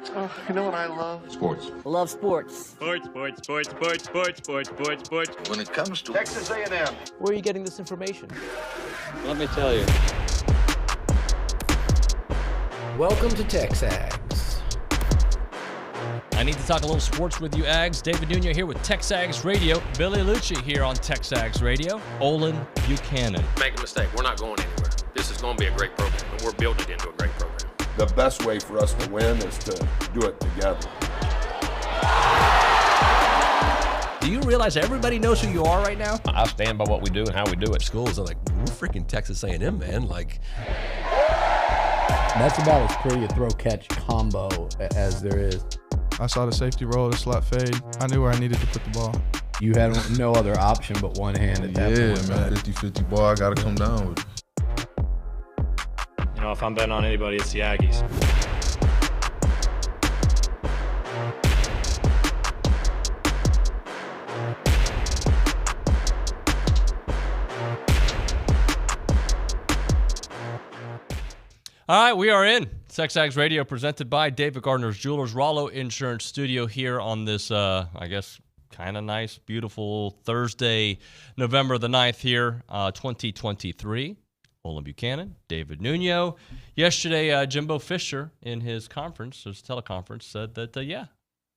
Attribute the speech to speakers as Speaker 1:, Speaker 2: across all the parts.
Speaker 1: Oh, you know what I love?
Speaker 2: Sports.
Speaker 3: Love sports.
Speaker 4: Sports.
Speaker 1: When it comes to Texas A&M.
Speaker 3: Where are you getting this information?
Speaker 4: Let me tell you.
Speaker 5: Welcome to TexAgs.
Speaker 6: I need to talk a little sports with you, Ags. David Nuño here with TexAgs Radio. Billy Lucci here on TexAgs Radio. Olin, Buchanan.
Speaker 7: Make a mistake. We're not going anywhere. This is going to be a great program, and we're building it into a great program.
Speaker 2: The best way for us to win is to do it together.
Speaker 6: Do you realize everybody knows who you are right now?
Speaker 7: I stand by what we do and how we do it.
Speaker 5: Schools are like, we're freaking Texas A&M, man. Like,
Speaker 8: that's about as pretty a throw-catch combo as there is.
Speaker 9: I saw the safety roll, the slot fade. I knew where I needed to put the ball.
Speaker 8: You had no other option but one hand at that point.
Speaker 10: Yeah, man, 50-50 ball, I got to come down with it.
Speaker 4: You know, if I'm betting on anybody, it's the Aggies.
Speaker 6: All right, we are in TexAgs Radio, presented by David Gardner's Jewelers, Rollo Insurance Studio here on this, I guess, kind of nice, beautiful Thursday, November the 9th here, 2023. Olin Buchanan, David Nuño. Yesterday, Jimbo Fisher in his conference, his teleconference, said that,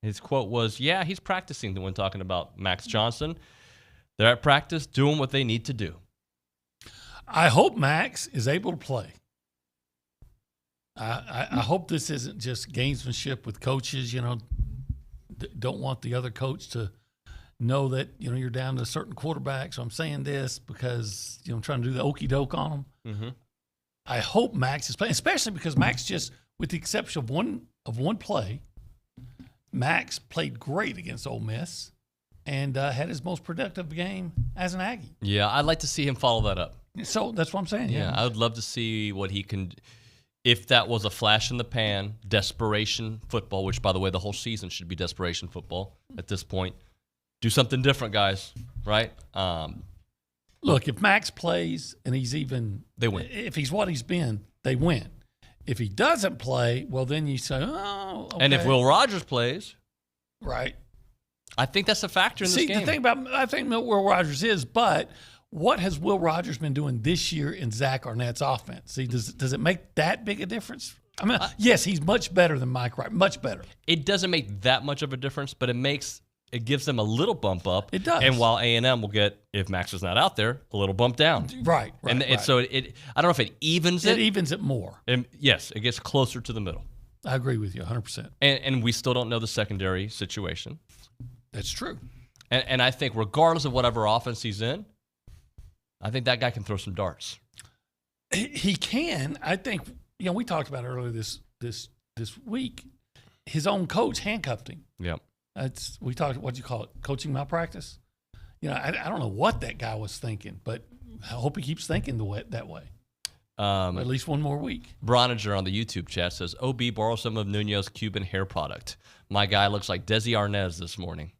Speaker 6: his quote was, he's practicing when talking about Max Johnson. They're at practice doing what they need to do.
Speaker 11: I hope Max is able to play. I hope this isn't just gamesmanship with coaches, don't want the other coach to know that, you're down to a certain quarterback. So I'm saying this because, I'm trying to do the okey doke on them.
Speaker 6: Mm-hmm.
Speaker 11: I hope Max is playing, especially because Max just, with the exception of one play, Max played great against Ole Miss and had his most productive game as an Aggie.
Speaker 6: Yeah, I'd like to see him follow that up.
Speaker 11: So that's what I'm saying.
Speaker 6: Yeah, I would love to see what he can. If that was a flash in the pan, desperation football, which, by the way, the whole season should be desperation football at this point. Do something different, guys, right?
Speaker 11: Look, if Max plays and
Speaker 6: they win.
Speaker 11: If he's what he's been, they win. If he doesn't play, well, then you say, oh, okay.
Speaker 6: And if Will Rogers plays.
Speaker 11: Right.
Speaker 6: I think that's a factor in this game.
Speaker 11: The thing about, I think Will Rogers is, but what has Will Rogers been doing this year in Zach Arnett's offense? See, does it make that big a difference? I mean, yes, he's much better than Mike Wright, much better.
Speaker 6: It doesn't make that much of a difference, but it gives them a little bump up.
Speaker 11: It does.
Speaker 6: And while A&M will get, if Max is not out there, a little bump down.
Speaker 11: Right.
Speaker 6: And so I don't know if it evens it.
Speaker 11: It evens it more.
Speaker 6: And yes, it gets closer to the middle.
Speaker 11: I agree with you 100%.
Speaker 6: And we still don't know the secondary situation.
Speaker 11: That's true.
Speaker 6: And I think regardless of whatever offense he's in, I think that guy can throw some darts.
Speaker 11: He can. I think, we talked about earlier this week, his own coach handcuffed him.
Speaker 6: Yep.
Speaker 11: We talked, what do you call it, coaching malpractice? I don't know what that guy was thinking, but I hope he keeps thinking that way. At least one more week.
Speaker 6: Broniger on the YouTube chat says, OB, borrow some of Nuño's Cuban hair product. My guy looks like Desi Arnaz this morning.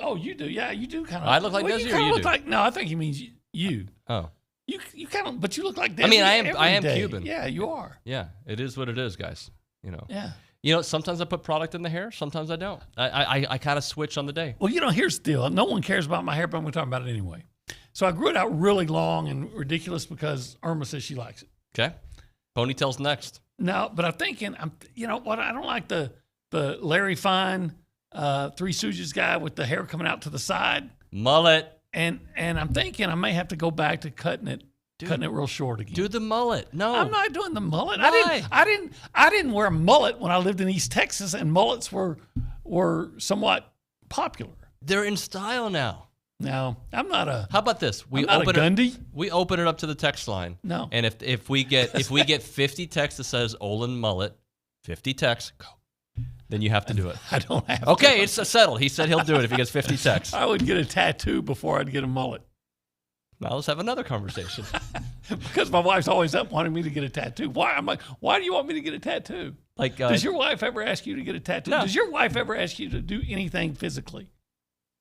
Speaker 11: Oh, you do? Yeah, you do kind of.
Speaker 6: I look like Desi, or you do?
Speaker 11: No, I think he means you.
Speaker 6: Oh.
Speaker 11: You kind of, but you look like Desi.
Speaker 6: I mean, I am
Speaker 11: day.
Speaker 6: Cuban.
Speaker 11: Yeah, you are.
Speaker 6: Yeah, it is what it is, guys.
Speaker 11: Yeah.
Speaker 6: Sometimes I put product in the hair, sometimes I don't. I kind of switch on the day.
Speaker 11: Well, here's the deal. No one cares about my hair, but I'm going to talk about it anyway. So I grew it out really long and ridiculous because Irma says she likes it.
Speaker 6: Okay. Ponytail's next.
Speaker 11: No, but I'm thinking, I don't like the Larry Fine Three Stooges guy with the hair coming out to the side.
Speaker 6: Mullet.
Speaker 11: And I'm thinking I may have to go back to cutting it real short again.
Speaker 6: Do the mullet. No,
Speaker 11: I'm not doing the mullet.
Speaker 6: Why?
Speaker 11: I didn't wear a mullet when I lived in East Texas, and mullets were somewhat popular.
Speaker 6: They're in style now.
Speaker 11: No, I'm not a.
Speaker 6: How about this?
Speaker 11: We open
Speaker 6: it up to the text line.
Speaker 11: No.
Speaker 6: And if we get 50 texts that says Olin mullet, 50 texts, go. Then you have to do it.
Speaker 11: I don't have to.
Speaker 6: Okay, it's settled. He said he'll do it if he gets 50 texts.
Speaker 11: I would get a tattoo before I'd get a mullet.
Speaker 6: Now let's have another conversation.
Speaker 11: Because my wife's always up wanting me to get a tattoo. Why? I'm like, why do you want me to get a tattoo?
Speaker 6: Like,
Speaker 11: does your wife ever ask you to get a tattoo?
Speaker 6: No.
Speaker 11: Does your wife ever ask you to do anything physically?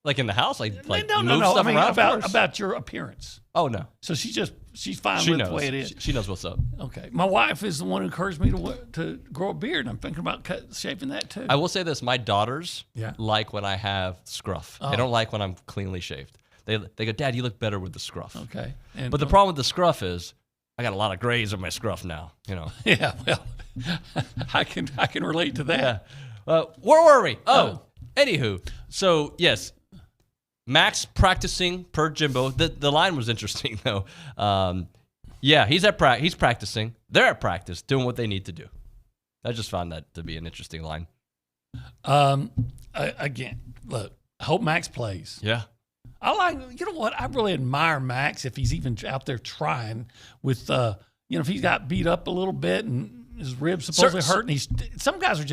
Speaker 6: Like in the house? Like
Speaker 11: no.
Speaker 6: move stuff
Speaker 11: I mean,
Speaker 6: around?
Speaker 11: about your appearance.
Speaker 6: Oh, no.
Speaker 11: So she she's fine
Speaker 6: She
Speaker 11: with
Speaker 6: knows.
Speaker 11: the way it is.
Speaker 6: She knows what's up.
Speaker 11: Okay. My wife is the one who encouraged me to grow a beard, and I'm thinking about shaving that too.
Speaker 6: I will say this: my daughters
Speaker 11: Yeah.
Speaker 6: like when I have scruff.
Speaker 11: Oh.
Speaker 6: They don't like when I'm cleanly shaved. They go, Dad, you look better with the scruff.
Speaker 11: Okay. And,
Speaker 6: But the problem with the scruff is I got a lot of grays on my scruff now. You know.
Speaker 11: Yeah. Well, I can relate to that.
Speaker 6: Yeah. Where were we? Anywho, so yes, Max practicing per Jimbo. The line was interesting though. Yeah, he's practicing. They're at practice doing what they need to do. I just found that to be an interesting line.
Speaker 11: Again, look, I hope Max plays.
Speaker 6: Yeah.
Speaker 11: You know what? I really admire Max if he's even out there trying with, if he's got beat up a little bit and his ribs supposedly hurt. And some guys are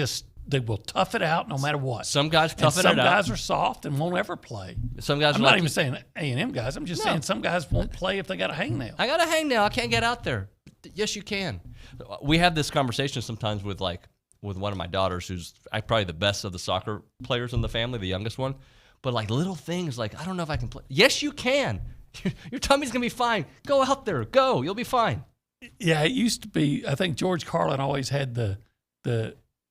Speaker 11: they will tough it out no matter what.
Speaker 6: Some guys toughen it out.
Speaker 11: Some guys are soft and won't ever play.
Speaker 6: Some guys.
Speaker 11: I'm not even saying A&M guys. I'm just saying some guys won't play if they got a hangnail.
Speaker 6: I got a hangnail. I can't get out there. Yes, you can. We have this conversation sometimes with one of my daughters, who's probably the best of the soccer players in the family, the youngest one. But like little things, like I don't know if I can play. Yes, you can. Your tummy's gonna be fine. Go out there. Go. You'll be fine.
Speaker 11: Yeah, it used to be. I think George Carlin always had the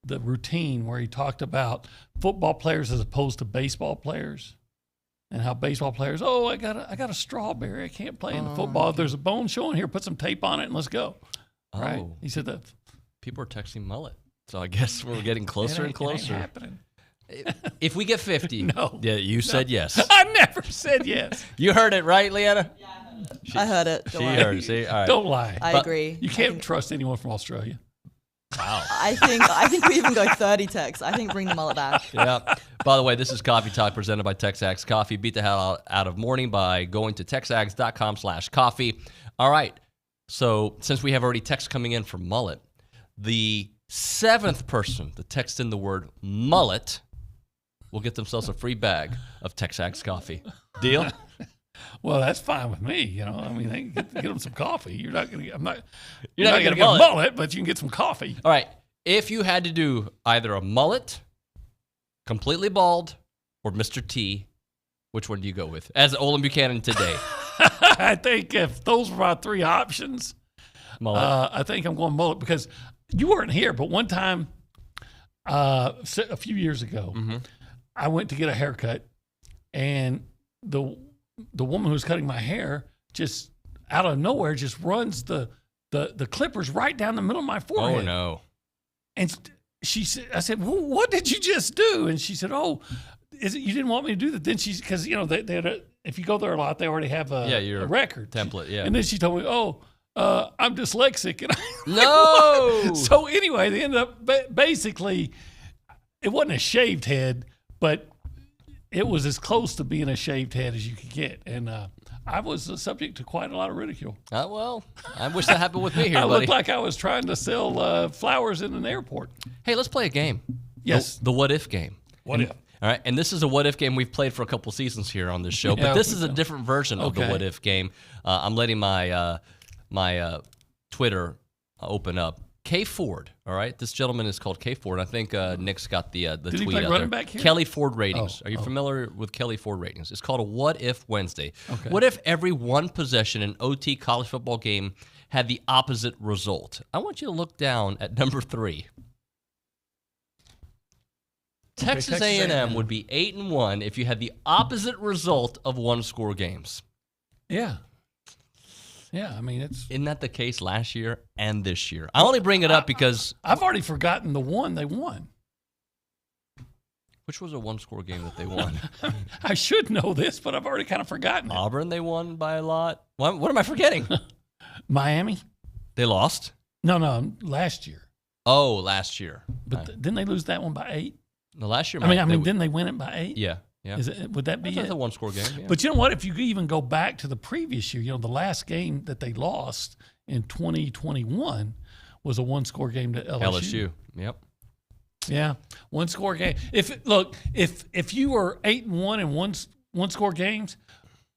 Speaker 11: routine where he talked about football players as opposed to baseball players, and how baseball players, I got a strawberry, I can't play in the football. If there's a bone showing here, put some tape on it and let's go.
Speaker 6: Oh.
Speaker 11: Right? He said that.
Speaker 6: People are texting mullet, so I guess we're getting closer and closer.
Speaker 11: It ain't happening.
Speaker 6: If we get 50,
Speaker 11: no.
Speaker 6: Yeah, you said yes.
Speaker 11: I never said yes.
Speaker 6: You heard it, right, Leanna?
Speaker 12: Yeah, I heard it.
Speaker 6: She heard it. See, all right.
Speaker 11: Don't lie.
Speaker 12: I agree.
Speaker 11: You can't trust anyone from Australia.
Speaker 6: Wow.
Speaker 12: I think we even go 30 Tex. I think bring the mullet back.
Speaker 6: Yeah. By the way, this is Coffee Talk presented by TexAgs Coffee. Beat the hell out of morning by going to texags.com/coffee. All right. So since we have already text coming in for mullet, the 7th person to text in the word mullet will get themselves a free bag of TexAgs Coffee. Deal?
Speaker 11: Well, that's fine with me. I mean, they get them some coffee. You're not going to get a
Speaker 6: mullet.
Speaker 11: mullet, but you can get some coffee.
Speaker 6: All right. If you had to do either a mullet, completely bald, or Mr. T, which one do you go with? As Olin Buchanan today.
Speaker 11: I think if those were my 3 options,
Speaker 6: mullet.
Speaker 11: I think I'm going mullet because you weren't here, but one time a few years ago, I went to get a haircut, and the woman who was cutting my hair just out of nowhere just runs the clippers right down the middle of my forehead.
Speaker 6: Oh, no.
Speaker 11: And I said, well, what did you just do? And she said, is it you didn't want me to do that? Then because, they had if you go there a lot, they already have a record.
Speaker 6: Template, yeah.
Speaker 11: And then she told me, I'm dyslexic. And
Speaker 6: No!
Speaker 11: So anyway, they ended up basically, it wasn't a shaved head, but it was as close to being a shaved head as you could get. And I was subject to quite a lot of ridicule.
Speaker 6: Well, I wish that happened with me here,
Speaker 11: I
Speaker 6: buddy.
Speaker 11: looked like I was trying to sell flowers in an airport.
Speaker 6: Hey, let's play a game.
Speaker 11: Yes.
Speaker 6: The what if game.
Speaker 11: What if?
Speaker 6: All right, and this is a what if game we've played for a couple seasons here on this show, but this is a different version of the what if game. I'm letting my Twitter open up. K Ford, all right? This gentleman is called K Ford. I think Nick's got the
Speaker 11: Did
Speaker 6: tweet
Speaker 11: he play
Speaker 6: out
Speaker 11: running
Speaker 6: there.
Speaker 11: back here?
Speaker 6: Kelly Ford ratings. Are you familiar with Kelly Ford ratings? It's called a What If Wednesday.
Speaker 11: Okay.
Speaker 6: What if every one possession in OT college football game had the opposite result? I want you to look down at number 3. Texas A&M would be 8-1 if you had the opposite result of one-score games.
Speaker 11: Yeah. Yeah, I mean,
Speaker 6: Isn't that the case last year and this year? I only bring it up because
Speaker 11: I've already forgotten the one they won.
Speaker 6: Which was a one-score game that they won?
Speaker 11: I should know this, but I've already kind of forgotten it.
Speaker 6: Auburn, they won by a lot. What am I forgetting?
Speaker 11: Miami?
Speaker 6: They lost?
Speaker 11: No, last year.
Speaker 6: Oh, last year.
Speaker 11: But didn't they lose that one by 8?
Speaker 6: No, last year.
Speaker 11: Didn't they win it by 8?
Speaker 6: Yeah.
Speaker 11: Would that be
Speaker 6: That's
Speaker 11: it?
Speaker 6: a one-score game. Yeah.
Speaker 11: But you know what? If you even go back to the previous year, the last game that they lost in 2021 was a one-score game to LSU.
Speaker 6: Yep.
Speaker 11: Yeah, one-score game. If you were 8-1 in one-score games,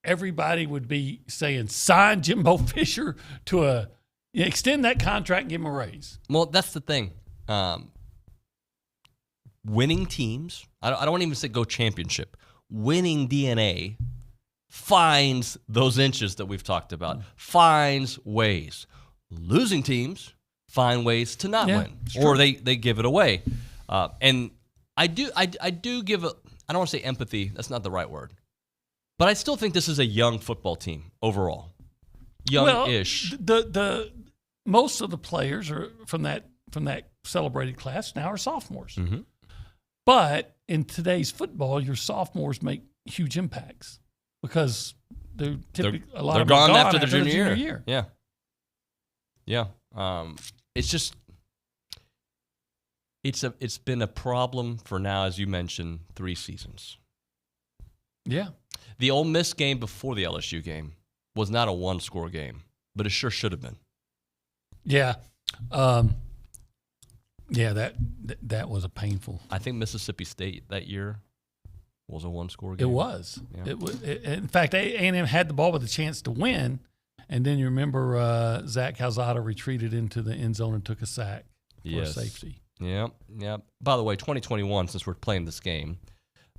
Speaker 11: everybody would be saying sign Jimbo Fisher to extend that contract and give him a raise.
Speaker 6: Well, that's the thing. Winning teams, I don't even say go championship. Winning DNA finds those inches that we've talked about, finds ways. Losing teams find ways to not win, or they give it away. And I do give I don't want to say empathy. That's not the right word. But I still think this is a young football team overall. Young-ish.
Speaker 11: Well, the most of the players are from that celebrated class now are sophomores.
Speaker 6: Mm-hmm.
Speaker 11: But in today's football, your sophomores make huge impacts because they're typically a lot
Speaker 6: they're
Speaker 11: of them
Speaker 6: gone
Speaker 11: are gone
Speaker 6: after the junior
Speaker 11: year.
Speaker 6: Yeah. It's just it's been a problem for now, as you mentioned, 3 seasons.
Speaker 11: Yeah.
Speaker 6: The Ole Miss game before the LSU game was not a 1-score game, but it sure should have been.
Speaker 11: Yeah. That was a painful.
Speaker 6: I think Mississippi State that year was a 1-score game.
Speaker 11: It was.
Speaker 6: Yeah.
Speaker 11: It was. In fact, A&M had the ball with a chance to win, and then you remember Zach Calzada retreated into the end zone and took a sack for a safety.
Speaker 6: Yep. By the way, 2021, since we're playing this game,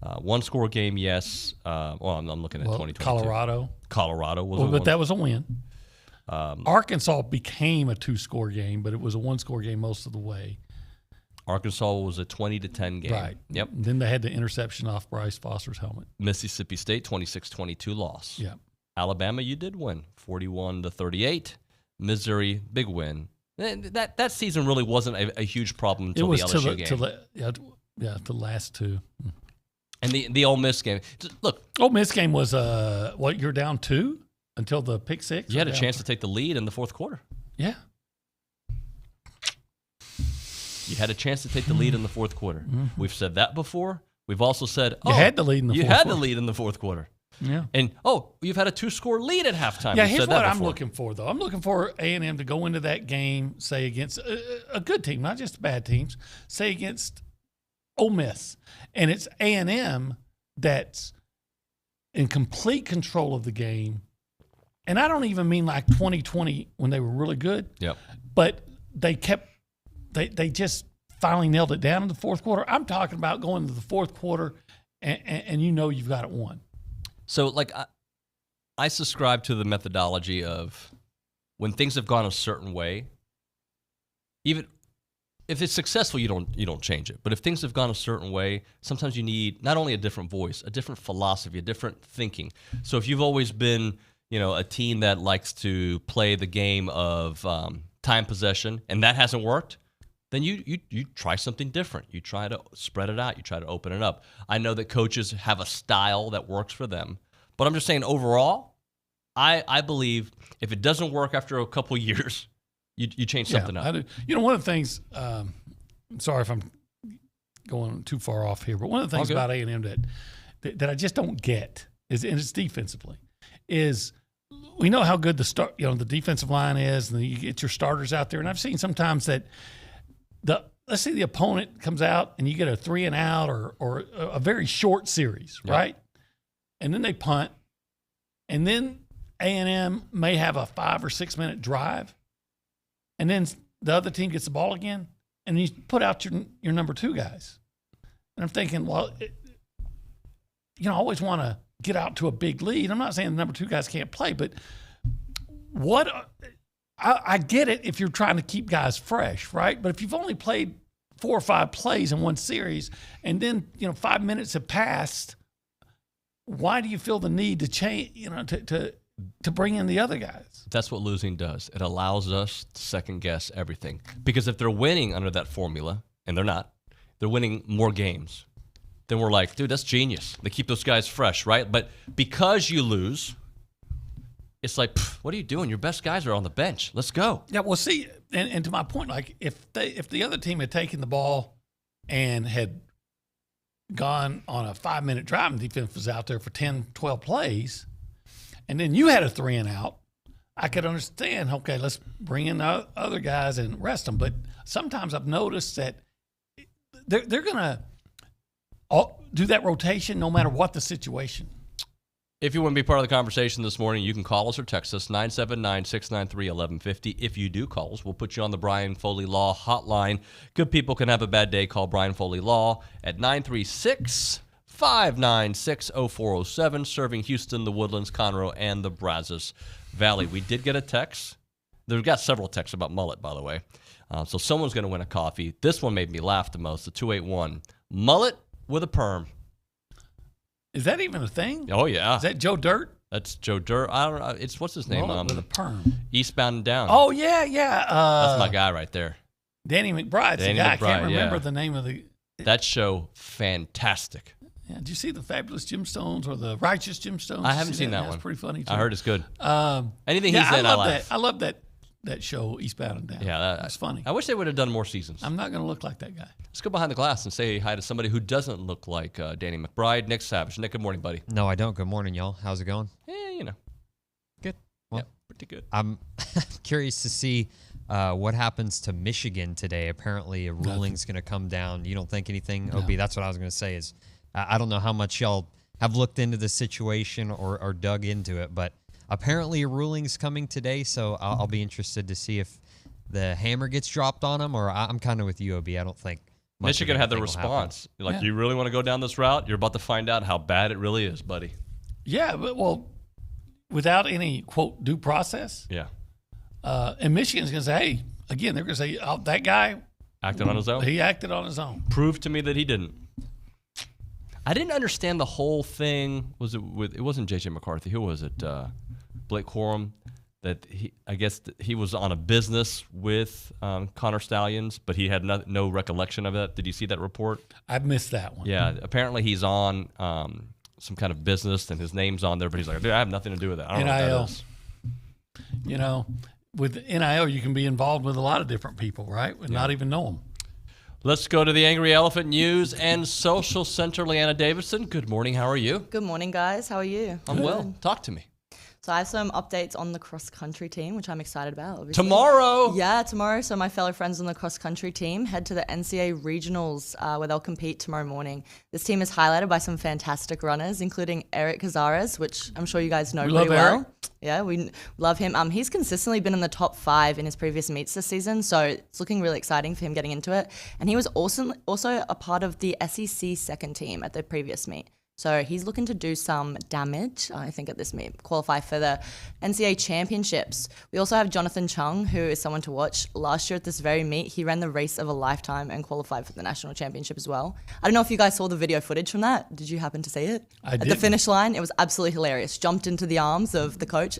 Speaker 6: 1-score game, yes. I'm looking at 2022. Colorado was
Speaker 11: but that was a win. Arkansas became a 2-score game, but it was a 1-score game most of the way.
Speaker 6: Arkansas was a 20-10 game.
Speaker 11: Right.
Speaker 6: Yep.
Speaker 11: And then they had the interception off Bryce Foster's helmet.
Speaker 6: Mississippi State, 26-22 loss.
Speaker 11: Yeah.
Speaker 6: Alabama, you did win, 41-38. Missouri, big win. That season really wasn't a huge problem until the LSU game.
Speaker 11: The last 2.
Speaker 6: And the Ole Miss game. Look.
Speaker 11: Ole Miss game was, you're down 2 until the pick 6?
Speaker 6: You had a chance to take the lead in the fourth quarter.
Speaker 11: Yeah.
Speaker 6: You had a chance to take the lead in the fourth quarter. Mm-hmm. We've said that before. We've also said,
Speaker 11: you had the lead in the fourth quarter.
Speaker 6: You had the lead in the fourth quarter.
Speaker 11: Yeah.
Speaker 6: And, you've had a 2-score lead at halftime.
Speaker 11: Yeah, here's what I'm looking for, though. I'm looking for A&M to go into that game, say, against a good team, not just bad teams, say against Ole Miss. And it's A&M that's in complete control of the game. And I don't even mean like 2020 when they were really good.
Speaker 6: Yep.
Speaker 11: But they just finally nailed it down in the fourth quarter. I'm talking about going to the fourth quarter and you've got it won.
Speaker 6: So, I subscribe to the methodology of when things have gone a certain way, even if it's successful, you don't change it. But if things have gone a certain way, sometimes you need not only a different voice, a different philosophy, a different thinking. So if you've always been, a team that likes to play the game of time possession, and that hasn't worked, then you try something different. You try to spread it out. You try to open it up. I know that coaches have a style that works for them, but I'm just saying overall, I believe if it doesn't work after a couple of years, you change something up.
Speaker 11: I do. One of the things, sorry if I'm going too far off here, but one of the things about A&M that I just don't get is, and it's defensively, is we know how good the defensive line is, and you get your starters out there, and I've seen sometimes that let's say the opponent comes out and you get a 3-and-out or a very short series, right? And then they punt, and then A&M may have a 5 or 6 minute drive, and then the other team gets the ball again, and you put out your number 2 guys. And I'm thinking, well, I always want to get out to a big lead. I'm not saying the number 2 guys can't play, but I get it if you're trying to keep guys fresh, right? But if you've only played 4 or 5 plays in one series, and then 5 minutes have passed, why do you feel the need to change? To bring in the other guys?
Speaker 6: That's what losing does. It allows us to second guess everything. Because if they're winning under that formula, and they're not, they're winning more games, then we're like, dude, that's genius. They keep those guys fresh, right? But because you lose, it's like, what are you doing? Your best guys are on the bench. Let's go.
Speaker 11: Yeah, well, see, and to my point, like if the other team had taken the ball and had gone on a 5-minute drive and defense was out there for 10, 12 plays, and then you had a 3-and-out, I could understand, okay, let's bring in the other guys and rest them. But sometimes I've noticed that they're going to do that rotation no matter what the situation.
Speaker 6: If you want to be part of the conversation this morning, you can call us or text us, 979-693-1150. If you do call us, we'll put you on the Brian Foley Law hotline. Good people can have a bad day. Call Brian Foley Law at 936 596-0407, serving Houston, the Woodlands, Conroe, and the Brazos Valley. We did get a text. We've got several texts about mullet, by the way. So someone's going to win a coffee. This one made me laugh the most, the 281. Mullet with a perm.
Speaker 11: Is that even a thing?
Speaker 6: Oh, yeah.
Speaker 11: Is that Joe Dirt?
Speaker 6: That's Joe Dirt. I don't know. It's, what's his name?
Speaker 11: Mullet with a perm.
Speaker 6: Eastbound and Down.
Speaker 11: Oh, yeah, yeah.
Speaker 6: That's my guy right there.
Speaker 11: Danny McBride's the guy. I can't remember the name of the...
Speaker 6: That show, fantastic.
Speaker 11: Yeah, did you see the Fabulous Gemstones or the Righteous Gemstones?
Speaker 6: I haven't seen that one.
Speaker 11: That's pretty funny, too.
Speaker 6: I heard it's good. Anything he's in, I laugh.
Speaker 11: I love that show, Eastbound and Down.
Speaker 6: Yeah,
Speaker 11: that's funny.
Speaker 6: I wish they would have done more seasons.
Speaker 11: I'm not going to look like that guy.
Speaker 6: Let's go behind the glass and say hi to somebody who doesn't look like Danny McBride, Nick Savage. Nick, good morning, buddy.
Speaker 13: No, I don't. Good morning, y'all. How's it going?
Speaker 6: You know.
Speaker 13: Good. Well,
Speaker 6: yeah, pretty good.
Speaker 13: I'm curious to see what happens to Michigan today. Apparently, a ruling's going to come down. You don't think anything?
Speaker 11: No.
Speaker 13: OB, that's what I was going to say is I don't know how much y'all have looked into the situation or dug into it, but apparently a ruling's coming today, so I'll be interested to see if the hammer gets dropped on them, or I'm kind of with you, OB. I don't think
Speaker 6: Michigan had the response. Like, you really want to go down this route? You're about to find out how bad it really is, buddy.
Speaker 11: Yeah, but, well, without any, quote, due process.
Speaker 6: Yeah.
Speaker 11: And Michigan's going to say, hey, again, they're going to say, oh, that guy.
Speaker 6: Acted on his own?
Speaker 11: He acted on his own.
Speaker 6: Prove to me that he didn't. I didn't understand the whole thing. It wasn't J.J. McCarthy. Who was it? Blake Corum. That I guess he was on a business with Connor Stallions, but he had no recollection of it. Did you see that report?
Speaker 11: I've missed that one.
Speaker 6: Yeah, apparently he's on some kind of business, and his name's on there, but he's like, dude, I have nothing to do with that. I don't know what that is.
Speaker 11: You know, with NIL, you can be involved with a lot of different people, right? And not even know them.
Speaker 6: Let's go to the Angry Elephant News and Social Center. Leanna Davidson, good morning. How are you?
Speaker 12: Good morning, guys. How are you?
Speaker 6: I'm well. Talk to me.
Speaker 12: So I have some updates on the cross-country team, which I'm excited about. Obviously.
Speaker 6: Tomorrow?
Speaker 12: Yeah, tomorrow. So my fellow friends on the cross-country team head to the NCAA Regionals where they'll compete tomorrow morning. This team is highlighted by some fantastic runners, including Eric Cazares, which I'm sure you guys know really well. Eric. Yeah, we love him. He's consistently been in the top 5 in his previous meets this season, so it's looking really exciting for him getting into it. And he was also a part of the SEC second team at the previous meet. So he's looking to do some damage, I think, at this meet, qualify for the NCAA championships. We also have Jonathan Chung, who is someone to watch. Last year at this very meet, he ran the race of a lifetime and qualified for the national championship as well. I don't know if you guys saw the video footage from that. Did you happen to see it?
Speaker 11: I did.
Speaker 12: At the finish line, it was absolutely hilarious. Jumped into the arms of the coach,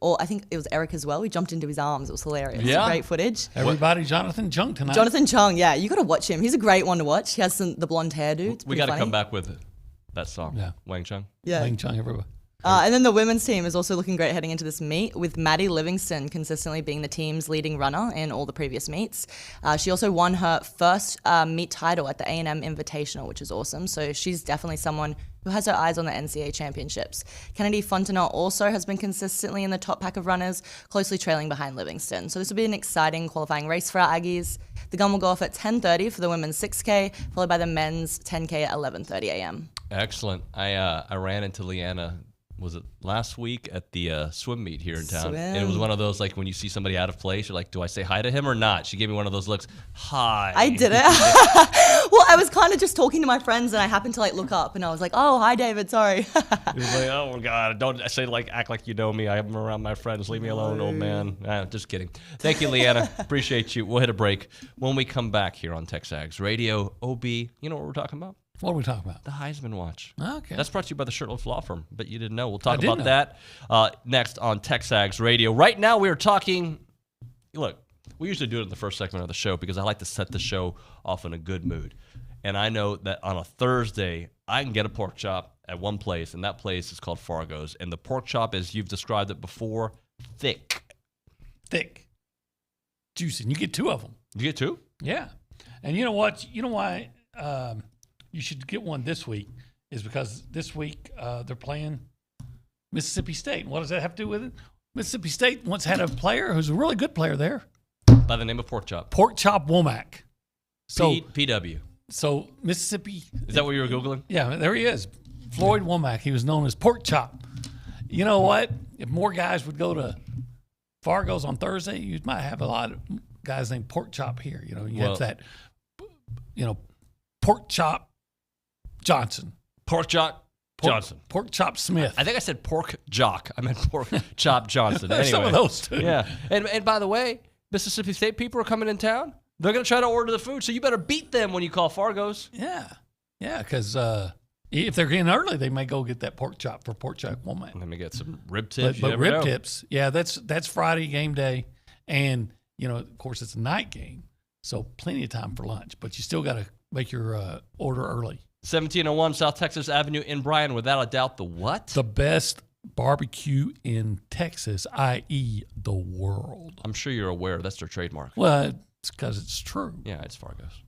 Speaker 12: or I think it was Eric as well. He jumped into his arms. It was hilarious.
Speaker 6: Yeah.
Speaker 12: Great footage.
Speaker 11: Everybody, Jonathan Chung tonight.
Speaker 12: Jonathan Chung, yeah. You got to watch him. He's a great one to watch. He has the blonde hairdo.
Speaker 6: We got to come back with it. That song, Wang Chung.
Speaker 12: Yeah.
Speaker 11: Wang Chung everywhere.
Speaker 12: And then the women's team is also looking great heading into this meet, with Maddie Livingston consistently being the team's leading runner in all the previous meets. She also won her first meet title at the A&M Invitational, which is awesome. So she's definitely someone who has her eyes on the NCAA championships. Kennedy Fontenot also has been consistently in the top pack of runners, closely trailing behind Livingston. So this will be an exciting qualifying race for our Aggies. The gun will go off at 10:30 for the women's 6K, followed by the men's 10K at 11:30 a.m.
Speaker 6: Excellent. I ran into Leanna, was it last week, at the swim meet here in town? And it was one of those, like, when you see somebody out of place, you're like, do I say hi to him or not? She gave me one of those looks. Hi.
Speaker 12: I did it. Well, I was kind of just talking to my friends, and I happened to look up, and I was like, oh, hi, David, sorry.
Speaker 6: He was like, oh, my God, don't say, act like you know me. I'm around my friends. Leave me alone, old man. Just kidding. Thank you, Leanna. Appreciate you. We'll hit a break. When we come back here on TexAgs Radio, OB, you know what we're talking about?
Speaker 11: What are we talking about?
Speaker 6: The Heisman Watch.
Speaker 11: Okay.
Speaker 6: That's brought to you by the Shirtless Law Firm, but you didn't know. We'll talk about that next on TexAgs Radio. Right now, we are talking. Look, we usually do it in the first segment of the show because I like to set the show off in a good mood. And I know that on a Thursday, I can get a pork chop at one place, and that place is called Fargo's. And the pork chop, as you've described it before, thick.
Speaker 11: Thick. Juicy. And you get 2 of them.
Speaker 6: You get 2?
Speaker 11: Yeah. And you know what? You know why you should get one this week is because this week they're playing Mississippi State. What does that have to do with it? Mississippi State once had a player who's a really good player there.
Speaker 6: By the name of Pork Chop.
Speaker 11: Pork Chop Womack. So
Speaker 6: PW.
Speaker 11: So Mississippi.
Speaker 6: Is that what you were Googling?
Speaker 11: Yeah, there he is. Floyd Womack. He was known as Pork Chop. You know what? If more guys would go to Fargo's on Thursday, you might have a lot of guys named Pork Chop here. You know, you have that, Pork Chop Johnson.
Speaker 6: Pork Chop Johnson.
Speaker 11: Pork Chop Smith.
Speaker 6: I think I said Pork Jock. I meant Pork Chop Johnson. Anyway.
Speaker 11: Some of those too.
Speaker 6: Yeah. And by the way, Mississippi State people are coming in town. They're going to try to order the food, so you better beat them when you call Fargo's.
Speaker 11: Yeah. Yeah, because if they're getting early, they may go get that pork chop for Pork Chop Woman.
Speaker 6: Let me get some rib tips.
Speaker 11: But rib tips, yeah, that's Friday game day. And, of course, it's a night game, so plenty of time for lunch. But you still got to make your order early.
Speaker 6: 1701 South Texas Avenue in Bryan, without a doubt, the what?
Speaker 11: The best barbecue in Texas, i.e. the world.
Speaker 6: I'm sure you're aware that's their trademark.
Speaker 11: Well, it's because it's true.
Speaker 6: Yeah, it's Fargo's.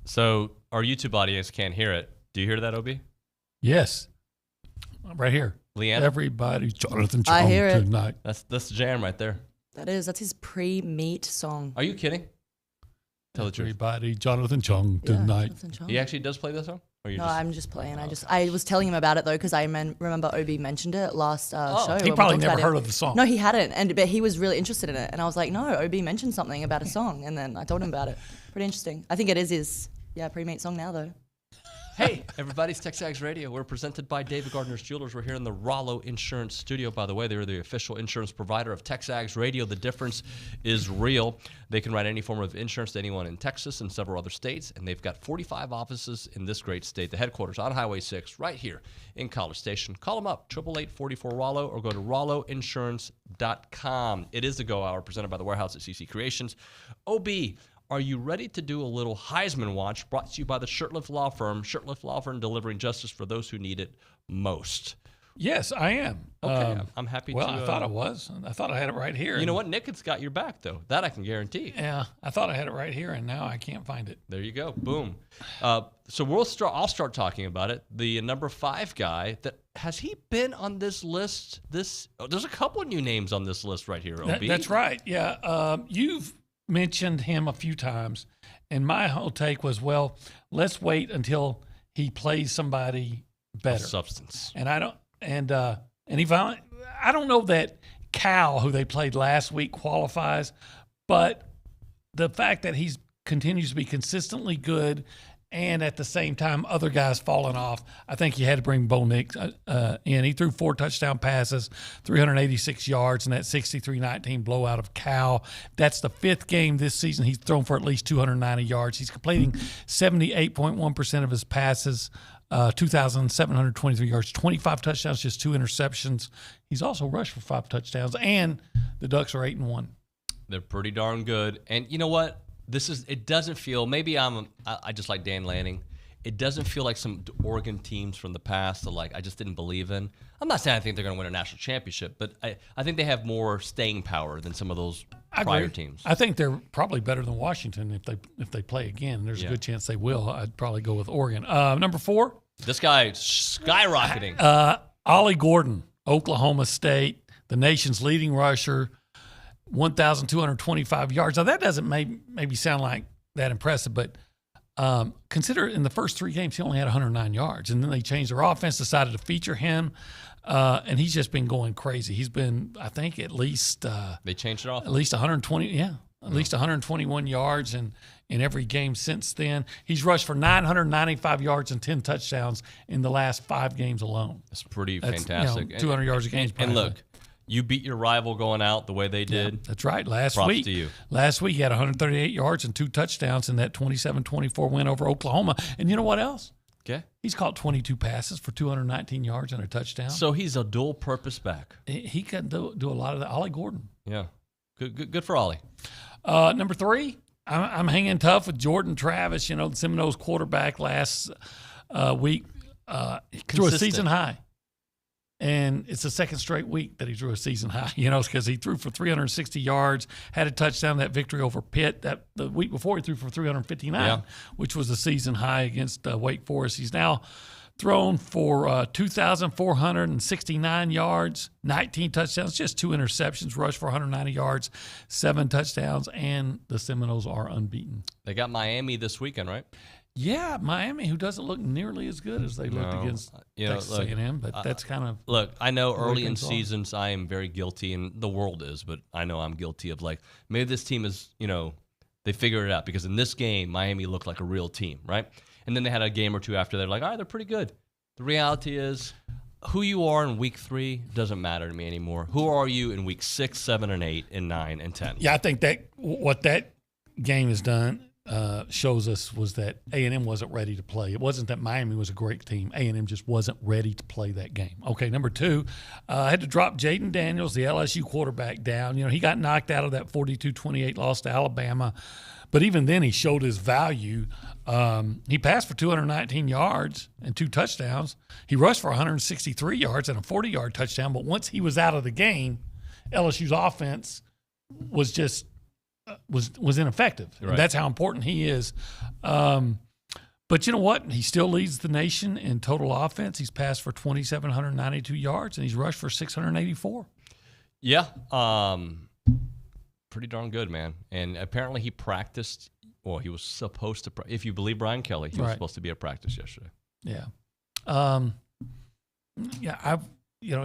Speaker 6: So our YouTube audience can't hear it. Do you hear that, Ob?
Speaker 11: Yes. Right here.
Speaker 6: Leanne?
Speaker 11: Everybody, Jonathan
Speaker 12: I
Speaker 11: Chong
Speaker 12: hear it.
Speaker 11: tonight.
Speaker 6: That's the jam right there.
Speaker 12: That's his pre-meet song.
Speaker 6: Are you kidding? Tell the truth.
Speaker 11: Everybody, Jonathan Chong tonight.
Speaker 12: Jonathan Chong.
Speaker 6: He actually does play that song? Or you
Speaker 12: No,
Speaker 6: just...
Speaker 12: I'm just playing. I was telling him about it though because I remember Ob mentioned it last show.
Speaker 11: He
Speaker 12: when
Speaker 11: probably
Speaker 12: we talked
Speaker 11: never
Speaker 12: about
Speaker 11: heard
Speaker 12: it.
Speaker 11: of the song.
Speaker 12: No, he hadn't, but he was really interested in it, and I was like, no, Ob mentioned something about a song, and then I told him about it. Pretty interesting. I think it is his pre-meet song now though.
Speaker 6: Hey, everybody, it's TexAgs Radio. We're presented by David Gardner's Jewelers. We're here in the Rollo Insurance Studio. By the way, they're the official insurance provider of TexAgs Radio. The difference is real. They can write any form of insurance to anyone in Texas and several other states, and they've got 45 offices in this great state. The headquarters on Highway 6 right here in College Station. Call them up, 888-44-ROLLO, or go to rolloinsurance.com. It is the Go Hour presented by the Warehouse at CC Creations. OB, are you ready to do a little Heisman watch brought to you by the Shirtlift Law Firm? Shirtlift Law Firm, delivering justice for those who need it most.
Speaker 11: Yes, I am.
Speaker 6: Okay, I'm happy to.
Speaker 11: Well, I thought I was. I thought I had it right here.
Speaker 6: You know what? Nick has got your back, though. That I can guarantee.
Speaker 11: Yeah, I thought I had it right here, and now I can't find it.
Speaker 6: There you go. Boom. So I'll start talking about it. The number 5 guy, has he been on this list? There's a couple of new names on this list right here, OB.
Speaker 11: That's right. Yeah, you've mentioned him a few times, and my whole take was, well, let's wait until he plays somebody better,
Speaker 6: of substance.
Speaker 11: And I don't know that Cal, who they played last week, qualifies, but the fact that he continues to be consistently good, and at the same time, other guys falling off, I think you had to bring Bo Nix in. He threw 4 touchdown passes, 386 yards, and that 63-19 blowout of Cal. That's the 5th game this season he's thrown for at least 290 yards. He's completing 78.1% of his passes, 2,723 yards, 25 touchdowns, just 2 interceptions. He's also rushed for 5 touchdowns, and the Ducks are 8-1.
Speaker 6: They're pretty darn good. And you know what? It doesn't feel, maybe I just like Dan Lanning. It doesn't feel like some Oregon teams from the past that I just didn't believe in. I'm not saying I think they're going to win a national championship, but I think they have more staying power than some of those prior teams.
Speaker 11: I think they're probably better than Washington if they play again. There's a good chance they will. I'd probably go with Oregon. Number 4.
Speaker 6: This guy skyrocketing.
Speaker 11: Ollie Gordon, Oklahoma State, the nation's leading rusher, 1,225 yards. Now, that doesn't maybe sound like that impressive, but consider in the first 3 games, he only had 109 yards. And then they changed their offense, decided to feature him, and he's just been going crazy. He's been, I think, at least
Speaker 6: they changed it off.
Speaker 11: At least 121 yards in every game since then. He's rushed for 995 yards and 10 touchdowns in the last 5 games alone.
Speaker 6: That's pretty fantastic.
Speaker 11: 200 yards a game.
Speaker 6: And look, you beat your rival going out the way they did.
Speaker 11: Yeah, that's right. Props
Speaker 6: to you.
Speaker 11: Last week, he had 138 yards and 2 touchdowns in that 27-24 win over Oklahoma. And you know what else?
Speaker 6: Okay.
Speaker 11: He's caught 22 passes for 219 yards and a touchdown.
Speaker 6: So he's a dual-purpose back.
Speaker 11: He can do a lot of that. Ollie Gordon.
Speaker 6: Yeah. Good for Ollie.
Speaker 11: Number 3, I'm hanging tough with Jordan Travis. You know, the Seminoles quarterback last week threw a season high. And it's the 2nd straight week that he drew a season high, because he threw for 360 yards, had a touchdown, that victory over Pitt. That the week before he threw for 359, which was a season high against Wake Forest. He's now thrown for 2,469 yards, 19 touchdowns, just 2 interceptions, rushed for 190 yards, 7 touchdowns, and the Seminoles are unbeaten.
Speaker 6: They got Miami this weekend, right?
Speaker 11: Yeah, Miami, who doesn't look nearly as good as they looked against Texas A&M, but that's kind of...
Speaker 6: Look, I know early in seasons I am very guilty, and the world is, but I know I'm guilty of maybe this team is, they figured it out, because in this game, Miami looked like a real team, right? And then they had a game or two after, they're like, all right, they're pretty good. The reality is, who you are in week 3 doesn't matter to me anymore. Who are you in week 6, 7, and 8, and 9, and 10?
Speaker 11: Yeah, I think that what that game has done shows us was that A&M wasn't ready to play. It wasn't that Miami was a great team. A&M just wasn't ready to play that game. Okay, number 2, I had to drop Jaden Daniels, the LSU quarterback, down. He got knocked out of that 42-28 loss to Alabama. But even then, he showed his value. He passed for 219 yards and 2 touchdowns. He rushed for 163 yards and a 40-yard touchdown. But once he was out of the game, LSU's offense was just was ineffective.
Speaker 6: Right.
Speaker 11: That's how important he is. But you know what? He still leads the nation in total offense. He's passed for 2,792 yards, and he's rushed for 684.
Speaker 6: Yeah. Pretty darn good, man. And apparently he practiced. Well, he was supposed to. If you believe Brian Kelly, he was supposed to be at practice yesterday.
Speaker 11: Yeah.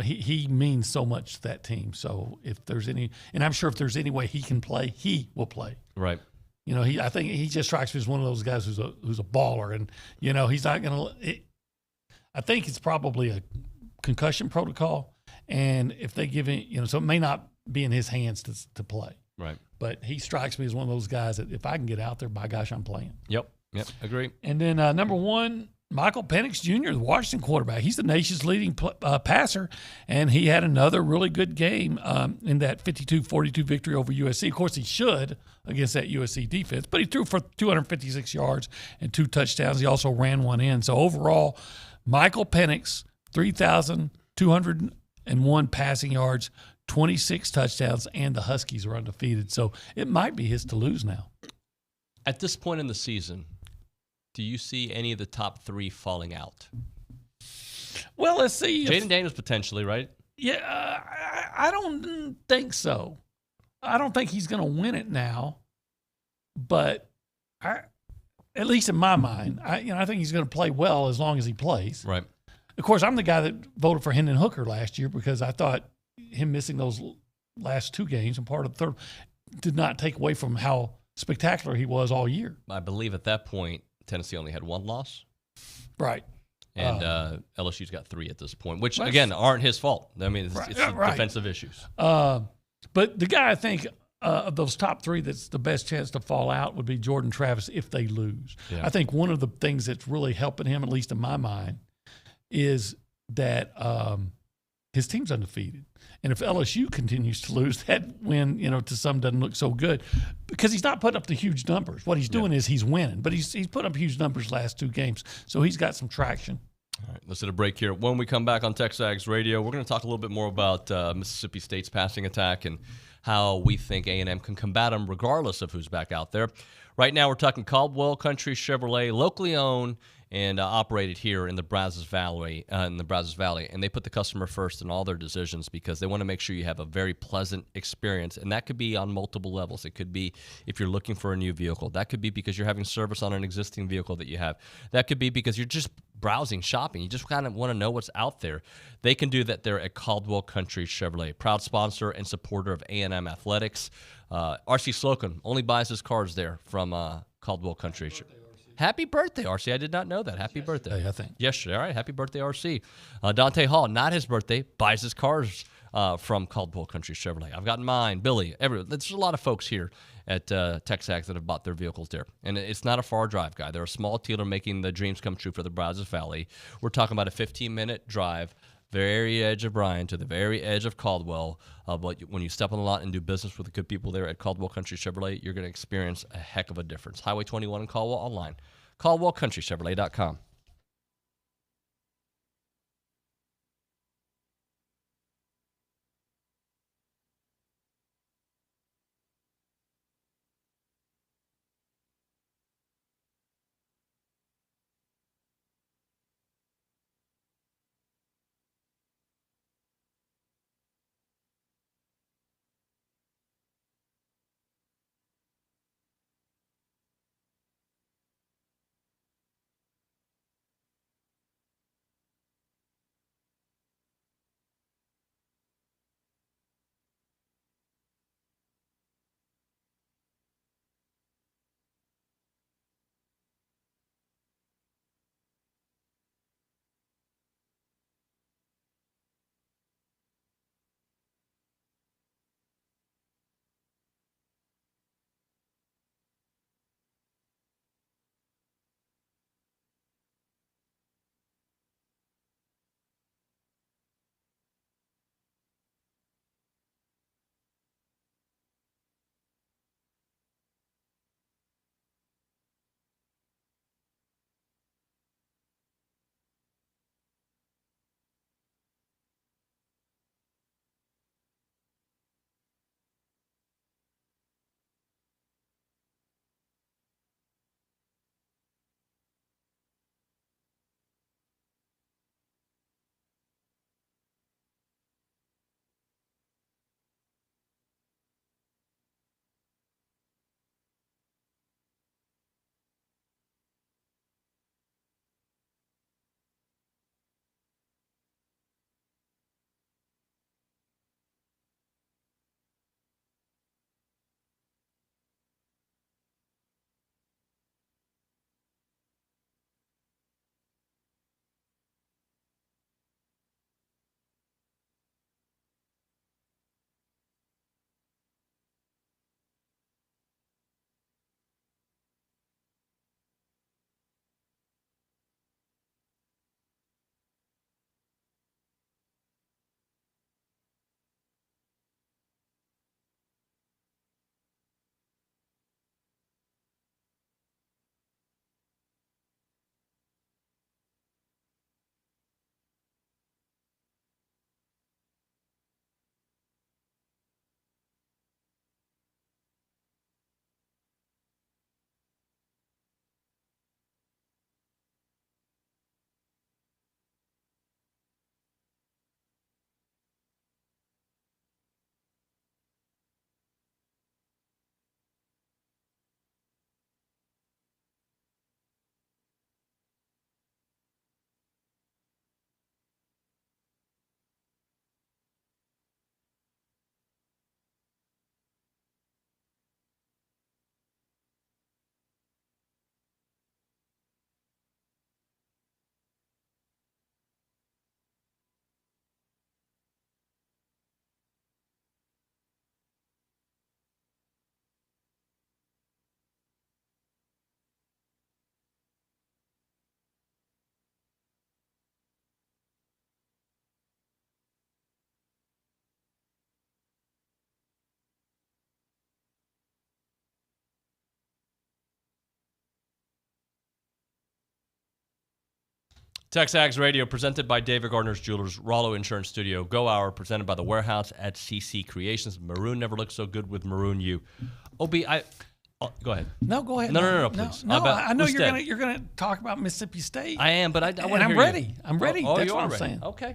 Speaker 11: He means so much to that team. So if there's any, and I'm sure if there's any way he can play, he will play.
Speaker 6: Right.
Speaker 11: I think he just strikes me as one of those guys who's a baller, and he's not going to. I think it's probably a concussion protocol, and if they give him, so it may not be in his hands to play.
Speaker 6: Right.
Speaker 11: But he strikes me as one of those guys that if I can get out there, by gosh, I'm playing.
Speaker 6: Yep, agree.
Speaker 11: And then number 1, Michael Penix Jr., the Washington quarterback. He's the nation's leading passer, and he had another really good game in that 52-42 victory over USC. Of course, he should against that USC defense, but he threw for 256 yards and 2 touchdowns. He also ran one in. So overall, Michael Penix, 3,201 passing yards, 26 touchdowns, and the Huskies are undefeated. So it might be his to lose now.
Speaker 6: At this point in the season, do you see any of the top 3 falling out?
Speaker 11: Well, let's see.
Speaker 6: Jaden Daniels potentially, right?
Speaker 11: Yeah, I don't think so. I don't think he's going to win it now, but at least in my mind, I think he's going to play well as long as he plays.
Speaker 6: Right.
Speaker 11: Of course, I'm the guy that voted for Hendon Hooker last year because I thought him missing those last 2 games and part of the third did not take away from how spectacular he was all year.
Speaker 6: I believe at that point, Tennessee only had 1 loss.
Speaker 11: Right.
Speaker 6: And LSU's got 3 at this point, which, again, aren't his fault. I mean, it's defensive issues.
Speaker 11: But the guy I think of those top 3 that's the best chance to fall out would be Jordan Travis if they lose. Yeah. I think one of the things that's really helping him, at least in my mind, is that his team's undefeated. And if LSU continues to lose, that win, to some doesn't look so good because he's not putting up the huge numbers. What he's doing is he's winning, but he's put up huge numbers last 2 games. So he's got some traction.
Speaker 6: All right, let's hit a break here. When we come back on TexAgs Radio, we're going to talk a little bit more about Mississippi State's passing attack and how we think A&M can combat them regardless of who's back out there. Right now, we're talking Caldwell Country Chevrolet, locally owned and operated here in the Brazos Valley, and they put the customer first in all their decisions because they want to make sure you have a very pleasant experience, and that could be on multiple levels. It could be if you're looking for a new vehicle. That could be because you're having service on an existing vehicle that you have. That could be because you're just browsing, shopping. You just kind of want to know what's out there. They can do that there at Caldwell Country Chevrolet, proud sponsor and supporter of A&M Athletics. R.C. Slocum only buys his cars there from Caldwell Country. Happy birthday, RC. I did not know that. Happy birthday.
Speaker 11: I think.
Speaker 6: Yesterday. All right. Happy birthday, RC. Dante Hall, not his birthday, buys his cars from Caldwell Country Chevrolet. I've gotten mine. Billy, there's a lot of folks here at TexAgs that have bought their vehicles there. And it's not a far drive, guy. They're a small dealer making the dreams come true for the Brazos Valley. We're talking about a 15-minute drive, very edge of Bryan to the very edge of Caldwell. But when you step on the lot and do business with the good people there at Caldwell Country Chevrolet, you're going to experience a heck of a difference. Highway 21 in Caldwell, online. CaldwellCountryChevrolet.com. TexAgs Radio, presented by David Gardner's Jewelers, Rollo Insurance Studio, Go Hour, presented by The Warehouse at CC Creations. Maroon never looked so good with Maroon You. Go ahead.
Speaker 11: No, go ahead.
Speaker 6: No, please.
Speaker 11: No, I know you're gonna talk about Mississippi State.
Speaker 6: I am, but I want to
Speaker 11: I'm
Speaker 6: hear
Speaker 11: ready.
Speaker 6: you.
Speaker 11: I'm ready.
Speaker 6: Oh,
Speaker 11: That's
Speaker 6: you
Speaker 11: what
Speaker 6: are
Speaker 11: I'm
Speaker 6: ready.
Speaker 11: saying.
Speaker 6: Okay.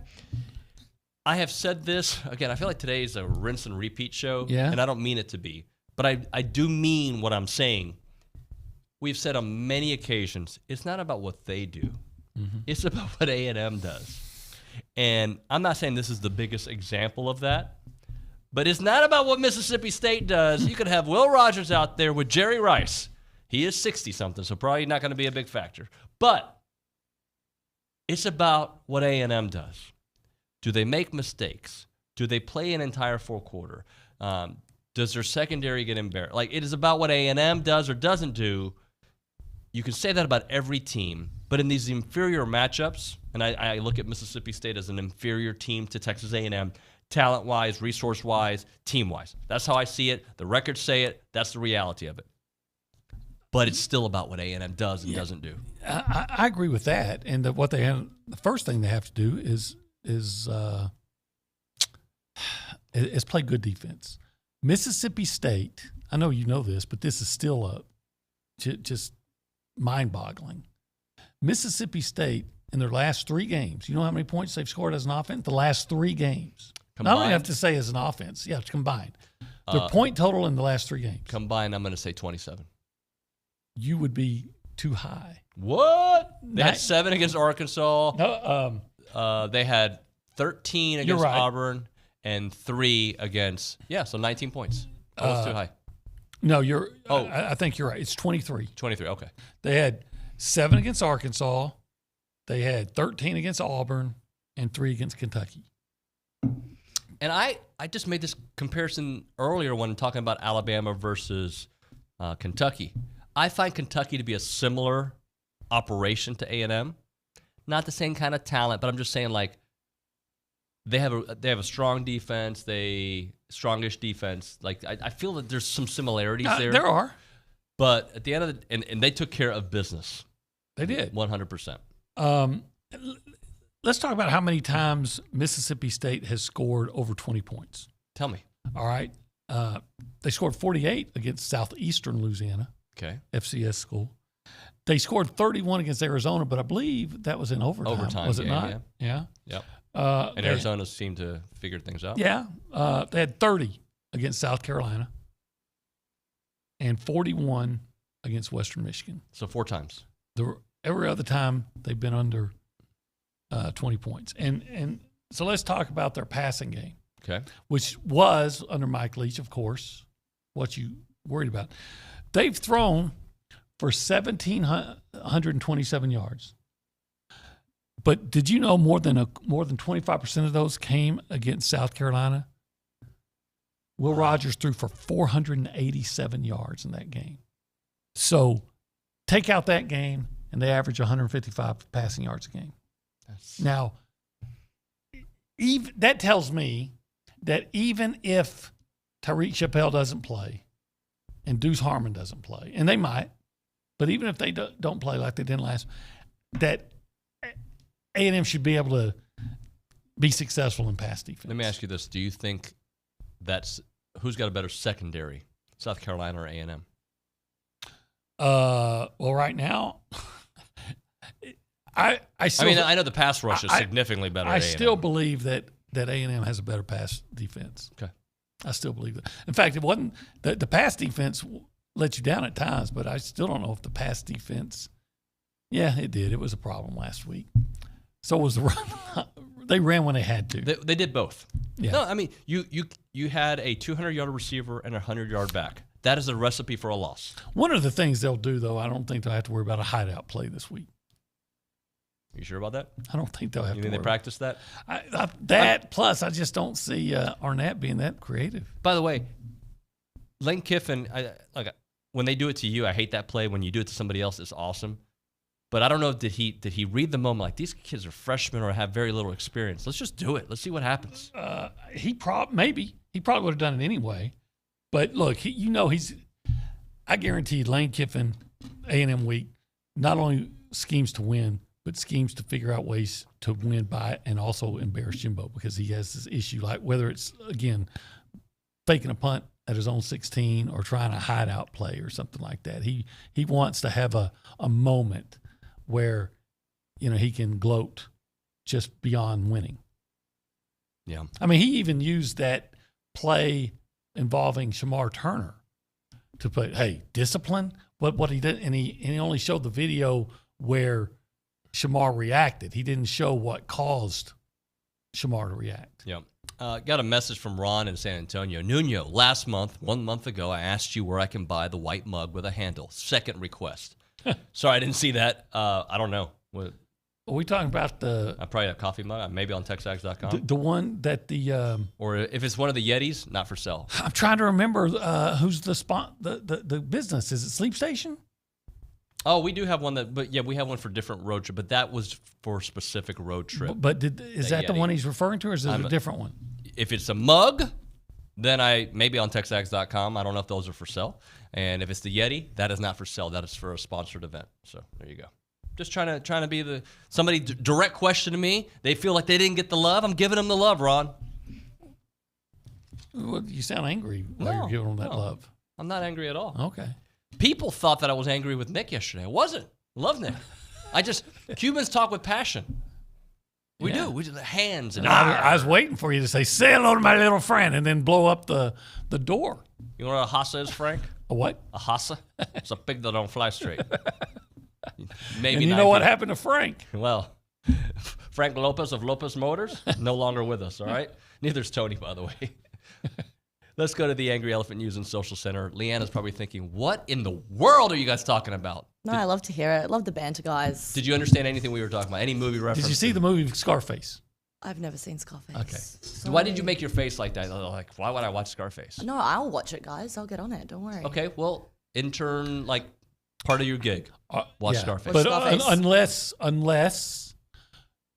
Speaker 6: I have said this again. I feel like today is a rinse and repeat show,
Speaker 11: Yeah.
Speaker 6: and I don't mean it to be, but I do mean what I'm saying. We've said on many occasions, it's not about what they do. Mm-hmm. It's about what A&M does. And I'm not saying this is the biggest example of that, but it's not about what Mississippi State does. You could have Will Rogers out there with Jerry Rice. He is 60-something, so probably not going to be a big factor. But it's about what A&M does. Do they make mistakes? Do they play an entire fourth quarter? Does their secondary get embarrassed? Like, it is about what A&M does or doesn't do. You can say that about every team, but in these inferior matchups, and I look at Mississippi State as an inferior team to Texas A&M, talent-wise, resource-wise, team-wise. That's how I see it. The records say it. That's the reality of it. But it's still about what A&M does and doesn't do.
Speaker 11: I agree with that. And the first thing they have to do is play good defense. Mississippi State, I know you know this, but this is still just mind-boggling. Mississippi State, in their last 3 games, you know how many points they've scored as an offense? The last 3 games.
Speaker 6: Combined?
Speaker 11: Not only have to say as an offense. Yeah, it's combined. Their point total in the last 3 games.
Speaker 6: Combined, I'm going to say 27.
Speaker 11: You would be too high.
Speaker 6: What? They had 7 against Arkansas.
Speaker 11: No,
Speaker 6: they had 13 against
Speaker 11: right.
Speaker 6: Auburn and 3 against, so 19 points. That was too high.
Speaker 11: No, I think you're right. It's 23.
Speaker 6: 23, okay.
Speaker 11: They had 7 against Arkansas. They had 13 against Auburn and 3 against Kentucky.
Speaker 6: And I just made this comparison earlier when talking about Alabama versus Kentucky. I find Kentucky to be a similar operation to A&M. Not the same kind of talent, but I'm just saying, like, they have a strong defense, strongish defense. Like, I feel that there's some similarities there.
Speaker 11: There are.
Speaker 6: But at the end of and they took care of business.
Speaker 11: They did.
Speaker 6: 100%.
Speaker 11: Let's talk about how many times Mississippi State has scored over 20 points.
Speaker 6: Tell me.
Speaker 11: All right. They scored 48 against Southeastern Louisiana.
Speaker 6: Okay.
Speaker 11: FCS school. They scored 31 against Arizona, but I believe that was in overtime. Was it not?
Speaker 6: Yeah. Yep. And Arizona seemed to figure things out.
Speaker 11: Yeah. They had 30 against South Carolina and 41 against Western Michigan.
Speaker 6: So 4 times.
Speaker 11: Every other time they've been under 20 points. And so let's talk about their passing game.
Speaker 6: Okay.
Speaker 11: Which was under Mike Leach, of course, what you worried about. They've thrown for 1,727 yards. But did you know more than 25% of those came against South Carolina? Will Rogers threw for 487 yards in that game. So take out that game, and they average 155 passing yards a game. Now, that tells me that even if Tyreek Chappelle doesn't play and Deuce Harmon doesn't play, and they might, but even if they don't play like they did last, that A&M should be able to be successful in pass defense.
Speaker 6: Let me ask you this. Do you think who's got a better secondary, South Carolina or A&M?
Speaker 11: Well, right now, I
Speaker 6: know the pass rush is significantly better.
Speaker 11: I still believe that A&M has a better pass defense.
Speaker 6: Okay.
Speaker 11: I still believe that. In fact, it wasn't the pass defense let you down at times, but I still don't know if the pass defense. Yeah, it did. It was a problem last week. So was the run. They ran when they had to.
Speaker 6: They did both.
Speaker 11: Yeah.
Speaker 6: No, I mean you had a 200-yard receiver and a 100-yard back. That is a recipe for a loss.
Speaker 11: One of the things they'll do, though, I don't think they'll have to worry about a hideout play this week.
Speaker 6: You sure about that?
Speaker 11: I don't think they'll have to.
Speaker 6: You think they practice that?
Speaker 11: Plus, I just don't see Arnett being that creative.
Speaker 6: By the way, Lane Kiffin, when they do it to you, I hate that play. When you do it to somebody else, it's awesome. But I don't know, did he read the moment like these kids are freshmen or have very little experience? Let's just do it. Let's see what happens.
Speaker 11: He probably would have done it anyway. But look, I guarantee Lane Kiffin, A&M week, not only schemes to win, but schemes to figure out ways to win by and also embarrass Jimbo because he has this issue, like whether it's, again, faking a punt at his own 16 or trying a hideout play or something like that. He wants to have a moment where, he can gloat just beyond winning.
Speaker 6: Yeah.
Speaker 11: I mean, he even used that play involving Shamar Turner to put, hey, discipline. What he did, and he only showed the video where Shamar reacted. He didn't show what caused Shamar to react.
Speaker 6: Yeah. Got a message from Ron in San Antonio. Nuño, last month, 1 month ago, I asked you where I can buy the white mug with a handle. Second request. Sorry, I didn't see that. I don't know. What,
Speaker 11: are we talking about
Speaker 6: I probably have a coffee mug. Maybe on TexAgs.com.
Speaker 11: The one that
Speaker 6: or if it's one of the Yetis, not for sale.
Speaker 11: I'm trying to remember who's the business. Is it Sleep Station?
Speaker 6: Oh, we do have one we have one for different road trip, but that was for a specific road trip.
Speaker 11: But is that the one he's referring to, or is it a different one?
Speaker 6: If it's a mug, then maybe on TexAgs.com. I don't know if those are for sale. And if it's the Yeti, that is not for sale. That is for a sponsored event. So there you go. Just trying to be somebody direct question to me. They feel like they didn't get the love. I'm giving them the love, Ron.
Speaker 11: Well, you sound angry while you're giving them that love.
Speaker 6: I'm not angry at all.
Speaker 11: Okay.
Speaker 6: People thought that I was angry with Nick yesterday. I wasn't. Love Nick. Cubans talk with passion. We do. We just hands and
Speaker 11: I was waiting for you to say hello to my little friend and then blow up the door.
Speaker 6: You know what a hassa is, Frank?
Speaker 11: A what?
Speaker 6: A hassa? It's a pig that don't fly straight. Maybe.
Speaker 11: And you know what happened to Frank?
Speaker 6: Well, Frank Lopez of Lopez Motors, no longer with us, all right? Neither's Tony, by the way. Let's go to the Angry Elephant News and Social Center. Leanna's probably thinking, what in the world are you guys talking about?
Speaker 12: No, I love to hear it. I love the banter, guys.
Speaker 6: Did you understand anything we were talking about? Any movie reference?
Speaker 11: Did you see the movie Scarface?
Speaker 12: I've never seen Scarface.
Speaker 6: Okay.
Speaker 12: Sorry.
Speaker 6: Why did you make your face like that? Like, why would I watch Scarface?
Speaker 12: No, I'll watch it, guys. I'll get on it. Don't worry.
Speaker 6: Okay, well, intern, part of your gig. Watch Scarface.
Speaker 11: But unless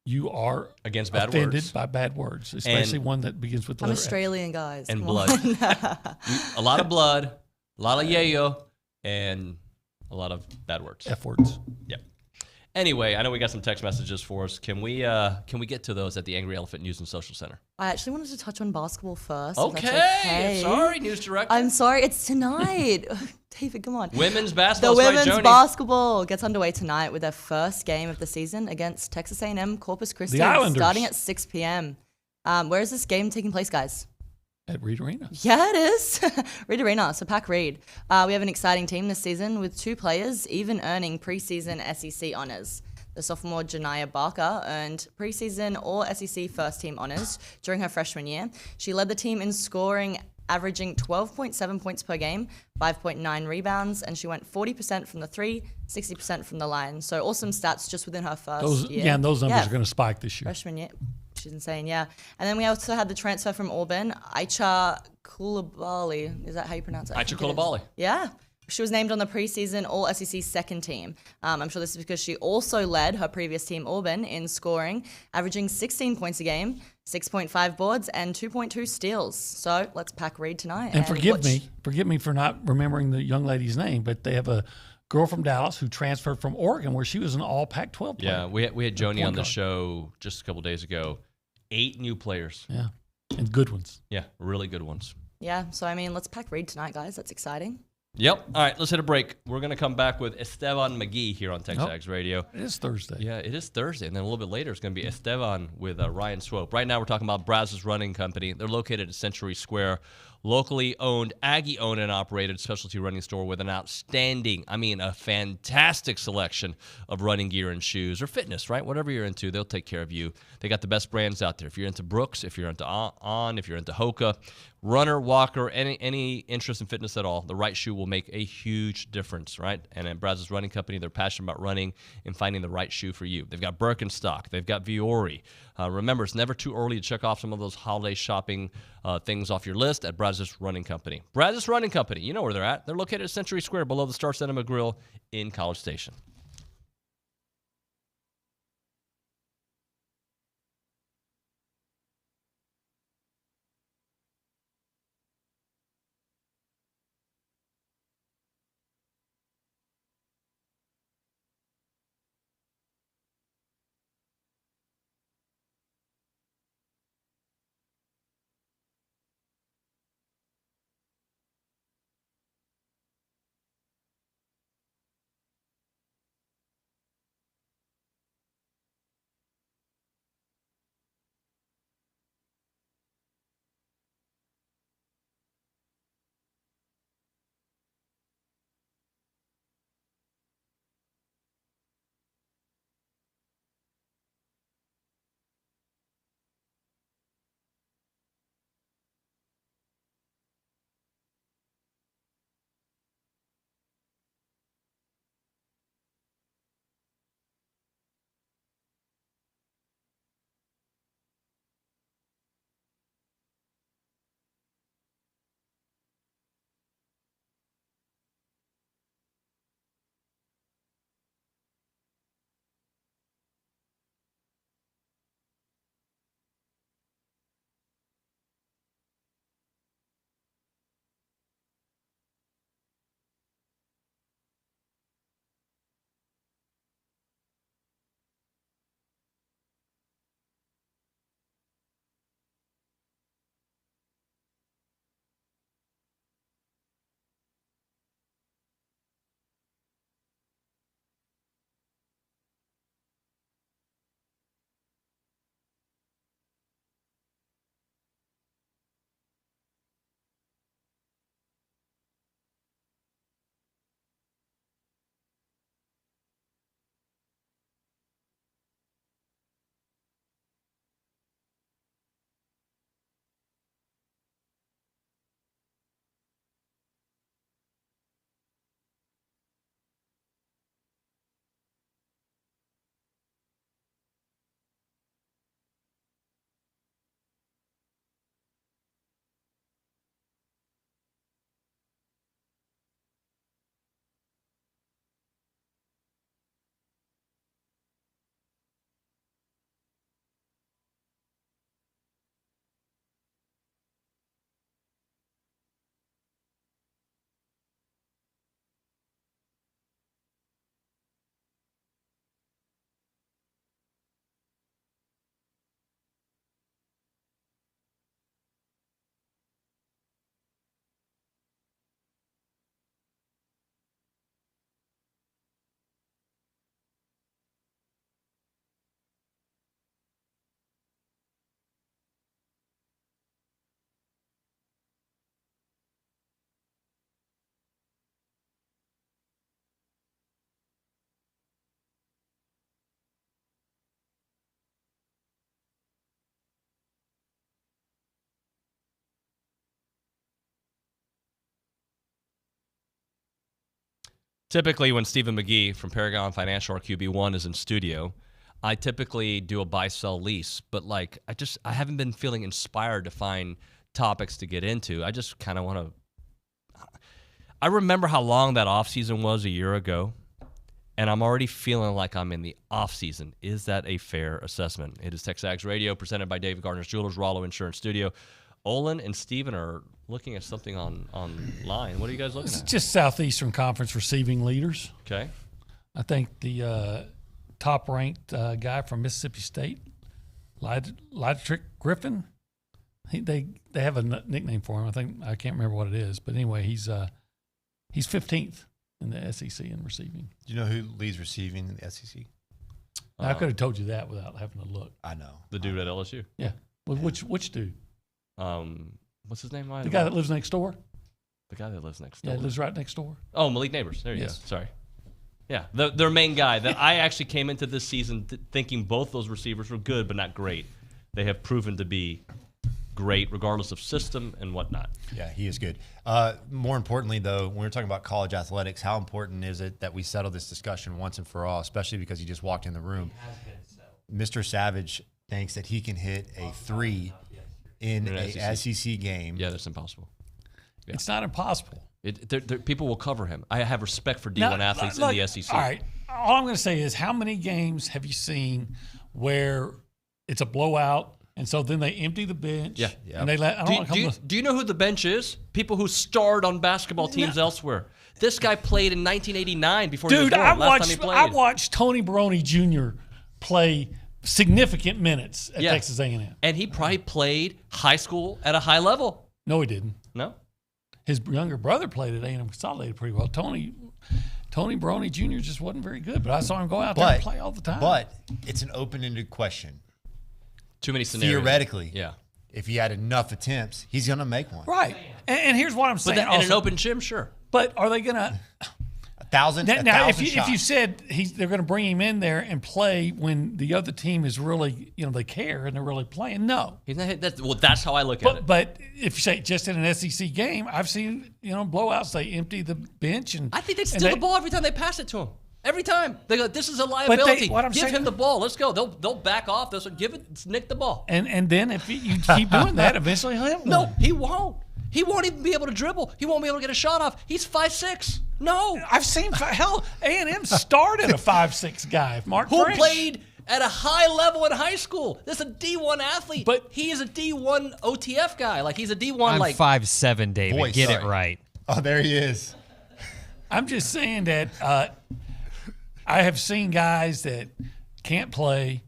Speaker 11: you are
Speaker 6: against bad
Speaker 11: offended
Speaker 6: words.
Speaker 11: By bad words, especially one that begins with the
Speaker 12: I'm
Speaker 11: letter
Speaker 12: Australian, guys.
Speaker 6: And
Speaker 12: Come
Speaker 6: blood. A lot of blood, a lot of yayo, and a lot of bad words.
Speaker 11: F words.
Speaker 6: Yep. Anyway, I know we got some text messages for us. Can we get to those at the Angry Elephant News and Social Center?
Speaker 12: I actually wanted to touch on basketball first.
Speaker 6: Okay. Sorry, news director.
Speaker 12: I'm sorry. It's tonight. David, come on.
Speaker 6: Women's basketball.
Speaker 12: The women's basketball gets underway tonight with their first game of the season against Texas A&M Corpus Christi, starting at 6 p.m. Where is this game taking place, guys?
Speaker 11: At Reed Arena.
Speaker 12: Yeah, it is. Reed Arena, so Pack Reed. We have an exciting team this season with 2 players even earning preseason SEC honors. The sophomore Janiyah Barker earned preseason or SEC first team honors during her freshman year. She led the team in scoring, averaging 12.7 points per game, 5.9 rebounds, and she went 40% from the 3, 60% from the line. So awesome stats just within her first year.
Speaker 11: Yeah, and those numbers are going to spike this year.
Speaker 12: Freshman year. She's insane, yeah. And then we also had the transfer from Auburn, Aicha Coulibaly. Is that how you pronounce it?
Speaker 6: Aicha Coulibaly.
Speaker 12: Yeah. She was named on the preseason All-SEC second team. I'm sure this is because she also led her previous team, Auburn, in scoring, averaging 16 points a game, 6.5 boards, and 2.2 steals. So let's Pack Reed tonight.
Speaker 11: And forgive me for not remembering the young lady's name, but they have a girl from Dallas who transferred from Oregon where she was an all Pac-12 player.
Speaker 6: Yeah, we had Joni on the show just a couple days ago. 8 new players.
Speaker 11: Yeah, and good ones.
Speaker 6: Yeah, really good ones.
Speaker 12: Yeah, so I mean, let's Pack Reed tonight, guys. That's exciting.
Speaker 6: Yep. All right, let's hit a break. We're going to come back with Esteban McGee here on TexAgs Radio.
Speaker 11: It is Thursday.
Speaker 6: Yeah, it is Thursday. And then a little bit later, it's going to be Esteban with Ryan Swope. Right now, we're talking about Brazos Running Company. They're located at Century Square. Locally owned, Aggie-owned and operated specialty running store with an outstanding, a fantastic selection of running gear and shoes or fitness, right? Whatever you're into, they'll take care of you. They got the best brands out there. If you're into Brooks, if you're into On, if you're into Hoka, runner, walker, any interest in fitness at all, the right shoe will make a huge difference, right? And at Brazos Running Company, they're passionate about running and finding the right shoe for you. They've got Birkenstock. They've got Viore. Remember, it's never too early to check off some of those holiday shopping things off your list at Brazos Running Company. Brazos Running Company, you know where they're at. They're located at Century Square below the Star Cinema Grill in College Station. typically when Stephen McGee from Paragon Financial, our QB1, is in studio, I typically do a buy-sell lease. But like, I haven't been feeling inspired to find topics to get into. I just kind of want to. I remember how long that offseason was a year ago, and I'm already feeling like I'm in the offseason. Is that a fair assessment? It is TexAgs Radio, presented by David Gardner's Jewelers, Rollo Insurance Studio. Olin and Steven are looking at something online. What are you guys looking at?
Speaker 11: It's just Southeastern Conference receiving leaders.
Speaker 6: Okay.
Speaker 11: I think the top-ranked guy from Mississippi State, Lydetrick Griffin, they have a nickname for him. I can't remember what it is, but anyway, he's 15th in the SEC in receiving.
Speaker 14: Do you know who leads receiving in the SEC?
Speaker 11: I could have told you that without having to look.
Speaker 14: I know.
Speaker 6: The dude at LSU?
Speaker 11: Yeah. Well, which dude?
Speaker 6: What's his name?
Speaker 11: The guy that lives next door?
Speaker 6: The guy that lives next door.
Speaker 11: Yeah, lives right next door.
Speaker 6: Oh, Malik Neighbors. There you go. Sorry. Yeah, their main guy that I actually came into this season thinking both those receivers were good, but not great. They have proven to be great regardless of system and whatnot.
Speaker 14: Yeah, he is good. More importantly, though, when we're talking about college athletics, how important is it that we settle this discussion once and for all, especially because he just walked in the room? Mr. Savage thinks that he can hit a 3 in a SEC game.
Speaker 6: Yeah, that's impossible. Yeah.
Speaker 11: It's not impossible.
Speaker 6: People will cover him. I have respect for D1 athletes in the SEC.
Speaker 11: All right. All I'm going to say is, how many games have you seen where it's a blowout, and so then they empty the bench?
Speaker 6: Yeah.
Speaker 11: And they let.
Speaker 6: Do you know who the bench is? People who starred on basketball teams elsewhere. This guy played in 1989 before he was born.
Speaker 11: I watched Tony Baroni Jr. play significant minutes at Texas A&M.
Speaker 6: And he probably played high school at a high level.
Speaker 11: No, he didn't.
Speaker 6: No?
Speaker 11: His younger brother played at A&M Consolidated pretty well. Tony Baroni Jr. just wasn't very good, but I saw him go out there and play all the time.
Speaker 14: But it's an open-ended question.
Speaker 6: Too many scenarios.
Speaker 14: Theoretically,
Speaker 6: yeah.
Speaker 14: If he had enough attempts, he's going to make one.
Speaker 11: Right. And here's what I'm saying.
Speaker 6: In an open gym, sure.
Speaker 11: But are they going to... Now, if you said they're going to bring him in there and play when the other team is really, they care and they're really playing, no.
Speaker 6: That's how I look at it.
Speaker 11: But if you say just in an SEC game, I've seen, blowouts, they empty the bench. And
Speaker 6: I think they steal the ball every time they pass it to him. Every time. They go, this is a liability. Give him the ball. Let's go. They'll back off. They'll give it, nick the ball.
Speaker 11: And then if you keep doing that, eventually he'll have one.
Speaker 6: No, he won't. He won't even be able to dribble. He won't be able to get a shot off. He's 5'6". No.
Speaker 11: I've seen, A&M started a 5'6" guy, Mark
Speaker 6: Who
Speaker 11: French.
Speaker 6: played at a high level in high school. This is a D1 athlete. But he is a D1 OTF guy. Like, he's a D1,
Speaker 13: I'm 5'7", David. Get it right.
Speaker 14: Oh, there he is.
Speaker 11: I'm just saying that I have seen guys that can't play,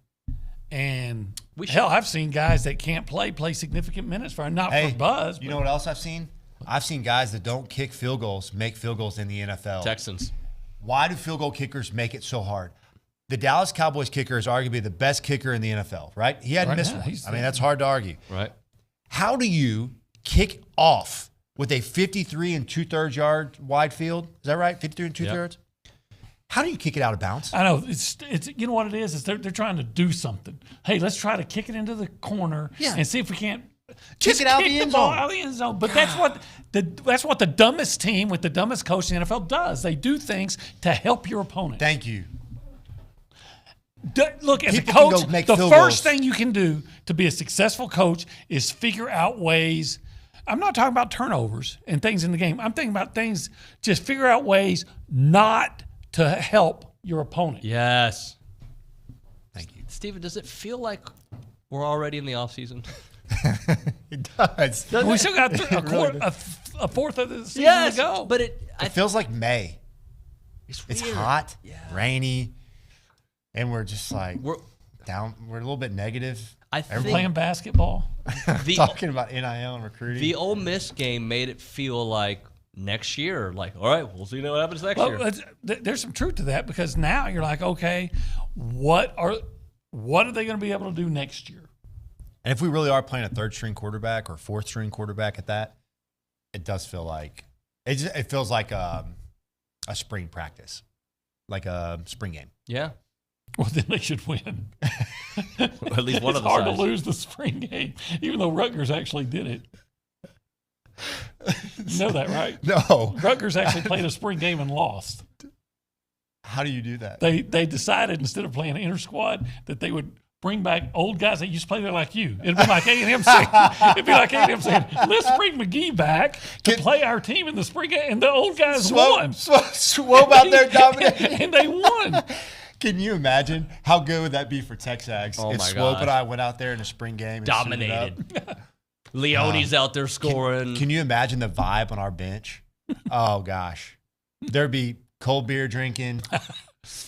Speaker 11: and I've seen guys that can't play significant minutes for buzz.
Speaker 14: You know what else I've seen? I've seen guys that don't kick field goals make field goals in the NFL.
Speaker 6: Texans.
Speaker 14: Why do field goal kickers make it so hard? The Dallas Cowboys kicker is arguably the best kicker in the NFL, right? He hadn't missed one. I mean, that's hard to argue.
Speaker 6: Right.
Speaker 14: How do you kick off with a 53 2/3 yard wide field? Is that right? 53 2/3? How do you kick it out of bounds?
Speaker 11: I know. It's you know what it is? They're trying to do something. Hey, let's try to kick it into the corner and see if we can't
Speaker 14: kick it out the end zone.
Speaker 11: Out the end zone. But that's what the dumbest team with the dumbest coach in the NFL does. They do things to help your opponent.
Speaker 14: Thank you.
Speaker 11: Look, as a coach, the first thing you can do to be a successful coach is figure out ways. I'm not talking about turnovers and things in the game. I'm thinking about things, just figure out ways not to help your opponent.
Speaker 6: Yes.
Speaker 14: Thank you.
Speaker 6: Steven, does it feel like we're already in the offseason?
Speaker 14: It does.
Speaker 11: We still got a fourth of the season to go.
Speaker 6: But
Speaker 14: it feels like May. It's hot, rainy, and we're just like down. We're a little bit negative.
Speaker 11: We're playing basketball.
Speaker 14: Talking about NIL and recruiting.
Speaker 6: The Ole Miss game made it feel like next year, like, all right, we'll see what happens next year.
Speaker 11: There's some truth to that, because now you're like, okay, what are they going to be able to do next year?
Speaker 14: And if we really are playing a third-string quarterback or fourth-string quarterback at that, it does feel like it feels like a spring practice, like a spring game.
Speaker 6: Yeah.
Speaker 11: Well, then they should win.
Speaker 6: At least one of the
Speaker 11: It's hard to lose the spring game, even though Rutgers actually did it. You know that, right?
Speaker 14: No.
Speaker 11: Rutgers actually played a spring game and lost.
Speaker 14: How do you do that?
Speaker 11: They decided instead of playing inter squad that they would bring back old guys that used to play there like you. It'd be like A&M saying, let's bring McGee back to play our team in the spring game, and the old guys won.
Speaker 14: Swope out there dominating.
Speaker 11: And they won.
Speaker 14: Can you imagine how good would that be for TexAgs if Swope and I went out there in a spring game and
Speaker 6: dominated? Leone's out there scoring.
Speaker 14: Can you imagine the vibe on our bench? Oh, gosh. There'd be cold beer drinking.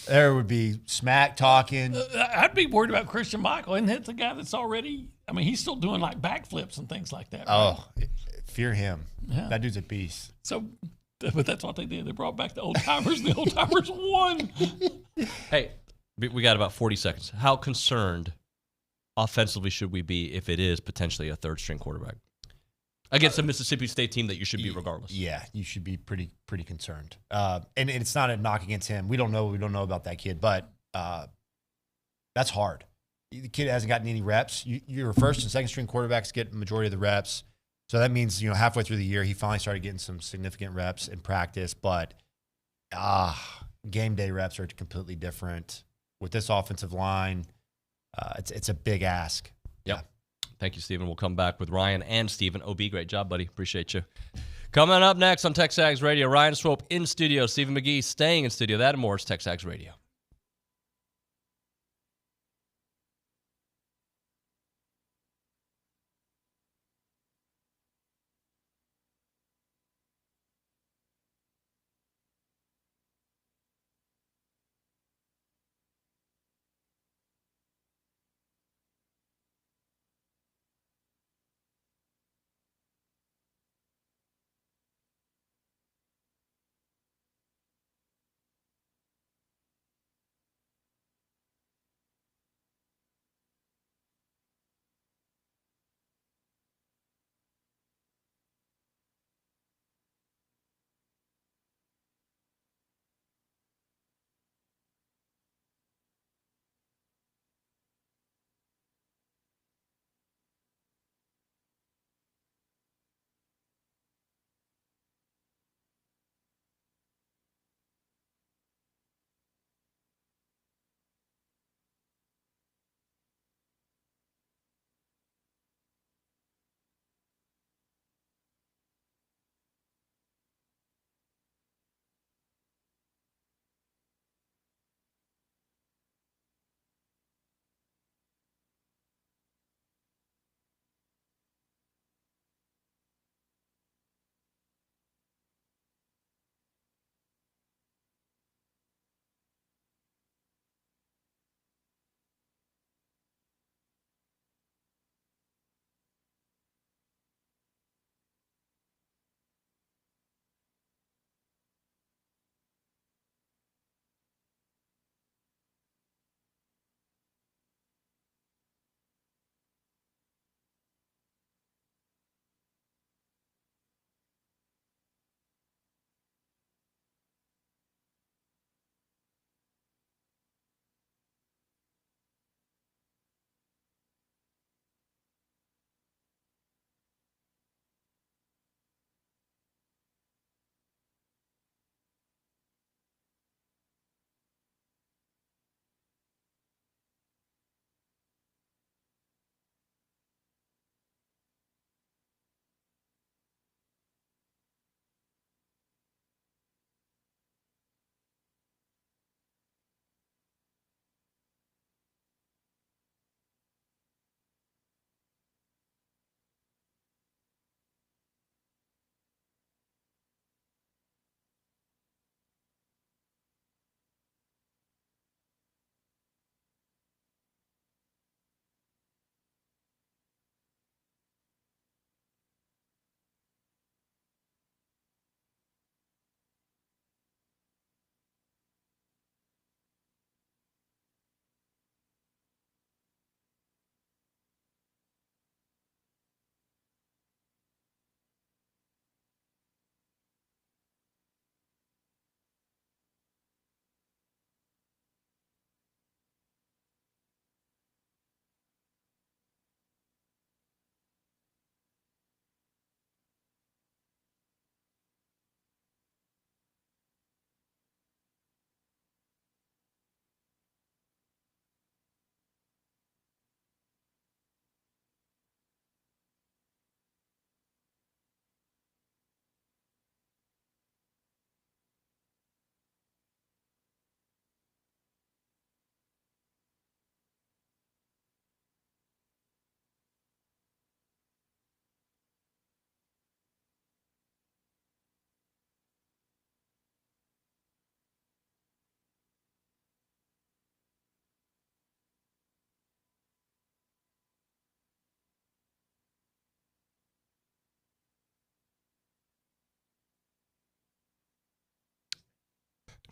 Speaker 14: There would be smack talking.
Speaker 11: I'd be worried about Christian Michael. Isn't that the guy that's already, I mean, he's still doing like backflips and things like that. Right?
Speaker 14: Oh, fear him.
Speaker 11: Yeah.
Speaker 14: That dude's a beast.
Speaker 11: So, but that's what they did. They brought back the old timers, and the old timers won.
Speaker 6: Hey, we got about 40 seconds. How concerned offensively should we be if it is potentially a third string quarterback against a Mississippi State team that you should be regardless?
Speaker 14: Yeah, you should be pretty concerned. And it's not a knock against him. We don't know about that kid, but that's hard. The kid hasn't gotten any reps. Your first and second string quarterbacks get the majority of the reps. So that means, halfway through the year, he finally started getting some significant reps in practice. But game day reps are completely different. With this offensive line, it's a big ask.
Speaker 6: Yep. Yeah. Thank you, Stephen. We'll come back with Ryan and Stephen. OB, great job, buddy. Appreciate you. Coming up next on TexAgs Radio, Ryan Swope in studio, Stephen McGee staying in studio. That and more is TexAgs Radio.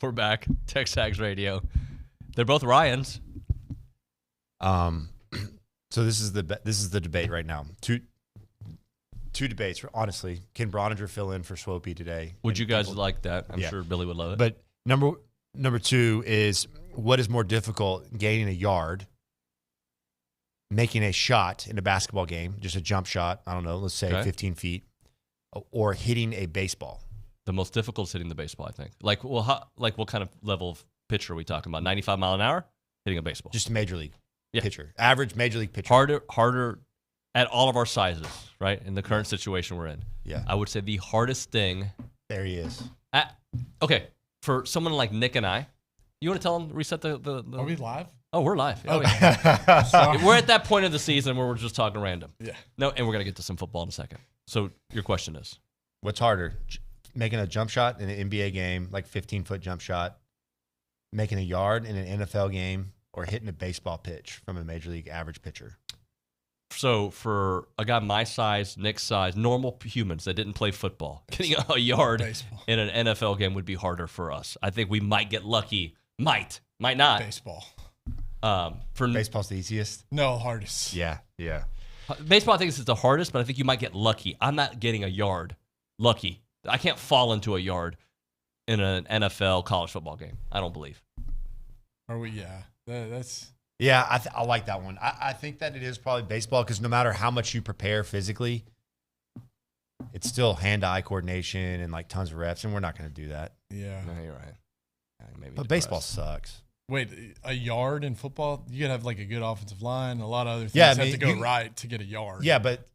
Speaker 6: We're back. TexAgs Radio. They're both Ryans.
Speaker 14: So this is the debate right now. Two debates. Honestly, can Broniger fill in for Swope today?
Speaker 6: Would you guys like that? I'm sure Billy would love it.
Speaker 14: But number two is, what is more difficult, gaining a yard, making a shot in a basketball game, just a jump shot, I don't know, let's say 15 feet, or hitting a baseball?
Speaker 6: The most difficult is hitting the baseball, I think. Like, well, what kind of level of pitcher are we talking about? 95 mile an hour? Hitting a baseball.
Speaker 14: Just a major league pitcher. Average major league pitcher.
Speaker 6: Harder at all of our sizes, right? In the current situation we're in.
Speaker 14: Yeah.
Speaker 6: I would say the hardest thing.
Speaker 14: There he is.
Speaker 6: Okay. For someone like Nick and I, you want to tell him, reset the
Speaker 9: Are we live?
Speaker 6: Oh, we're live.
Speaker 9: Oh,
Speaker 6: we're at that point of the season where we're just talking random.
Speaker 9: Yeah.
Speaker 6: No, and we're going to get to some football in a second. So your question is?
Speaker 14: What's harder? Making a jump shot in an NBA game, like 15-foot jump shot, making a yard in an NFL game, or hitting a baseball pitch from a major league average pitcher?
Speaker 6: So for a guy my size, Nick's size, normal humans that didn't play football, getting a yard in an NFL game would be harder for us. I think we might get lucky. Might not.
Speaker 9: Baseball.
Speaker 6: For
Speaker 14: Baseball's the easiest?
Speaker 9: No, hardest.
Speaker 14: Yeah.
Speaker 6: Baseball, I think is the hardest, but I think you might get lucky. I'm not getting a yard lucky. I can't fall into a yard in an NFL college football game. I don't believe.
Speaker 9: Are we? Yeah. That's.
Speaker 14: Yeah, I like that one. I think that it is probably baseball, because no matter how much you prepare physically, it's still hand-eye coordination and like tons of reps, and we're not going to do that.
Speaker 9: Yeah.
Speaker 6: No, you're right.
Speaker 14: But baseball sucks.
Speaker 9: Wait, a yard in football? You got to have like a good offensive line, a lot of other things
Speaker 14: have
Speaker 9: to go right to get a yard.
Speaker 14: Yeah, but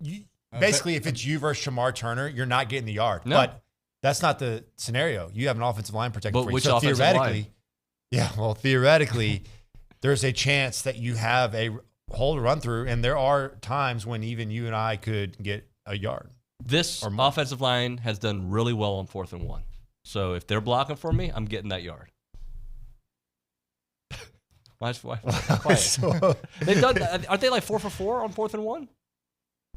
Speaker 14: basically, if it's you versus Shamar Turner, you're not getting the yard.
Speaker 6: No.
Speaker 14: But that's not the scenario. You have an offensive line protected for you.
Speaker 6: Which
Speaker 14: So
Speaker 6: offensive
Speaker 14: theoretically,
Speaker 6: line?
Speaker 14: Theoretically, there's a chance that you have a hole to run through, and there are times when even you and I could get a yard.
Speaker 6: This offensive line has done really well on 4th and 1. So if they're blocking for me, I'm getting that yard. Why? They've done. Aren't they like 4 for 4 on 4th and 1?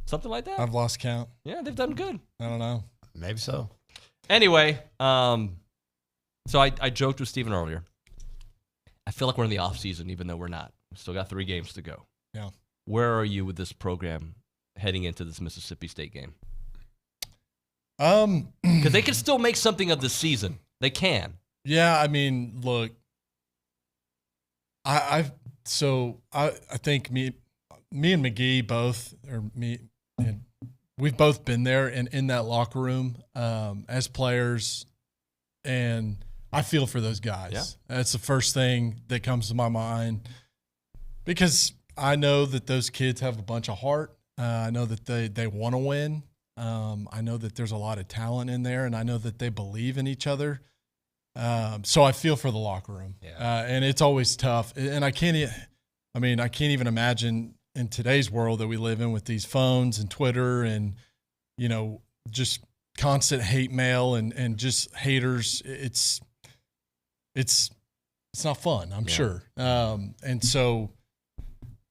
Speaker 6: Something like that.
Speaker 9: I've lost count.
Speaker 6: Yeah, they've done good.
Speaker 9: I don't know.
Speaker 14: Maybe so.
Speaker 6: Anyway, so I joked with Steven earlier. I feel like we're in the off season, even though we're not. We still got 3 games to go.
Speaker 9: Yeah.
Speaker 6: Where are you with this program heading into this Mississippi State game?
Speaker 9: Because
Speaker 6: they can still make something of the season. They can.
Speaker 9: Yeah, I mean, look, I think me and McGee both, we've both been there in that locker room as players, and I feel for those guys.
Speaker 6: Yeah.
Speaker 9: That's the first thing that comes to my mind, because I know that those kids have a bunch of heart. I know that they want to win. I know that there's a lot of talent in there, and I know that they believe in each other. So I feel for the locker room, and it's always tough. And I can't even imagine in today's world that we live in with these phones and Twitter and, just constant hate mail and just haters. It's not fun, I'm sure. And so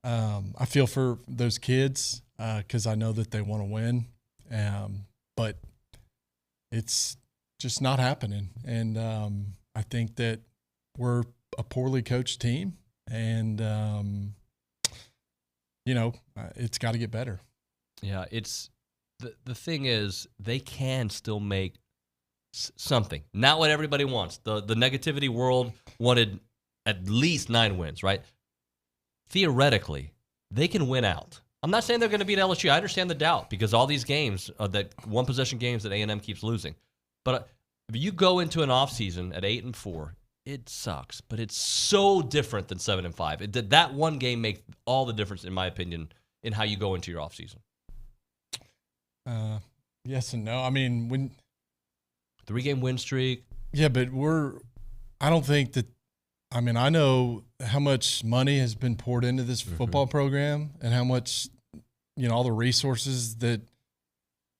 Speaker 9: I feel for those kids because I know that they want to win, but it's just not happening. And I think that we're a poorly coached team, and it's got to get better.
Speaker 6: Yeah, it's the thing is they can still make something. Not what everybody wants. The negativity world wanted at least 9 wins, right? Theoretically, they can win out. I'm not saying they're going to beat LSU. I understand the doubt because all these games, that one possession games that A&M keeps losing. But if you go into an offseason at 8-4, it sucks. But it's so different than 7-5. That one game makes all the difference, in my opinion, in how you go into your offseason.
Speaker 9: Yes and no. I mean, when
Speaker 6: 3-game win streak.
Speaker 9: Yeah, but I don't think that. I mean, I know how much money has been poured into this football program and how much, all the resources that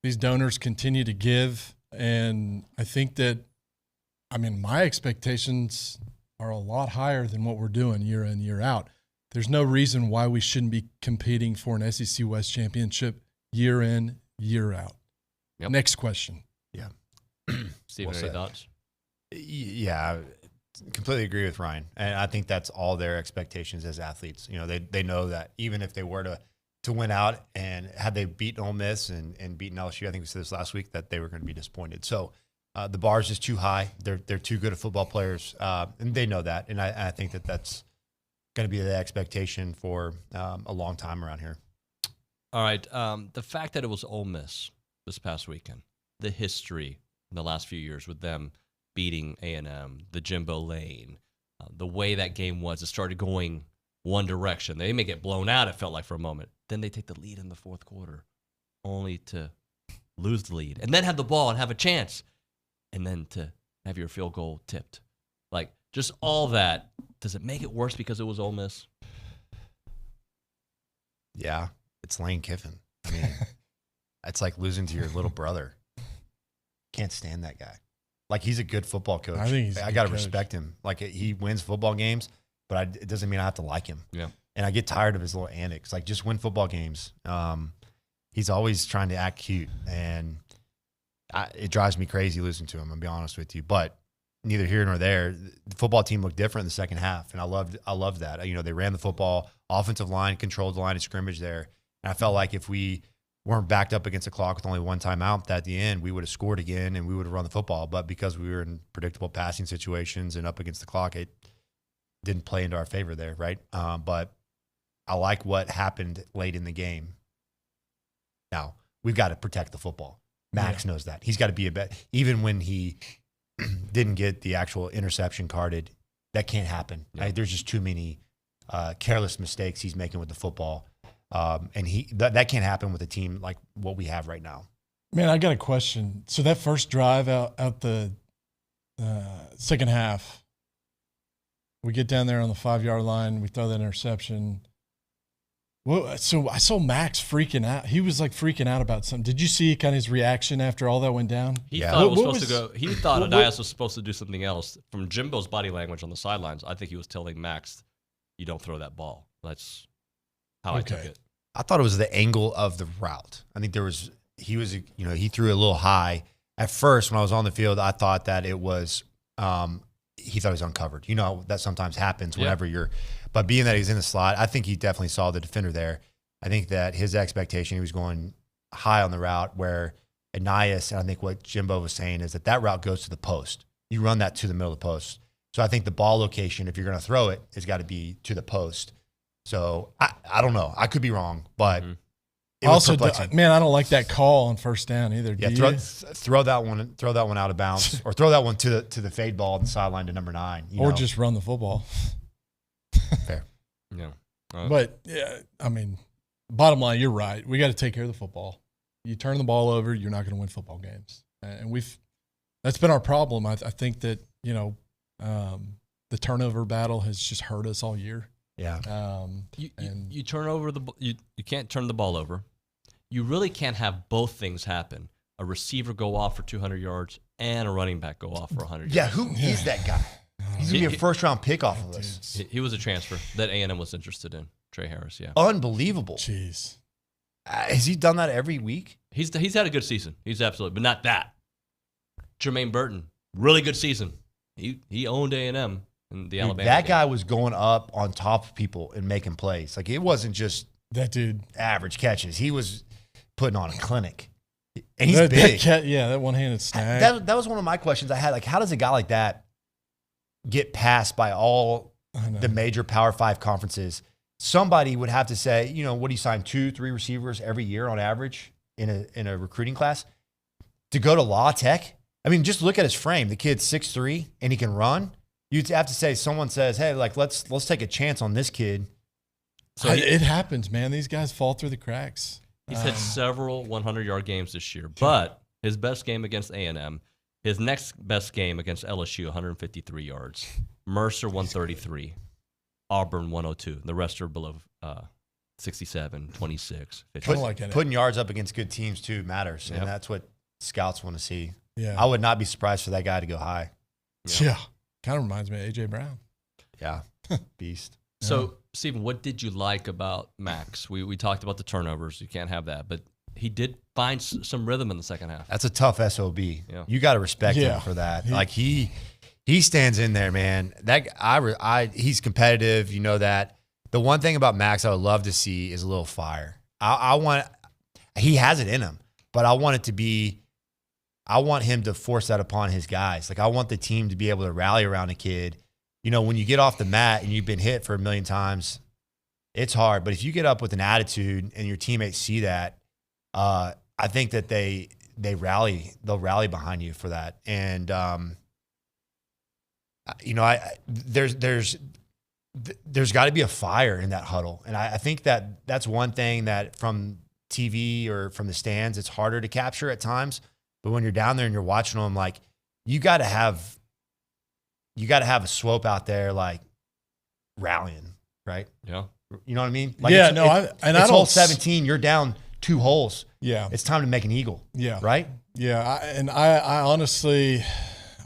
Speaker 9: these donors continue to give. And I think that, my expectations are a lot higher than what we're doing year in, year out. There's no reason why we shouldn't be competing for an SEC West championship year in, year out.
Speaker 6: Yep.
Speaker 9: Next question.
Speaker 14: Yeah.
Speaker 6: Steven, any thoughts?
Speaker 14: Yeah. completely agree with Ryan. And I think that's all their expectations as athletes. They know that even if they were to win out and had they beaten Ole Miss and beaten LSU, I think we said this last week, that they were going to be disappointed. So the bar is just too high. They're too good at football players, and they know that. And I think that's going to be the expectation for a long time around here.
Speaker 6: All right. The fact that it was Ole Miss this past weekend, the history in the last few years with them beating A&M, the Jimbo Lane, the way that game was, it started going one direction. They may get blown out, it felt like, for a moment. Then they take the lead in the fourth quarter, only to lose the lead, and then have the ball and have a chance, and then to have your field goal tipped. Like, just all that. Does it make it worse because it was Ole Miss?
Speaker 14: Yeah, it's Lane Kiffin. I mean, it's like losing to your little brother. Can't stand that guy. Like, he's a good football coach. I got to respect him. Like, he wins football games, but it doesn't mean I have to like him.
Speaker 6: Yeah.
Speaker 14: And I get tired of his little antics. Like, just win football games. He's always trying to act cute, and it drives me crazy listening to him, I'll be honest with you. But neither here nor there. The football team looked different in the second half, and I loved that. They ran the football, offensive line controlled the line of scrimmage there. And I felt like if we weren't backed up against the clock with only one timeout at the end, we would have scored again and we would have run the football. But because we were in predictable passing situations and up against the clock, it didn't play into our favor there, right? But I like what happened late in the game. Now, we've got to protect the football. Max knows that. He's got to be even when he didn't get the actual interception carded, that can't happen. Yeah. Right? There's just too many careless mistakes he's making with the football. And that can't happen with a team like what we have right now.
Speaker 9: Man, I got a question. So that first drive out the second half, we get down there on the 5-yard line, we throw that interception. Well, so I saw Max freaking out. He was like freaking out about something. Did you see kind of his reaction after all that went down?
Speaker 6: He thought it was supposed to go. He thought Adias was supposed to do something else. From Jimbo's body language on the sidelines, I think he was telling Max, "You don't throw that ball." That's how I took it.
Speaker 14: I thought it was the angle of the route. I think he threw a little high. At first, when I was on the field, I thought that it was he thought he was uncovered. That sometimes happens whenever but being that he's in the slot, I think he definitely saw the defender there. I think that his expectation, he was going high on the route, where Anias, and I think what Jimbo was saying is that route goes to the post. You run that to the middle of the post. So I think the ball location, if you're going to throw it, has got to be to the post. So I don't know. I could be wrong, but it was perplexing.
Speaker 9: Man, I don't like that call on first down either.
Speaker 14: Throw that one out of bounds, or throw that one to the fade ball on the sideline to number 9.
Speaker 9: Or just run the football.
Speaker 14: Fair.
Speaker 6: Yeah.
Speaker 9: But yeah, I mean, bottom line, you're right. We got to take care of the football. You turn the ball over, you're not going to win football games, and that's been our problem. I think that the turnover battle has just hurt us all year.
Speaker 14: Yeah.
Speaker 6: You turn over you can't turn the ball over. You really can't have both things happen. A receiver go off for 200 yards and a running back go off for 100 yards.
Speaker 14: Yeah, who is that guy? He's going to be a first-round pick off of this.
Speaker 6: He was a transfer that A&M was interested in, Trey Harris, yeah.
Speaker 14: Unbelievable.
Speaker 9: Jeez.
Speaker 14: Has he done that every week?
Speaker 6: He's had a good season. He's absolutely, but not that. Jermaine Burton, really good season. He owned A&M in the Alabama
Speaker 14: That
Speaker 6: game.
Speaker 14: guy was going up on top of people and making plays. Like, it wasn't just
Speaker 9: that dude
Speaker 14: average catches. He was putting on a clinic. And he's big.
Speaker 9: That one-handed snag.
Speaker 14: That was one of my questions I had. Like, how does a guy like that get passed by all the major Power 5 conferences? Somebody would have to say, what do you sign 2-3 receivers every year on average in a recruiting class to go to La Tech? I mean, just look at his frame. The kid's 6'3" and he can run. You'd have to say, someone says, hey, like, let's take a chance on this kid.
Speaker 9: So it happens, man. These guys fall through the cracks.
Speaker 6: He's had several 100-yard games this year, but his best game against A&M, his next best game against LSU, 153 yards. Mercer, 133. Auburn, 102. The rest are below 67, 26, 50.
Speaker 14: Putting yards up against good teams, too, matters, and that's what scouts want to see.
Speaker 9: Yeah.
Speaker 14: I would not be surprised for that guy to go high.
Speaker 9: Yeah. Kind of reminds me of A.J. Brown.
Speaker 14: Yeah. Beast.
Speaker 6: So, Stephen, what did you like about Max? We talked about the turnovers. You can't have that. But he did find some rhythm in the second half.
Speaker 14: That's a tough SOB.
Speaker 6: Yeah.
Speaker 14: You got to respect him for that. He He stands in there, man. He's competitive. You know that. The one thing about Max I would love to see is a little fire. He has it in him, but I want him to force that upon his guys. Like I want the team to be able to rally around a kid. You know, when you get off the mat and you've been hit for a million times, it's hard. But if you get up with an attitude and your teammates see that, I think that they'll rally behind you for that. And you know, there's got to be a fire in that huddle. And I think that's one thing that from TV or from the stands, it's harder to capture at times. But when you're down there and you're watching them, like you got to have a Swope out there, like rallying, right?
Speaker 6: Yeah.
Speaker 14: You know what I mean? Like
Speaker 6: yeah,
Speaker 14: it's hole 17, you're down 2 holes.
Speaker 9: Yeah.
Speaker 14: It's time to make an eagle.
Speaker 9: Yeah.
Speaker 14: Right?
Speaker 9: Yeah. I honestly,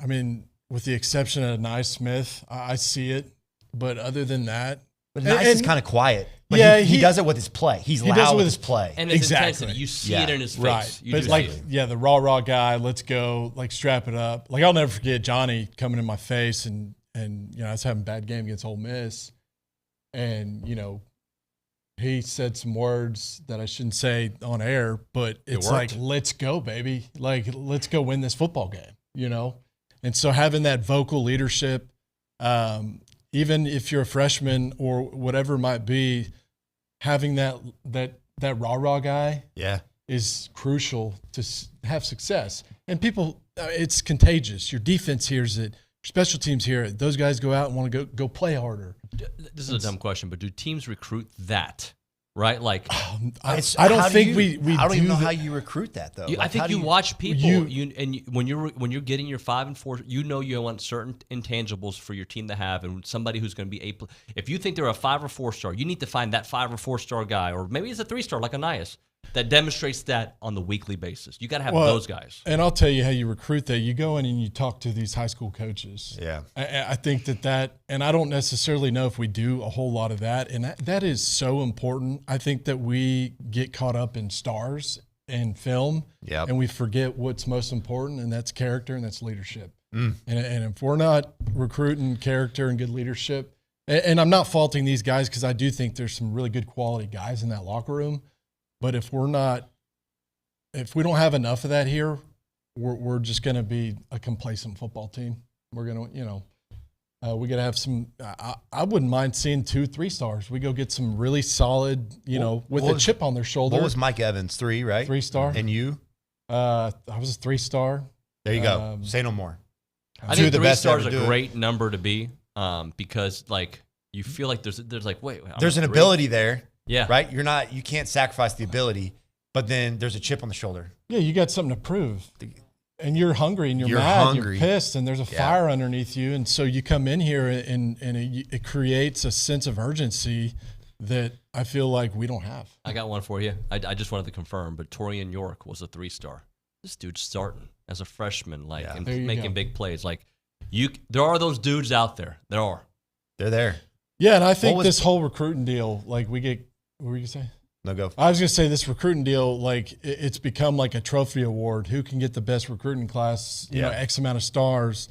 Speaker 9: I mean, with the exception of Naismith, I see it. But other than that,
Speaker 14: but Nice is kind of quiet. But
Speaker 9: yeah,
Speaker 14: he does it with his play. He loud with his play.
Speaker 6: And his intensity. You see it in his face.
Speaker 9: Right.
Speaker 6: You
Speaker 9: but like, the raw guy, let's go, like strap it up. Like I'll never forget Johnny coming in my face and you know, I was having a bad game against Ole Miss. And, you know, he said some words that I shouldn't say on air, but it's like, let's go, baby. Like, let's go win this football game, you know? And so having that vocal leadership, even if you're a freshman or whatever it might be, having that rah-rah guy is crucial to have success. And people, it's contagious. Your defense hears it. Your special teams hear it. Those guys go out and want to go play harder.
Speaker 6: This is a dumb question, but do teams recruit that? Right? Like,
Speaker 9: I don't think we
Speaker 14: I don't even know how you recruit that, though.
Speaker 6: I think you watch people, when you're getting your 5 and 4, you know you want certain intangibles for your team to have, and somebody who's going to be if you think they're a 5 or 4 star, you need to find that 5 or 4 star guy, or maybe it's a 3 star like Anias, that demonstrates that on the weekly basis. You got to have those guys.
Speaker 9: And I'll tell you how you recruit that. You go in and you talk to these high school coaches.
Speaker 14: Yeah.
Speaker 9: I think that, and I don't necessarily know if we do a whole lot of that. And that is so important. I think that we get caught up in stars and film, and we forget what's most important, and that's character and that's leadership. And if we're not recruiting character and good leadership, and I'm not faulting these guys because I do think there's some really good quality guys in that locker room. But if we don't have enough of that here, we're just going to be a complacent football team. We're going to, you know, we got to have some. I wouldn't mind seeing 2, 3 stars. We go get some really solid, you know, with a chip on their shoulder.
Speaker 14: What was Mike Evans? 3, right?
Speaker 9: 3 star.
Speaker 14: And you?
Speaker 9: I was a 3 star.
Speaker 14: There you go. Say no more.
Speaker 6: I think 3 stars is a great number to be, because like you feel like there's like
Speaker 14: there's an ability there.
Speaker 6: Yeah.
Speaker 14: Right? You can't sacrifice the ability, but then there's a chip on the shoulder.
Speaker 9: Yeah, you got something to prove. And you're hungry and you're mad, you're pissed, and there's a fire underneath you. And so you come in here and it creates a sense of urgency that I feel like we don't have.
Speaker 6: I got one for you. I just wanted to confirm, but Torian York was a 3 star. This dude's starting as a freshman, like, and making big plays. Like, there are those dudes out there. There are.
Speaker 14: They're there.
Speaker 9: Yeah, and I think this whole recruiting deal, like what were you going to say?
Speaker 14: No, go.
Speaker 9: I was going to say this recruiting deal, like it's become like a trophy award. Who can get the best recruiting class, you know, X amount of stars.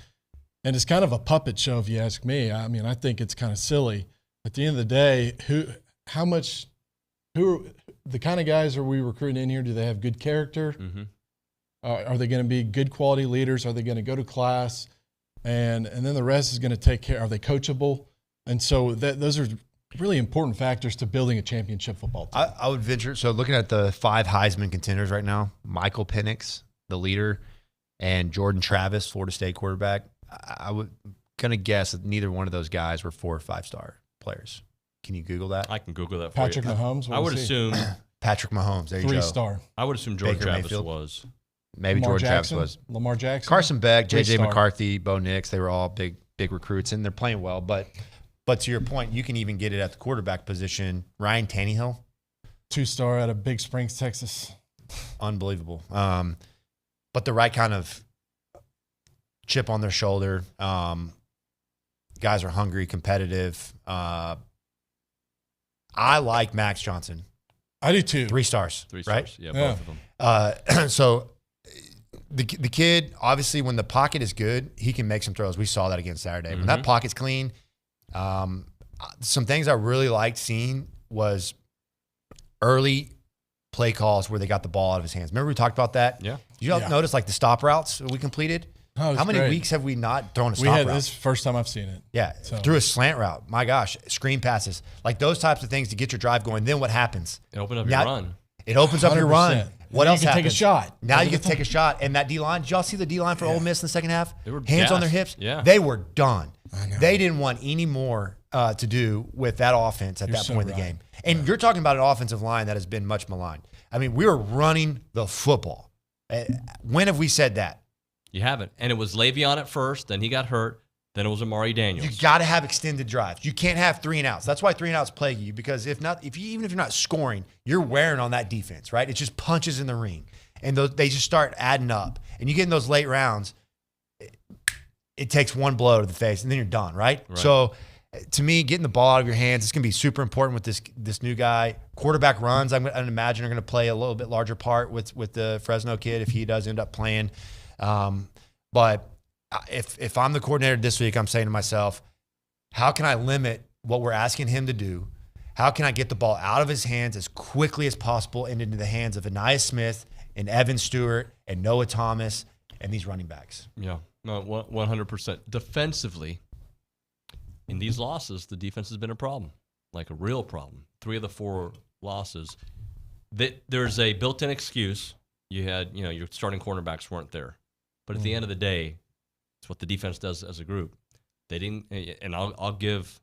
Speaker 9: And it's kind of a puppet show if you ask me. I mean, I think it's kind of silly. At the end of the day, who the kind of guys are we recruiting in here? Do they have good character?
Speaker 6: Mm-hmm.
Speaker 9: Are they going to be good quality leaders? Are they going to go to class? And then the rest is going to take care. Are they coachable? And so those are really important factors to building a championship football team.
Speaker 14: I would venture. So looking at the 5 Heisman contenders right now, Michael Penix, the leader, and Jordan Travis, Florida State quarterback. I would going to guess that neither one of those guys were 4 or 5 star players. Can you Google that?
Speaker 6: I can Google that for
Speaker 9: Patrick
Speaker 6: you.
Speaker 9: Mahomes?
Speaker 6: I would assume.
Speaker 14: Patrick Mahomes. There you
Speaker 9: 3
Speaker 14: go.
Speaker 9: star.
Speaker 6: I would assume Jordan
Speaker 14: Baker
Speaker 6: Travis
Speaker 14: Mayfield.
Speaker 6: was.
Speaker 14: Maybe
Speaker 9: Lamar
Speaker 14: Jordan
Speaker 9: Jackson,
Speaker 14: Travis was.
Speaker 9: Lamar Jackson.
Speaker 14: Carson Beck,
Speaker 9: 3
Speaker 14: J.J.
Speaker 9: star.
Speaker 14: McCarthy, Bo Nix. They were all big recruits, and they're playing well. But to your point, you can even get it at the quarterback position. Ryan Tannehill.
Speaker 9: 2 star out of Big Springs, Texas.
Speaker 14: Unbelievable. But the right kind of chip on their shoulder. Guys are hungry, competitive. I like Max Johnson.
Speaker 9: I do too.
Speaker 14: 3 stars.
Speaker 6: 3
Speaker 14: right?
Speaker 6: stars. Yeah, both of them.
Speaker 14: So the kid, obviously, when the pocket is good, he can make some throws. We saw that again Saturday. When that pocket's clean, some things I really liked seeing was early play calls where they got the ball out of his hands. Remember we talked about that?
Speaker 6: Yeah.
Speaker 14: Did you notice like the stop routes we completed?
Speaker 9: Oh,
Speaker 14: how many
Speaker 9: great.
Speaker 14: weeks have we not thrown a stop route?
Speaker 9: This is the first time I've seen it.
Speaker 14: Yeah, through a slant route. My gosh, screen passes. Like those types of things to get your drive going. Then what happens?
Speaker 6: It opened up your run.
Speaker 14: It opens up your run.
Speaker 9: 100%.
Speaker 14: What
Speaker 9: Now
Speaker 14: else
Speaker 9: you can
Speaker 14: happens?
Speaker 9: take a shot.
Speaker 14: Now you can take a shot. And that D-line, did y'all see the D-line for Ole Miss in the second half?
Speaker 6: They were
Speaker 14: Hands on their
Speaker 6: gassed.
Speaker 14: hips.
Speaker 6: Yeah.
Speaker 14: They were done.
Speaker 9: I know.
Speaker 14: They didn't want any more to do with that offense at
Speaker 9: You're
Speaker 14: that
Speaker 9: so
Speaker 14: point in the
Speaker 9: right.
Speaker 14: game. And you're talking about an offensive line that has been much maligned. I mean, we were running the football. When have we said that?
Speaker 6: You haven't. And it was Le'Veon at first, then he got hurt, then it was Amari Daniels.
Speaker 14: You got to have extended drives. You can't have 3 and outs. That's why 3 and outs plague you, because even if you're not scoring, you're wearing on that defense, right? It's just punches in the ring, and they just start adding up. And you get in those late rounds, it takes one blow to the face, and then you're done, right? So, to me, getting the ball out of your hands, it's going to be super important with this new guy. Quarterback runs, I'd imagine, are going to play a little bit larger part with the Fresno kid if he does end up playing. But if I'm the coordinator this week, I'm saying to myself, how can I limit what we're asking him to do? How can I get the ball out of his hands as quickly as possible and into the hands of Aniyah Smith and Evan Stewart and Noah Thomas and these running backs?
Speaker 6: Yeah, no, 100%. Defensively, in these losses, the defense has been a problem, like a real problem. 3 of the 4 losses. There's a built-in excuse. You had, your starting cornerbacks weren't there. But at the end of the day, it's what the defense does as a group. They didn't, and I'll give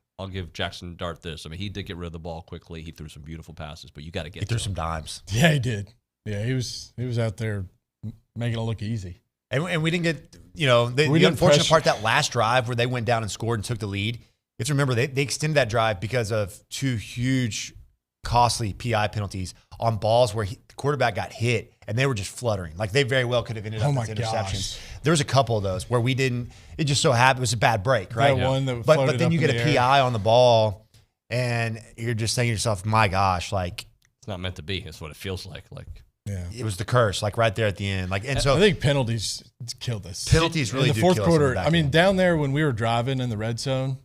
Speaker 6: Jackson Dart this. I mean, he did get rid of the ball quickly. He threw some beautiful passes, but you got to get.
Speaker 14: He threw some dimes.
Speaker 9: Yeah, he did. Yeah, he was out there making it look easy.
Speaker 14: And we didn't get, the unfortunate part, that last drive where they went down and scored and took the lead. You have to remember, they extended that drive because of 2 huge, costly PI penalties on balls where the quarterback got hit and they were just fluttering. Like they very well could have ended up with interceptions. There was a couple of those where we didn't. It just so happened it was a bad break, right?
Speaker 9: That one that
Speaker 14: but
Speaker 9: floated
Speaker 14: then
Speaker 9: up
Speaker 14: you
Speaker 9: in
Speaker 14: get a
Speaker 9: the air.
Speaker 14: PI on the ball, and you're just saying to yourself, "My gosh!" Like
Speaker 6: it's not meant to be. It's what it feels like.
Speaker 9: Yeah,
Speaker 14: it was the curse, like right there at the end. And so
Speaker 9: I think penalties killed us.
Speaker 14: Penalties really
Speaker 9: in the
Speaker 14: do
Speaker 9: fourth
Speaker 14: kill us in the
Speaker 9: quarter.
Speaker 14: back
Speaker 9: I mean,
Speaker 14: end.
Speaker 9: down there when we were driving in the red zone,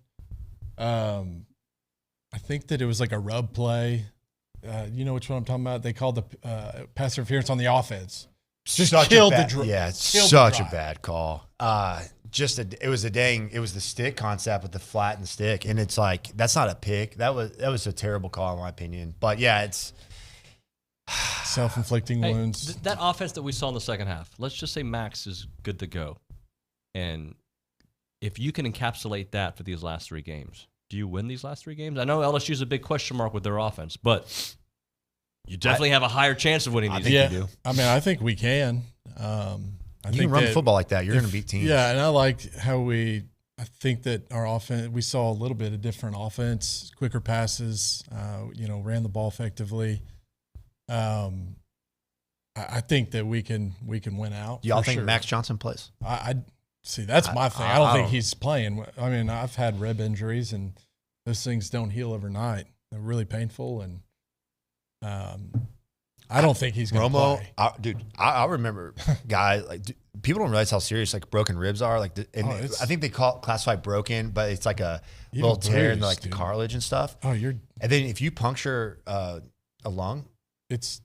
Speaker 9: I think that it was like a rub play. You know which one I'm talking about? They called the pass interference on the offense. Just killed the drive.
Speaker 14: Yeah, it's such a bad call. It was the stick concept with the flat and stick, and it's like that's not a pick. That was a terrible call in my opinion. But yeah, it's
Speaker 9: self-inflicting wounds.
Speaker 6: That offense that we saw in the second half. Let's just say Max is good to go, and if you can encapsulate that for these last 3 games, do you win these last 3 games? I know LSU's a big question mark with their offense, but you definitely have a higher chance of winning these.
Speaker 14: You do.
Speaker 9: I mean, I think we can.
Speaker 14: You can run the football like that. You're going to beat teams.
Speaker 9: Yeah, and I liked how I think that our offense, we saw a little bit of different offense, quicker passes, ran the ball effectively. I think that we can win out.
Speaker 14: Do y'all
Speaker 9: for
Speaker 14: think
Speaker 9: sure.
Speaker 14: Max Johnson plays?
Speaker 9: I see. That's my thing. I don't think he's playing. I mean, I've had rib injuries, and those things don't heal overnight. They're really painful, and I don't think he's going to play.
Speaker 14: I remember guys people don't realize how serious like broken ribs are. Like, I think they classify broken, but it's like a little tear in the cartilage and stuff.
Speaker 9: Oh,
Speaker 14: and then if you puncture a lung,
Speaker 9: it's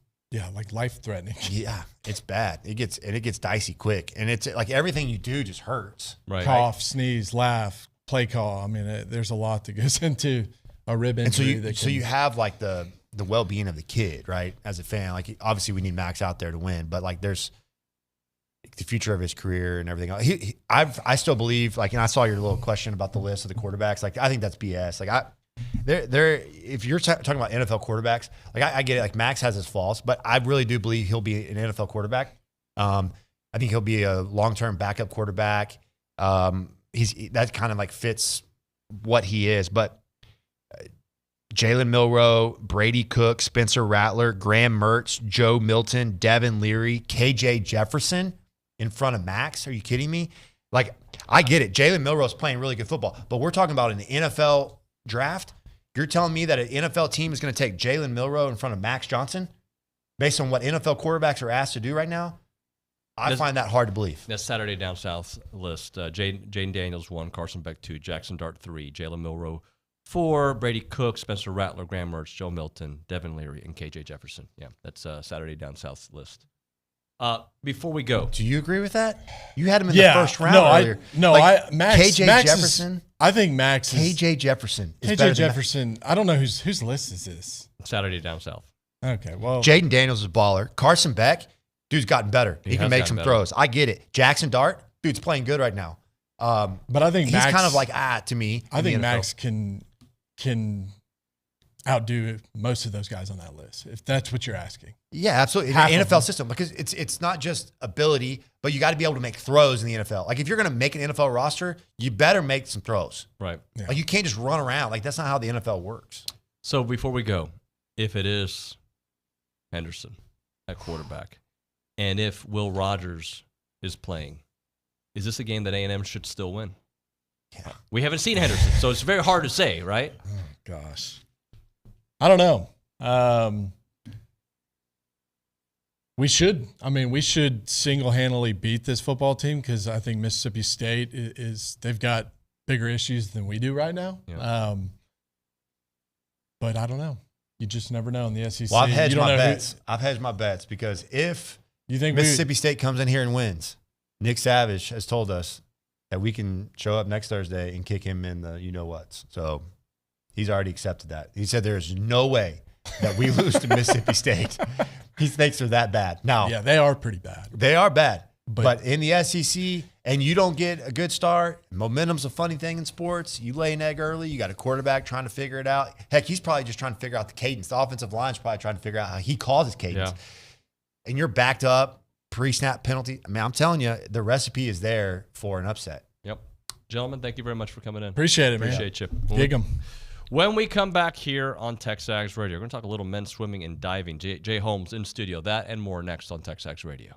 Speaker 9: like life threatening.
Speaker 14: Yeah, it's bad. It gets dicey quick, and it's like everything you do just hurts.
Speaker 6: Right.
Speaker 9: Cough, sneeze, laugh, play call. I mean, there's a lot that goes into a rib injury.
Speaker 14: And so you have like the well-being of the kid, right? As a fan, like obviously we need Max out there to win, but like there's the future of his career and everything else. I still believe, like, and I saw your little question about the list of the quarterbacks. Like, I think that's BS. Like, if you're talking about NFL quarterbacks, like I get it. Like Max has his faults, but I really do believe he'll be an NFL quarterback. I think he'll be a long-term backup quarterback. That kind of like fits what he is, but. Jalen Milroe, Brady Cook, Spencer Rattler, Graham Mertz, Joe Milton, Devin Leary, KJ Jefferson in front of Max. Are you kidding me? Like, I get it. Jalen Milroe's playing really good football, but we're talking about an NFL draft. You're telling me that an NFL team is going to take Jalen Milroe in front of Max Johnson based on what NFL quarterbacks are asked to do right now? I find that hard to believe.
Speaker 6: That Saturday Down South list, Jaden Daniels 1, Carson Beck 2, Jackson Dart 3, Jalen Milroe 4, Brady Cook, Spencer Rattler, Graham Mertz, Joe Milton, Devin Leary, and KJ Jefferson. Yeah, that's Saturday Down South list. Before we go,
Speaker 14: do you agree with that? You had him in the first round earlier.
Speaker 9: Max
Speaker 14: KJ Jefferson.
Speaker 9: I think Max is
Speaker 14: KJ Jefferson.
Speaker 9: KJ Jefferson. I don't know whose list is this.
Speaker 6: Saturday Down South.
Speaker 9: Okay, well,
Speaker 14: Jaden Daniels is a baller. Carson Beck, dude's gotten better. He can make some throws. I get it. Jackson Dart, dude's playing good right now.
Speaker 9: But I think
Speaker 14: he's
Speaker 9: Max,
Speaker 14: kind of like to me.
Speaker 9: I think Max can outdo most of those guys on that list, if that's what you're asking.
Speaker 14: Yeah, absolutely. In the NFL system, because it's not just ability, but you got to be able to make throws in the NFL. Like if you're going to make an NFL roster, you better make some throws.
Speaker 6: Right.
Speaker 9: Yeah.
Speaker 14: Like you can't just run around. Like that's not how the NFL works.
Speaker 6: So before we go, if it is Henderson at quarterback, and if Will Rogers is playing, is this a game that A&M should still win?
Speaker 14: Yeah.
Speaker 6: We haven't seen Henderson, so it's very hard to say, right?
Speaker 9: Oh, gosh. I don't know. We should single-handedly beat this football team because I think Mississippi State they've got bigger issues than we do right now.
Speaker 6: Yeah.
Speaker 9: But I don't know. You just never know in the SEC.
Speaker 14: Well, I've hedged my bets. I've hedged my bets because if
Speaker 9: you think
Speaker 14: Mississippi State comes in here and wins, Nick Savage has told us that we can show up next Thursday and kick him in the you-know-whats. So he's already accepted that. He said there's no way that we lose to Mississippi State. He thinks they're that bad. Now,
Speaker 9: yeah, they are pretty bad.
Speaker 14: They are bad. But in the SEC, and you don't get a good start, momentum's a funny thing in sports. You lay an egg early, you got a quarterback trying to figure it out. Heck, he's probably just trying to figure out the cadence. The offensive line's probably trying to figure out how he calls his cadence.
Speaker 6: Yeah.
Speaker 14: And you're backed up, pre-snap penalty. I mean, I'm telling you, the recipe is there for an upset.
Speaker 6: Yep. Gentlemen, thank you very much for coming in.
Speaker 9: Appreciate it, man.
Speaker 6: Appreciate you.
Speaker 9: Dig 'em.
Speaker 6: When we come back here on TexAgs Radio, we're going to talk a little men's swimming and diving. Jay Holmes in studio. That and more next on TexAgs Radio.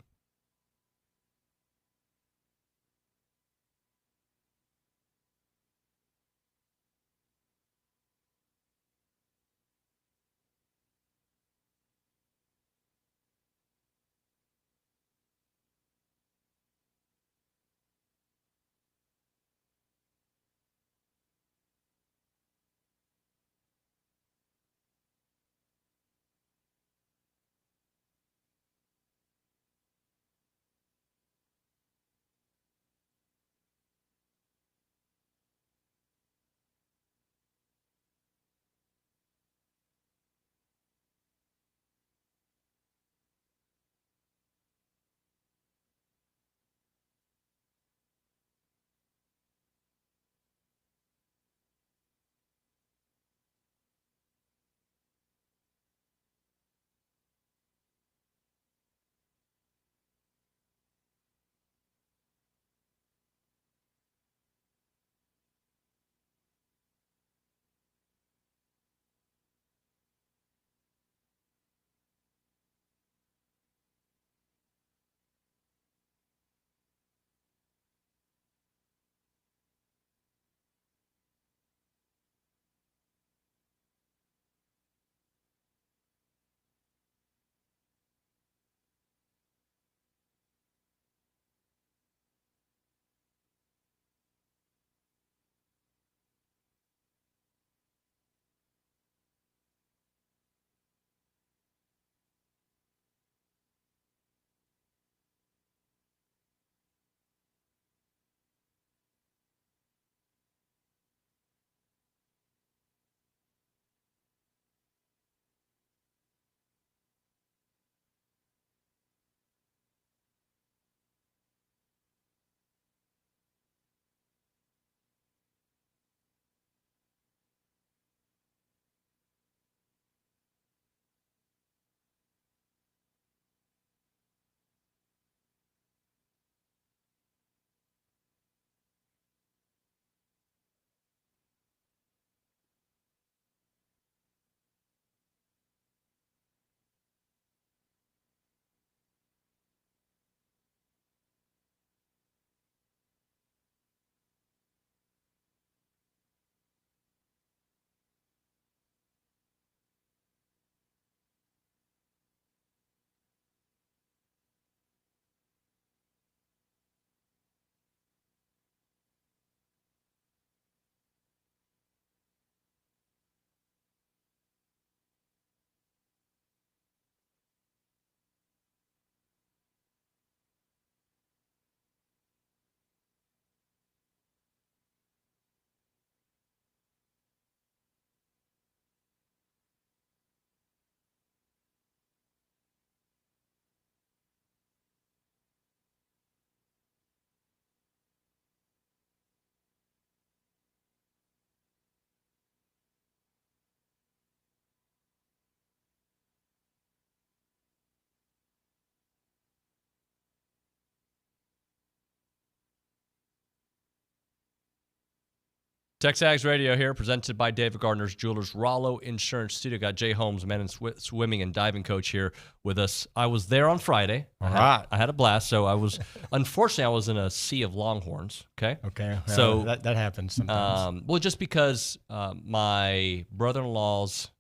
Speaker 6: TexAgs Radio here, presented by David Gardner's Jewelers, Rollo Insurance Studio. Got Jay Holmes, men and swimming and diving coach, here with us. I was there on Friday. I had a blast. So I was, unfortunately, I was in a sea of longhorns. Okay.
Speaker 15: Okay. Well,
Speaker 6: so
Speaker 15: that happens sometimes.
Speaker 6: Well, just because my brother-in-law's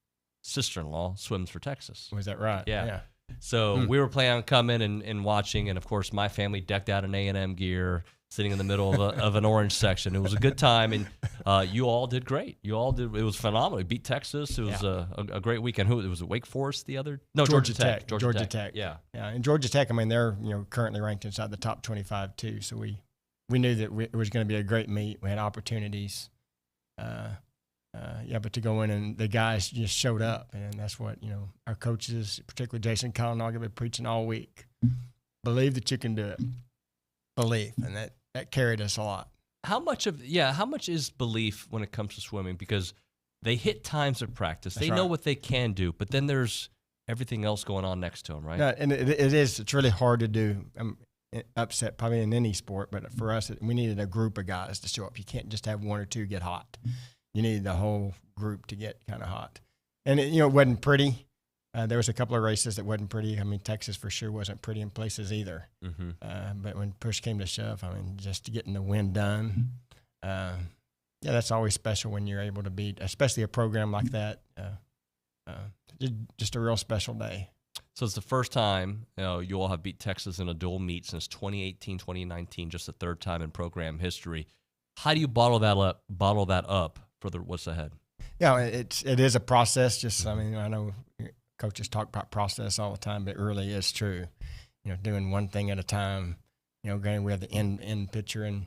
Speaker 6: sister-in-law swims for Texas.
Speaker 15: Was that right?
Speaker 6: Yeah. So we were planning on coming and watching, and of course, my family decked out in A&M gear, sitting in the middle of an orange section. It was a good time, and you all did great. You all did. It was phenomenal. You beat Texas. It was a great weekend. Who it was? Wake Forest the other? No, Georgia Tech.
Speaker 15: Georgia Tech. Yeah. And Georgia Tech. I mean, they're currently ranked inside the top 25 too. So we knew that it was going to be a great meet. We had opportunities. But to go in and the guys just showed up, and that's what our coaches, particularly Jason Collin, have been preaching all week. Believe that you can do it. Belief, and that carried us a lot.
Speaker 6: How much is belief when it comes to swimming? Because they hit times of practice, they know what they can do, but then there's everything else going on next to them, right?
Speaker 15: No, and it's really hard to do. Upset probably in any sport, but for us, we needed a group of guys to show up. You can't just have one or two get hot. You need the whole group to get kind of hot. And it wasn't pretty. There was a couple of races that wasn't pretty. I mean, Texas for sure wasn't pretty in places either. But when push came to shove, I mean, just getting the win done, that's always special when you're able to beat, especially a program like that. Just a real special day.
Speaker 6: So it's the first time you all have beat Texas in a dual meet since 2018, 2019, just the third time in program history. How do you bottle that up for what's ahead?
Speaker 15: Yeah, it is a process. I know coaches talk about process all the time, but it really is true. Doing one thing at a time. Granted, we have the end picture and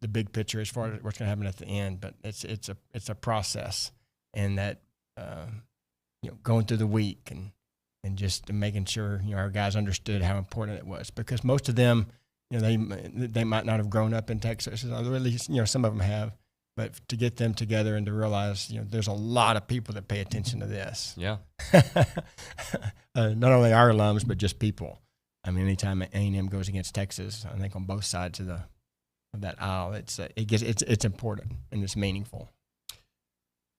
Speaker 15: the big picture as far as what's going to happen at the end, but it's a process, and that going through the week and just making sure our guys understood how important it was, because most of them they might not have grown up in Texas, or at least some of them have. But to get them together and to realize, there's a lot of people that pay attention to this.
Speaker 6: Yeah.
Speaker 15: Not only our alums, but just people. I mean, anytime A&M goes against Texas, I think on both sides of that aisle, it's important and it's meaningful.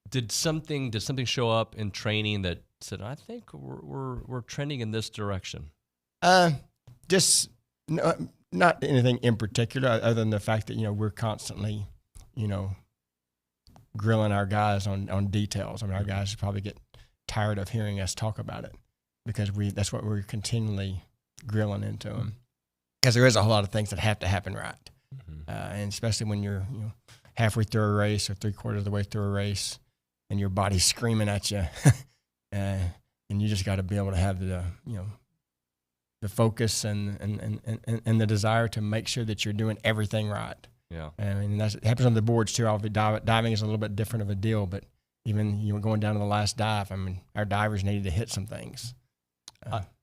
Speaker 6: Did something show up in training that said, I think we're trending in this direction?
Speaker 15: Just not anything in particular, other than the fact that we're constantly grilling our guys on details. I mean, our guys probably get tired of hearing us talk about it, because that's what we're continually grilling into them. Because there is a whole lot of things that have to happen right. And especially when you're halfway through a race or 3/4 of the way through a race and your body's screaming at you, and you just got to be able to have the focus and the desire to make sure that you're doing everything right.
Speaker 6: Yeah,
Speaker 15: I mean, it happens on the boards too. Diving is a little bit different of a deal, but even going down to the last dive, I mean, our divers needed to hit some things.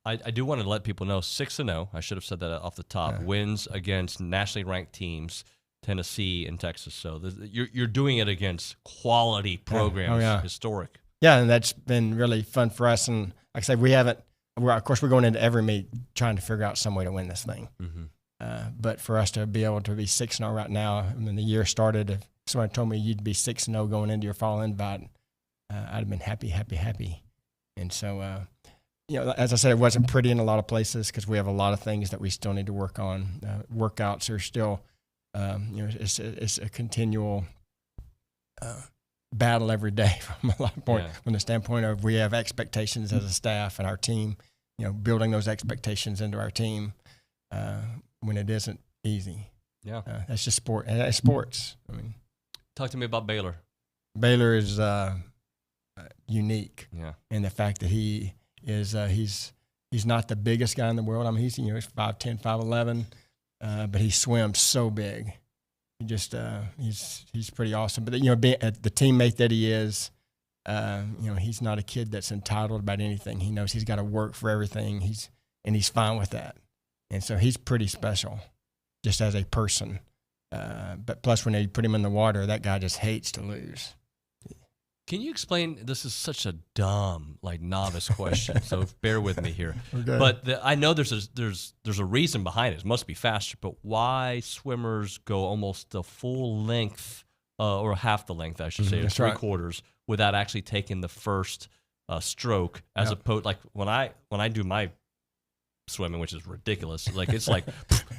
Speaker 6: I do want to let people know 6-0. I should have said that off the top. Wins against nationally ranked teams, Tennessee and Texas. So you're doing it against quality programs, historic.
Speaker 15: Yeah, and that's been really fun for us. And like I said, of course, we're going into every meet trying to figure out some way to win this thing. But for us to be able to be 6-0 right now, when the year started, if somebody told me you'd be 6-0 going into your fall invite, I'd have been happy. And so, as I said, it wasn't pretty in a lot of places because we have a lot of things that we still need to work on. Workouts are still, it's a continual battle every day from the standpoint of we have expectations as a staff and our team, building those expectations into our team. When it isn't easy.
Speaker 6: Yeah.
Speaker 15: That's just sport. That's sports. I mean,
Speaker 6: talk to me about Baylor.
Speaker 15: Baylor is unique.
Speaker 6: Yeah.
Speaker 15: In the fact that he is he's not the biggest guy in the world. I mean, he's 5'10", 5'11", but he swims so big. He just he's pretty awesome. But being the teammate that he is, he's not a kid that's entitled about anything. He knows he's got to work for everything. He's fine with that. And so he's pretty special just as a person. But plus when they put him in the water, that guy just hates to lose.
Speaker 6: Can you explain, this is such a dumb, novice question, so bear with me here.
Speaker 15: Okay.
Speaker 6: But I know there's a reason behind it. It must be faster, but why swimmers go almost the full length or half the length, I should say, or
Speaker 15: That's
Speaker 6: three
Speaker 15: right.
Speaker 6: quarters, without actually taking the first stroke, as opposed like when I do my swimming, which is ridiculous. Like it's like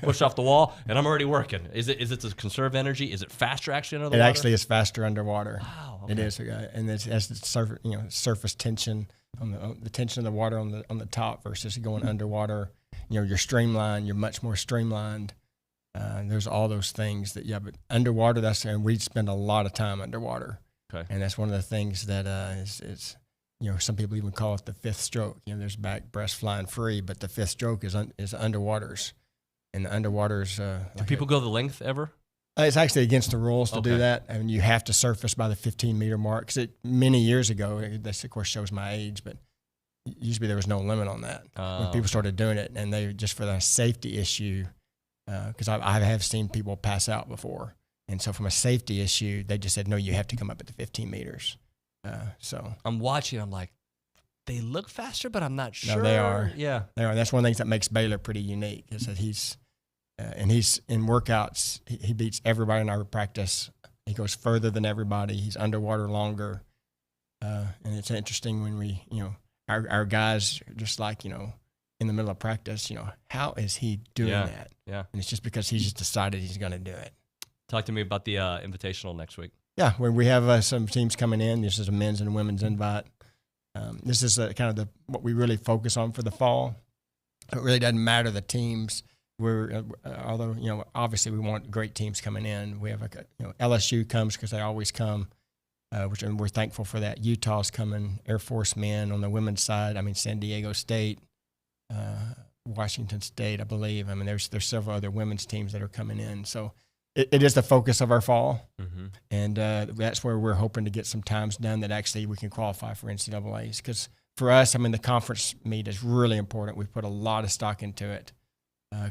Speaker 6: push off the wall, and I'm already working. Is it to conserve energy? Is it faster actually under the water?
Speaker 15: It actually is faster underwater.
Speaker 6: Wow, okay.
Speaker 15: It is, and it has the surface tension on the tension of the water on the top versus going underwater. You're streamlined. You're much more streamlined. There's all those things but underwater, and we spend a lot of time underwater.
Speaker 6: Okay.
Speaker 15: And that's one of the things that is some people even call it the fifth stroke. There's back, breast flying free, but the fifth stroke is underwaters. And the underwaters.
Speaker 6: Do people go the length ever?
Speaker 15: It's actually against the rules to
Speaker 6: Okay.
Speaker 15: do that. I mean, you have to surface by the 15-meter mark. Because many years ago, this of course shows my age, but usually there was no limit on that when people started doing it, and they just for the safety issue. Because I have seen people pass out before, and so from a safety issue, they just said no, you have to come up at the 15 meters. So
Speaker 6: I'm watching. I'm like, they look faster, but I'm not sure.
Speaker 15: No, they are.
Speaker 6: Yeah,
Speaker 15: they are. That's one of the things that makes Baylor pretty unique is that he's in workouts. He beats everybody in our practice. He goes further than everybody. He's underwater longer, and it's interesting when we, our guys are just like in the middle of practice. How is he doing that?
Speaker 6: Yeah,
Speaker 15: and it's just because he's just decided he's going to do it.
Speaker 6: Talk to me about the invitational next week.
Speaker 15: Yeah, where we have some teams coming in. This is a men's and a women's invite. This is kind of what we really focus on for the fall. It really doesn't matter the teams. Although obviously we want great teams coming in. We have LSU comes because they always come, and we're thankful for that. Utah's coming, Air Force men on the women's side. I mean San Diego State, Washington State, I believe. I mean there's several other women's teams that are coming in. So. It is the focus of our fall, and that's where we're hoping to get some times done that actually we can qualify for NCAAs. Because for us, I mean, the conference meet is really important. We put a lot of stock into it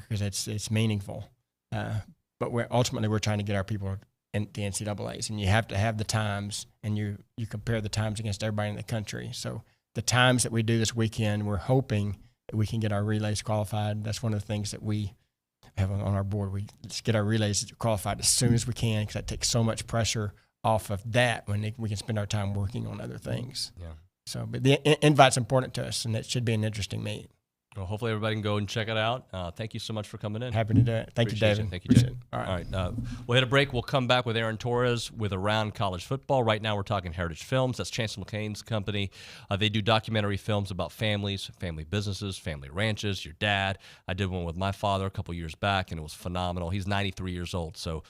Speaker 15: because it's meaningful. But ultimately we're trying to get our people in the NCAAs, and you have to have the times, and you compare the times against everybody in the country. So the times that we do this weekend, we're hoping that we can get our relays qualified. That's one of the things that we have on our board. We just get our relays qualified as soon as we can because that takes so much pressure off of that when we can spend our time working on other things.
Speaker 6: Yeah.
Speaker 15: So, but the invite's important to us, and it should be an interesting meet.
Speaker 6: Well, hopefully everybody can go and check it out. Thank you so much for coming in.
Speaker 15: Happy to do it. Thank you, David.
Speaker 6: Thank you,
Speaker 15: Appreciate
Speaker 6: David.
Speaker 15: it. All
Speaker 6: right. We'll hit a break. We'll come back with Aaron Torres with Around College Football. Right now we're talking Heritage Films. That's Chancellor McCain's company. They do documentary films about families, family businesses, family ranches, your dad. I did one with my father a couple years back, and it was phenomenal. He's 93 years old, so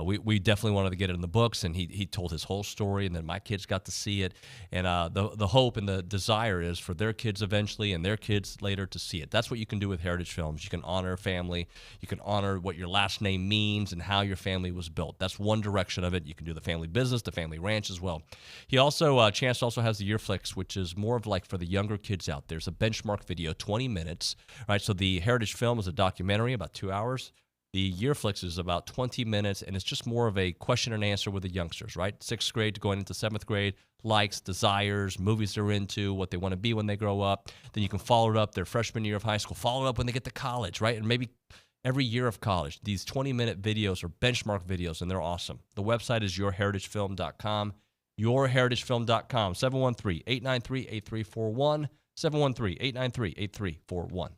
Speaker 6: we definitely wanted to get it in the books, and he told his whole story, and then my kids got to see it. And the hope and the desire is for their kids eventually and their kids later to see it. That's what you can do with Heritage Films. You can honor family. You can honor what your last name means and how your family was built. That's one direction of it. You can do the family business, the family ranch as well. He also, Chance also has the Yearflix, which is more of like for the younger kids out there. It's a benchmark video, 20 minutes. Right, so the Heritage Film is a documentary, about 2 hours. The Yearflix is about 20 minutes, and it's just more of a question and answer with the youngsters, right? 6th grade to going into 7th grade, likes, desires, movies they're into, what they want to be when they grow up. Then you can follow it up their freshman year of high school, follow it up when they get to college, right? And maybe every year of college. These 20-minute videos are benchmark videos, and they're awesome. The website is yourheritagefilm.com, yourheritagefilm.com, 713-893-8341, 713-893-8341.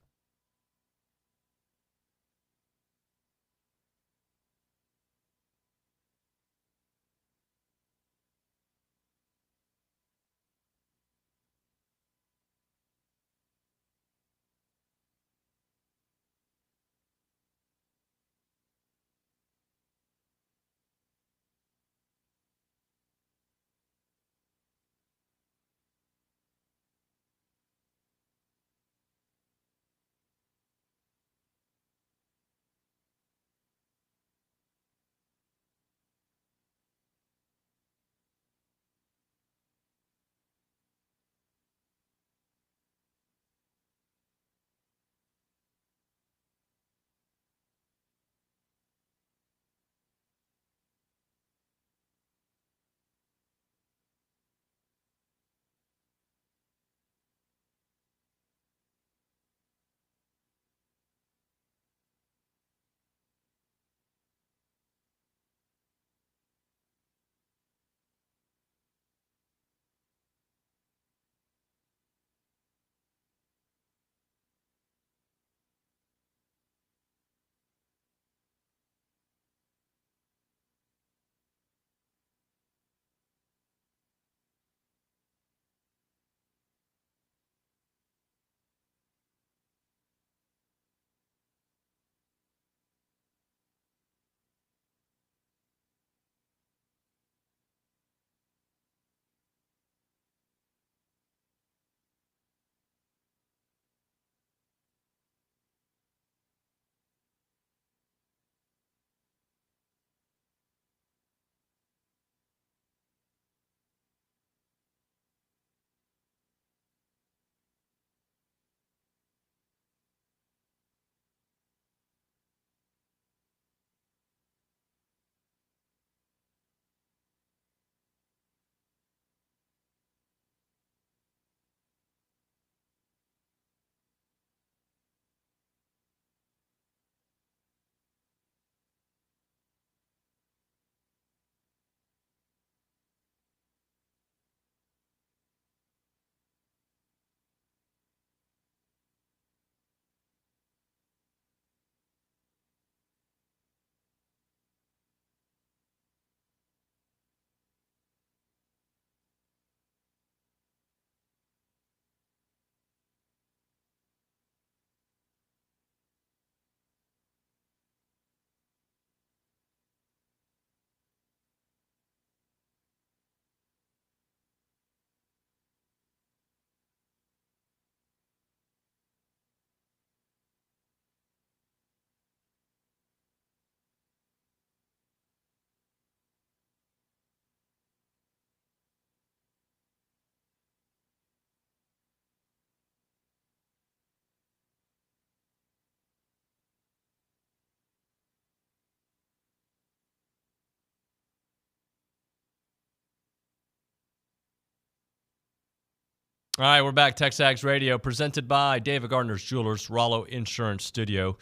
Speaker 6: All right, we're back. TexAgs Radio, presented by David Gardner's Jewelers, Rollo Insurance Studio.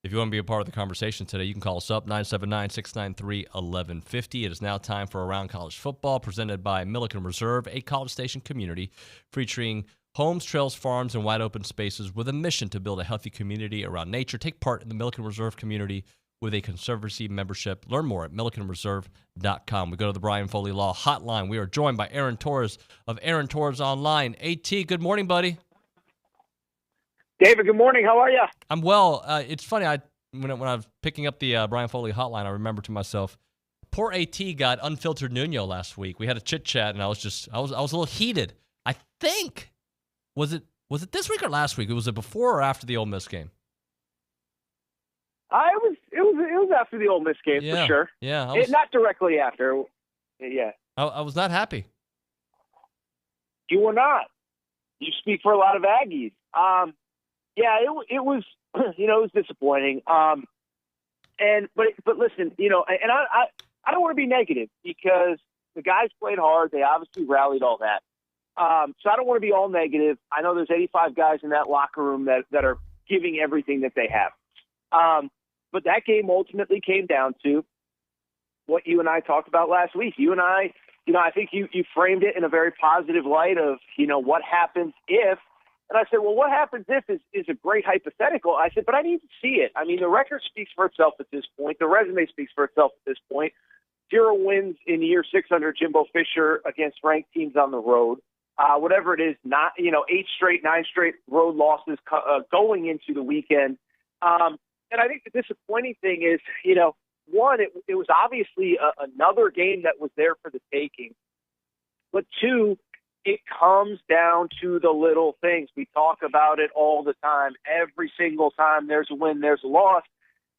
Speaker 6: If you want to be a part of the conversation today, you can call us up, 979-693-1150. It is now time for Around College Football, presented by Milliken Reserve, a College Station community featuring homes, trails, farms, and wide open spaces with a mission to build a healthy community around nature. Take part in the Milliken Reserve community with a Conservancy membership. Learn more at millikenreserve.com. We go to the Brian Foley Law Hotline. We are joined by Aaron Torres of Aaron Torres Online. AT, good morning, buddy.
Speaker 16: David, good morning. How are you?
Speaker 6: I'm well. It's funny. When I was picking up the Brian Foley Hotline, I remember to myself, poor AT got unfiltered Nuño last week. We had a chit chat, and I was a little heated. I think was it this week or last week? Was it before or after the Ole Miss game?
Speaker 16: It was after the Ole Miss game for sure.
Speaker 6: Yeah,
Speaker 16: not directly after. Yeah,
Speaker 6: I was not happy.
Speaker 16: You were not. You speak for a lot of Aggies. Yeah, it was. It was disappointing. But listen, and I don't want to be negative because the guys played hard. They obviously rallied all that. So I don't want to be all negative. I know there's 85 guys in that locker room that are giving everything that they have. But that game ultimately came down to what you and I talked about last week. You and I, I think you framed it in a very positive light of, what happens if. And I said, well, what happens if is a great hypothetical. I said, but I need to see it. I mean, the record speaks for itself at this point. The resume speaks for itself at this point. 0 wins in year 6 under Jimbo Fisher against ranked teams on the road. Whatever it is, 8 straight, 9 straight road losses going into the weekend. And I think the disappointing thing is, one, it was obviously another game that was there for the taking. But 2, it comes down to the little things. We talk about it all the time. Every single time there's a win, there's a loss.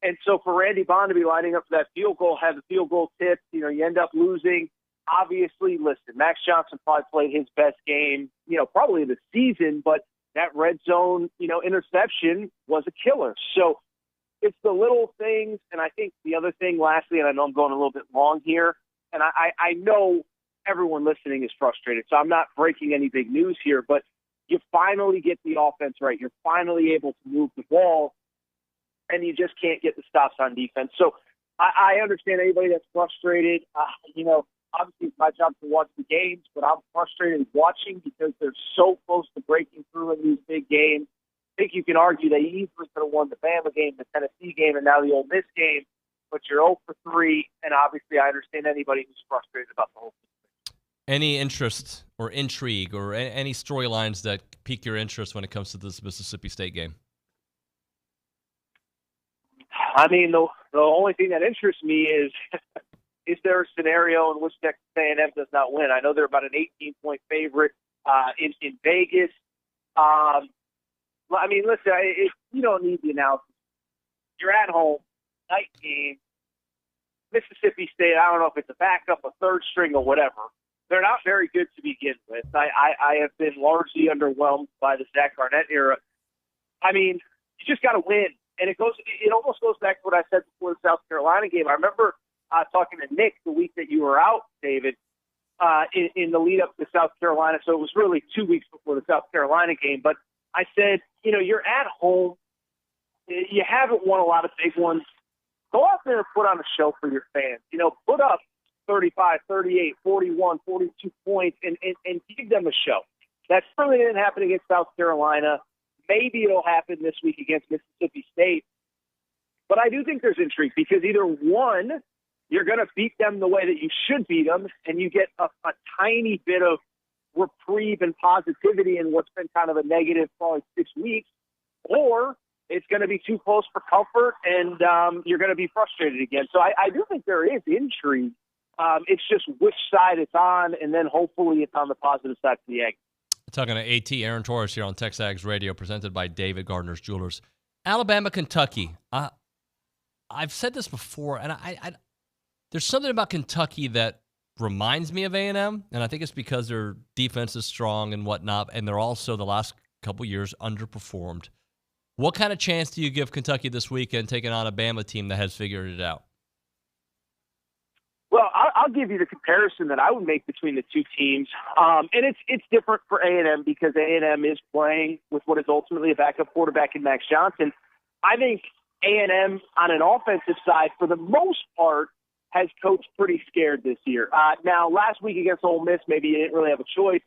Speaker 16: And so for Randy Bond to be lining up for that field goal, have the field goal tipped, you end up losing. Obviously, listen, Max Johnson probably played his best game, probably of the season, but that red zone, interception was a killer. So it's the little things. And I think the other thing, lastly, and I know I'm going a little bit long here, and I know everyone listening is frustrated, so I'm not breaking any big news here, but you finally get the offense right. You're finally able to move the ball, and you just can't get the stops on defense. So I understand anybody that's frustrated. Obviously it's my job to watch the games, but I'm frustrated watching because they're so close to breaking through in these big games. I think you can argue they easily could have won the Bama game, the Tennessee game, and now the Ole Miss game, but you're 0 for 3, and obviously I understand anybody who's frustrated about the whole thing.
Speaker 6: Any interest or intrigue or any storylines that pique your interest when it comes to this Mississippi State game?
Speaker 16: I mean, the only thing that interests me is there a scenario in which Texas A&M does not win? I know they're about an 18-point favorite in Vegas. I mean, listen, you don't need the analysis. You're at home, night game. Mississippi State, I don't know if it's a backup, a third string, or whatever. They're not very good to begin with. I have been largely underwhelmed by the Zach Arnett era. I mean, you just got to win. And it almost goes back to what I said before the South Carolina game. I remember talking to Nick the week that you were out, David, in the lead up to South Carolina. So it was really 2 weeks before the South Carolina game. But I said, you're at home. You haven't won a lot of big ones. Go out there and put on a show for your fans. Put up 35, 38, 41, 42 points and give them a show. That certainly didn't happen against South Carolina. Maybe it'll happen this week against Mississippi State. But I do think there's intrigue because either one, you're going to beat them the way that you should beat them, and you get a tiny bit of reprieve and positivity in what's been kind of a negative probably 6 weeks, or it's going to be too close for comfort, and you're going to be frustrated again. So I do think there is intrigue. It's just which side it's on, and then hopefully it's on the positive side for the Aggies.
Speaker 6: Talking to AT, Aaron Torres here on TexAgs Radio, presented by David Gardner's Jewelers. Alabama, Kentucky. I've said this before, and I there's something about Kentucky that reminds me of A&M, and I think it's because their defense is strong and whatnot, and they're also the last couple years underperformed. What kind of chance do you give Kentucky this weekend taking on a Bama team that has figured it out?
Speaker 16: Well, I'll give you the comparison that I would make between the two teams. And it's different for A&M because A&M is playing with what is ultimately a backup quarterback in Max Johnson. I think A&M on an offensive side, for the most part, has coached pretty scared this year. Now, last week against Ole Miss, maybe you didn't really have a choice,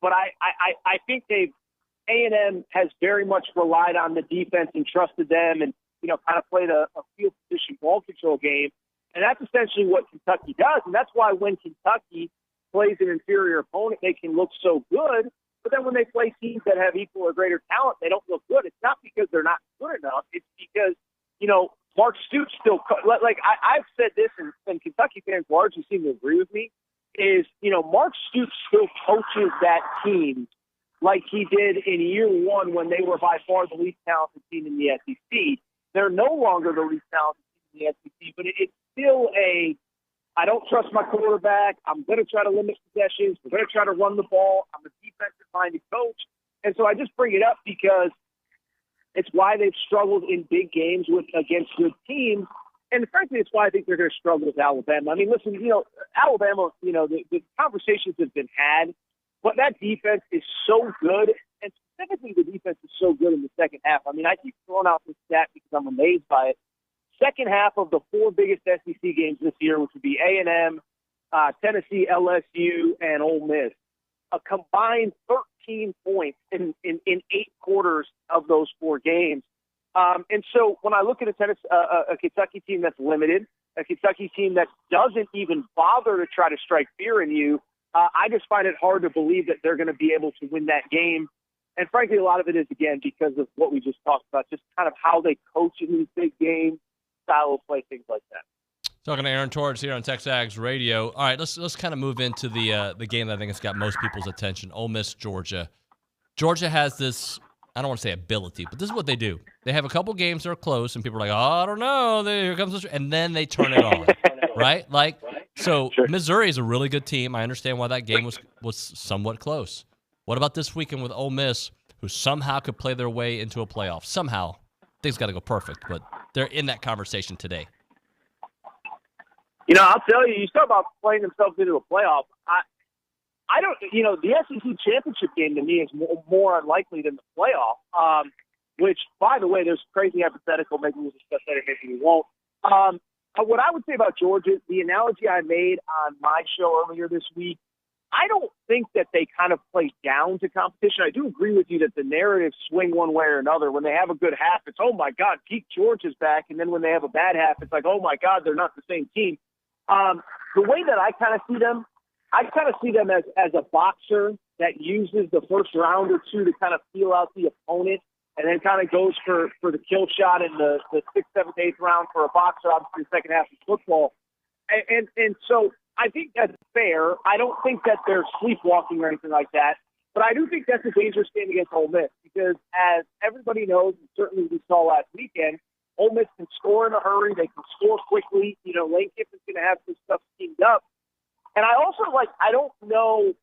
Speaker 16: but I think A&M has very much relied on the defense and trusted them and, kind of played a field position ball control game. And that's essentially what Kentucky does. And that's why when Kentucky plays an inferior opponent, they can look so good. But then when they play teams that have equal or greater talent, they don't look good. It's not because they're not good enough. It's because, Mark Stoops still – I've said this, and Kentucky fans largely seem to agree with me, is, Mark Stoops still coaches that team like he did in year one when they were by far the least talented team in the SEC. They're no longer the least talented team in the SEC, but it's still I don't trust my quarterback. I'm going to try to limit possessions. We're going to try to run the ball. I'm a defensive-minded coach. And so I just bring it up because it's why they've struggled in big games against good teams. And frankly, it's why I think they're going to struggle with Alabama. I mean, listen, Alabama, the conversations have been had, but that defense is so good, and specifically the defense is so good in the second half. I mean, I keep throwing out this stat because I'm amazed by it. Second half of the four biggest SEC games this year, which would be A&M, Tennessee, LSU, and Ole Miss, a combined 13 points in 8 quarters of those 4 games. And so when I look at a Kentucky team that's limited, a Kentucky team that doesn't even bother to try to strike fear in you, I just find it hard to believe that they're going to be able to win that game. And frankly, a lot of it is, again, because of what we just talked about, just kind of how they coach in these big games, style of play, things like that.
Speaker 6: Talking to Aaron Torres here on TexAgs Radio. All right, let's kind of move into the game that I think has got most people's attention, Ole Miss, Georgia. Georgia has this, I don't want to say ability, but this is what they do. They have a couple games that are close, and people are like, oh, I don't know, here comes this, and then they turn it on, right? So sure. Missouri is a really good team. I understand why that game was somewhat close. What about this weekend with Ole Miss, who somehow could play their way into a playoff? Somehow. Things got to go perfect, but they're in that conversation today.
Speaker 16: I'll tell you, talk about playing themselves into a playoff. I don't, the SEC championship game to me is more unlikely than the playoff, which, by the way, there's crazy hypothetical. Maybe we'll discuss that, maybe we won't. What I would say about Georgia, the analogy I made on my show earlier this week, I don't think that they kind of play down to competition. I do agree with you that the narratives swing one way or another. When they have a good half, it's, oh, my God, peak Georgia's back. And then when they have a bad half, it's like, oh, my God, they're not the same team. The way that I kind of see them as a boxer that uses the first round or two to kind of feel out the opponent and then kind of goes for the kill shot in the 6th, 7th, 8th round for a boxer, obviously the second half of football. And so I think that's fair. I don't think that they're sleepwalking or anything like that. But I do think that's a dangerous game against Ole Miss because, as everybody knows, and certainly we saw last weekend, Ole Miss can score in a hurry. They can score quickly. Lane Kiffin's going to have some stuff schemed up. And I also, I don't know,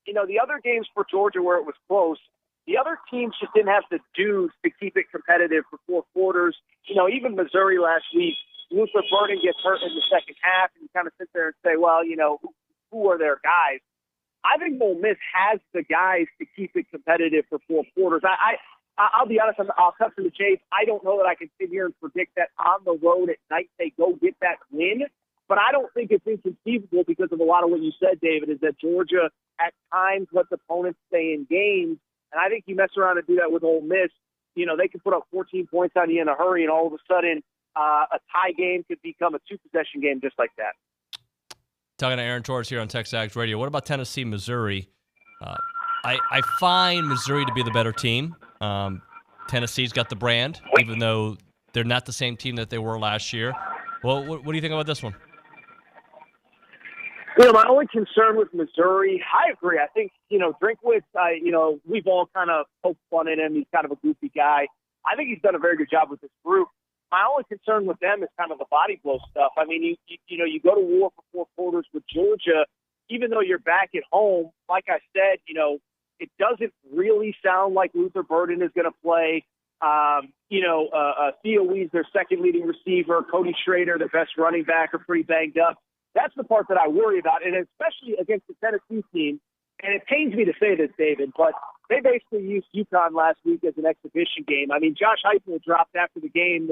Speaker 16: the other games for Georgia where it was close, the other teams just didn't have the dues to keep it competitive for 4 quarters. Even Missouri last week, Luther Burden gets hurt in the second half, and you kind of sit there and say, well, who are their guys? I think Ole Miss has the guys to keep it competitive for 4 quarters. I'll be honest, I'll cut to the chase. I don't know that I can sit here and predict that on the road at night they go get that win, but I don't think it's inconceivable because of a lot of what you said, David, is that Georgia at times lets opponents stay in games, and I think you mess around and do that with Ole Miss. They can put up 14 points on you in a hurry, and all of a sudden a tie game could become a 2-possession game just like that.
Speaker 6: Talking to Aaron Torres here on TexAgs Radio. What about Tennessee, Missouri? I find Missouri to be the better team. Tennessee's got the brand, even though they're not the same team that they were last year. Well, what do you think about this one?
Speaker 16: My only concern with Missouri, I agree. I think, Drinkwitz, we've all kind of poked fun at him. He's kind of a goofy guy. I think he's done a very good job with this group. My only concern with them is kind of the body blow stuff. I mean, you go to war for 4 quarters with Georgia, even though you're back at home. Like I said, it doesn't really sound like Luther Burden is going to play. Theo Wee's their second leading receiver. Cody Schrader, their best running back, are pretty banged up. That's the part that I worry about, and especially against the Tennessee team. And it pains me to say this, David, but they basically used UConn last week as an exhibition game. I mean, Josh Heupel dropped after the game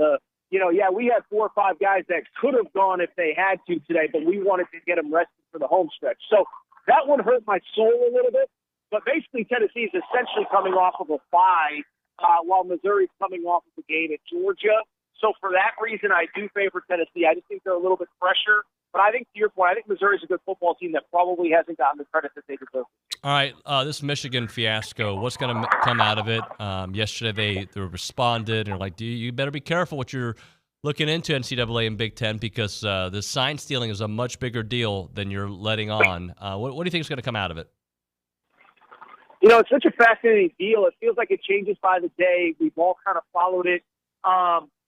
Speaker 16: we had 4 or 5 guys that could have gone if they had to today, but we wanted to get them rested for the home stretch. So that one hurt my soul a little bit. But basically, Tennessee is essentially coming off of a bye, while Missouri's coming off of the game at Georgia. So for that reason, I do favor Tennessee. I just think they're a little bit fresher. But I think, to your point, I think Missouri's a good football team that probably hasn't gotten the credit that they deserve.
Speaker 6: All right, this Michigan fiasco, what's going to come out of it? Yesterday they responded and are like, you better be careful what you're looking into, NCAA and Big Ten, because the sign stealing is a much bigger deal than you're letting on. What do you think is going to come out of it?
Speaker 16: It's such a fascinating deal. It feels like it changes by the day. We've all kind of followed it.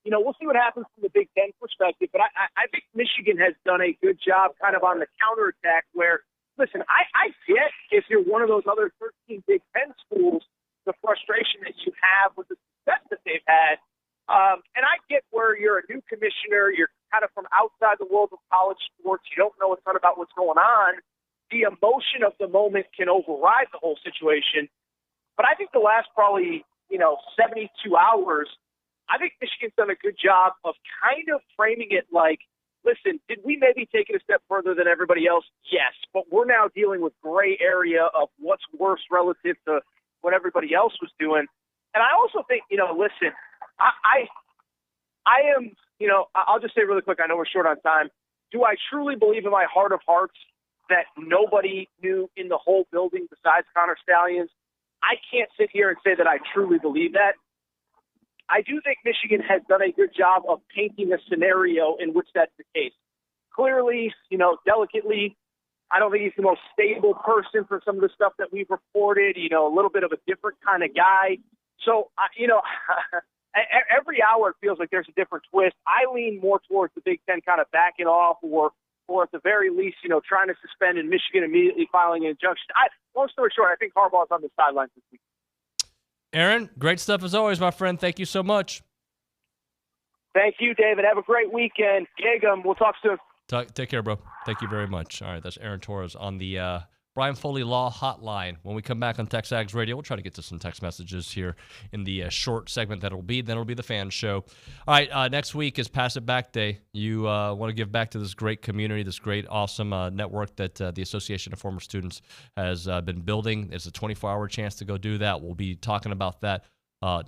Speaker 16: We'll see what happens from the Big Ten perspective, but I think Michigan has done a good job kind of on the counterattack where, listen, I get if you're one of those other 13 Big Ten schools, the frustration that you have with the success that they've had. And I get where you're a new commissioner, you're kind of from outside the world of college sports, you don't know a ton about what's going on. The emotion of the moment can override the whole situation. But I think the last probably, 72 hours, I think Michigan's done a good job of kind of framing it like, listen, did we maybe take it a step further than everybody else? Yes, but we're now dealing with gray area of what's worse relative to what everybody else was doing. And I also think, listen, I am, I'll just say really quick, I know we're short on time. Do I truly believe in my heart of hearts that nobody knew in the whole building besides Connor Stallions? I can't sit here and say that I truly believe that. I do think Michigan has done a good job of painting a scenario in which that's the case. Clearly, delicately, I don't think he's the most stable person for some of the stuff that we've reported, a little bit of a different kind of guy. So, every hour it feels like there's a different twist. I lean more towards the Big Ten kind of backing off or at the very least, trying to suspend and Michigan immediately filing an injunction. Long story short, I think Harbaugh's on the sidelines this week.
Speaker 6: Aaron, great stuff as always, my friend. Thank you so much.
Speaker 16: Thank you, David. Have a great weekend. Yagum, we'll talk soon.
Speaker 6: Take care, bro. Thank you very much. All right, that's Aaron Torres on the Brian Foley Law Hotline. When we come back on TexAgs Radio, we'll try to get to some text messages here in the short segment that it'll be. Then it'll be the fan show. All right, next week is Pass It Back Day. You want to give back to this great community, this great, awesome network that the Association of Former Students has been building. It's a 24-hour chance to go do that. We'll be talking about that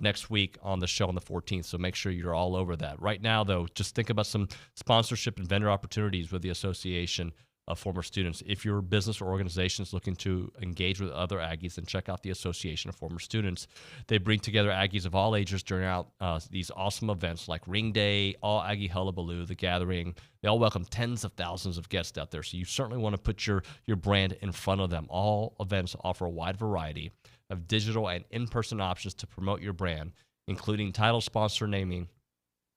Speaker 6: next week on the show on the 14th, so make sure you're all over that. Right now, though, just think about some sponsorship and vendor opportunities with the Association of Former Students. If your business or organization is looking to engage with other Aggies, then check out the Association of Former Students. They bring together Aggies of all ages during these awesome events like Ring Day, All Aggie Hullabaloo, The Gathering. They all welcome tens of thousands of guests out there, so you certainly want to put your brand in front of them. All events offer a wide variety of digital and in-person options to promote your brand, including title sponsor naming,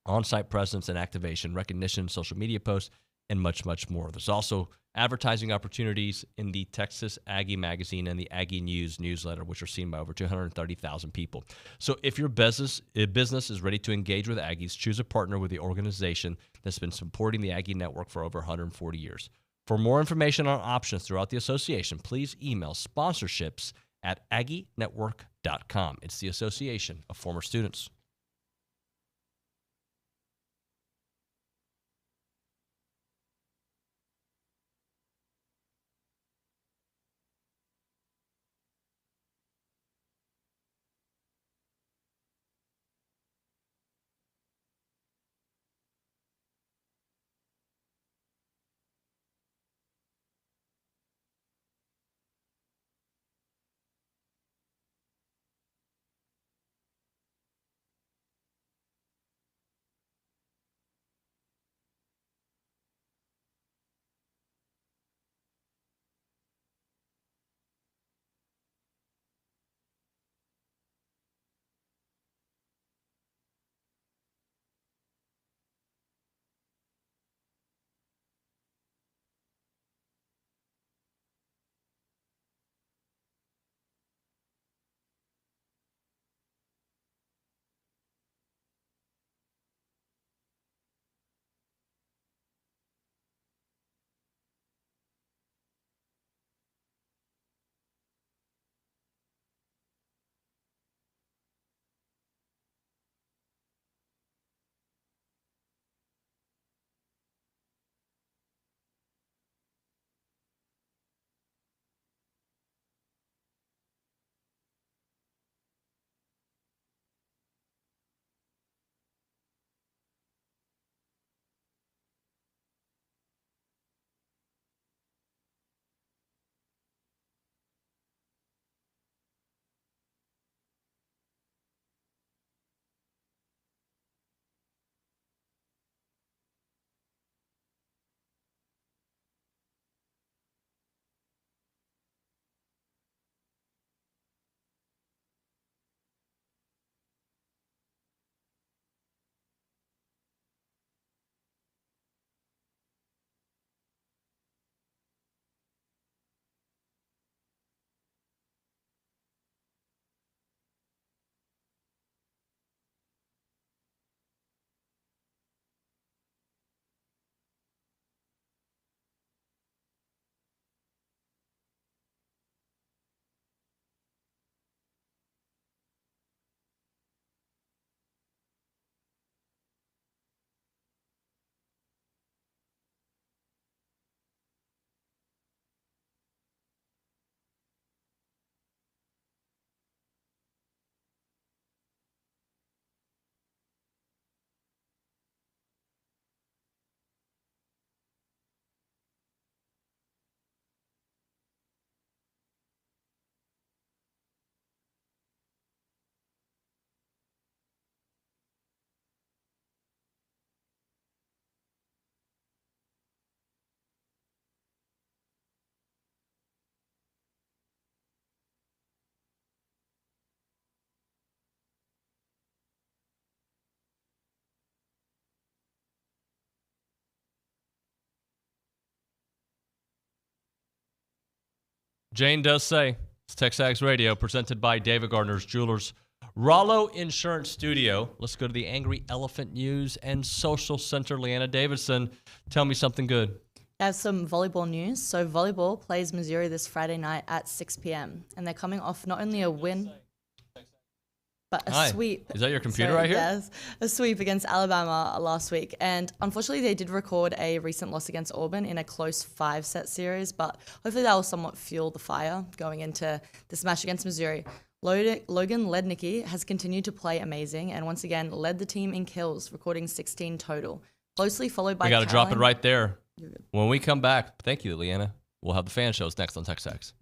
Speaker 6: on-site presence and activation, recognition, social media posts, and much, much more. There's also advertising opportunities in the Texas Aggie Magazine and the Aggie News newsletter, which are seen by over 230,000 people. So if your business is ready to engage with Aggies, choose a partner with the organization that's been supporting the Aggie Network for over 140 years. For more information on options throughout the association, please email sponsorships@aggienetwork.com. It's the Association of Former Students. Jane does say it's TexAgs Radio, presented by David Gardner's Jewelers. Rollo Insurance Studio. Let's go to the Angry Elephant News and Social Center. Leanna Davidson, tell me something good.
Speaker 12: I have some volleyball news. So volleyball plays Missouri this Friday night at 6 p.m. And they're coming off not only a win, but a sweep.
Speaker 6: Is that your computer right here?
Speaker 12: Yes, a sweep against Alabama last week. And unfortunately, they did record a recent loss against Auburn in a close 5-set series, but hopefully that will somewhat fuel the fire going into this match against Missouri. Logan Lednicki has continued to play amazing and once again led the team in kills, recording 16 total. Closely followed by
Speaker 6: We got to drop it right there. When we come back, thank you, Leanna. We'll have the fan shows next on TexAgs.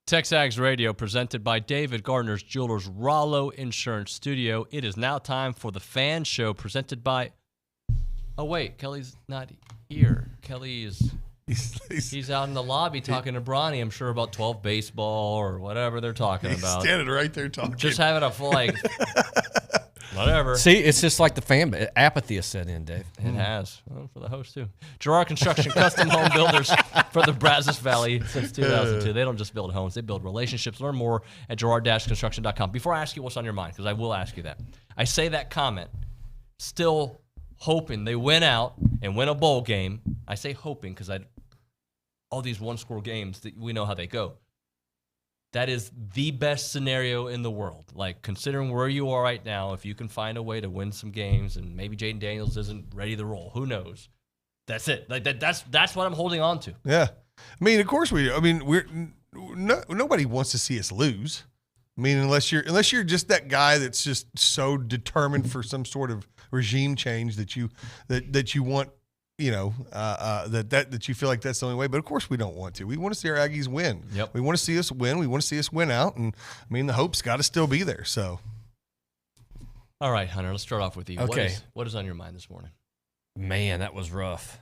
Speaker 6: TexAgs Radio, presented by David Gardner's Jewelers, Rollo Insurance Studio. It is now time for the fan show, presented by... Oh, wait, Kelly's not here. Kelly is... He's out in the lobby talking to Bronny, I'm sure, about 12 baseball or whatever they're talking about.
Speaker 9: He's standing right there talking.
Speaker 6: Just having a full, whatever. However,
Speaker 17: See, it's just like the fan apathy has set in, Dave.
Speaker 6: it has. Well, for the host, too. Gerard Construction, custom home builders for the Brazos Valley since 2002. They don't just build homes, they build relationships. Learn more at gerard-construction.com. Before I ask you what's on your mind, because I will ask you that, I say that comment still hoping they win out and win a bowl game. I say hoping because all these one-score games, we know how they go. That is the best scenario in the world. Like, considering where you are right now, if you can find a way to win some games and maybe Jaden Daniels isn't ready to roll, who knows? That's it. Like that's what I'm holding on to.
Speaker 18: Yeah. I mean, of course we do. I mean, nobody wants to see us lose. I mean, unless you're just that guy that's just so determined for some sort of regime change that you want, that you feel like that's the only way. But of course we don't want to. We want to see our Aggies win.
Speaker 6: Yep.
Speaker 18: We want to see us win. We want to see us win out. And I mean, the hope's got to still be there. So.
Speaker 6: All right, Hunter, let's start off with you.
Speaker 17: Okay.
Speaker 6: What is on your mind this morning?
Speaker 17: Man, that was rough.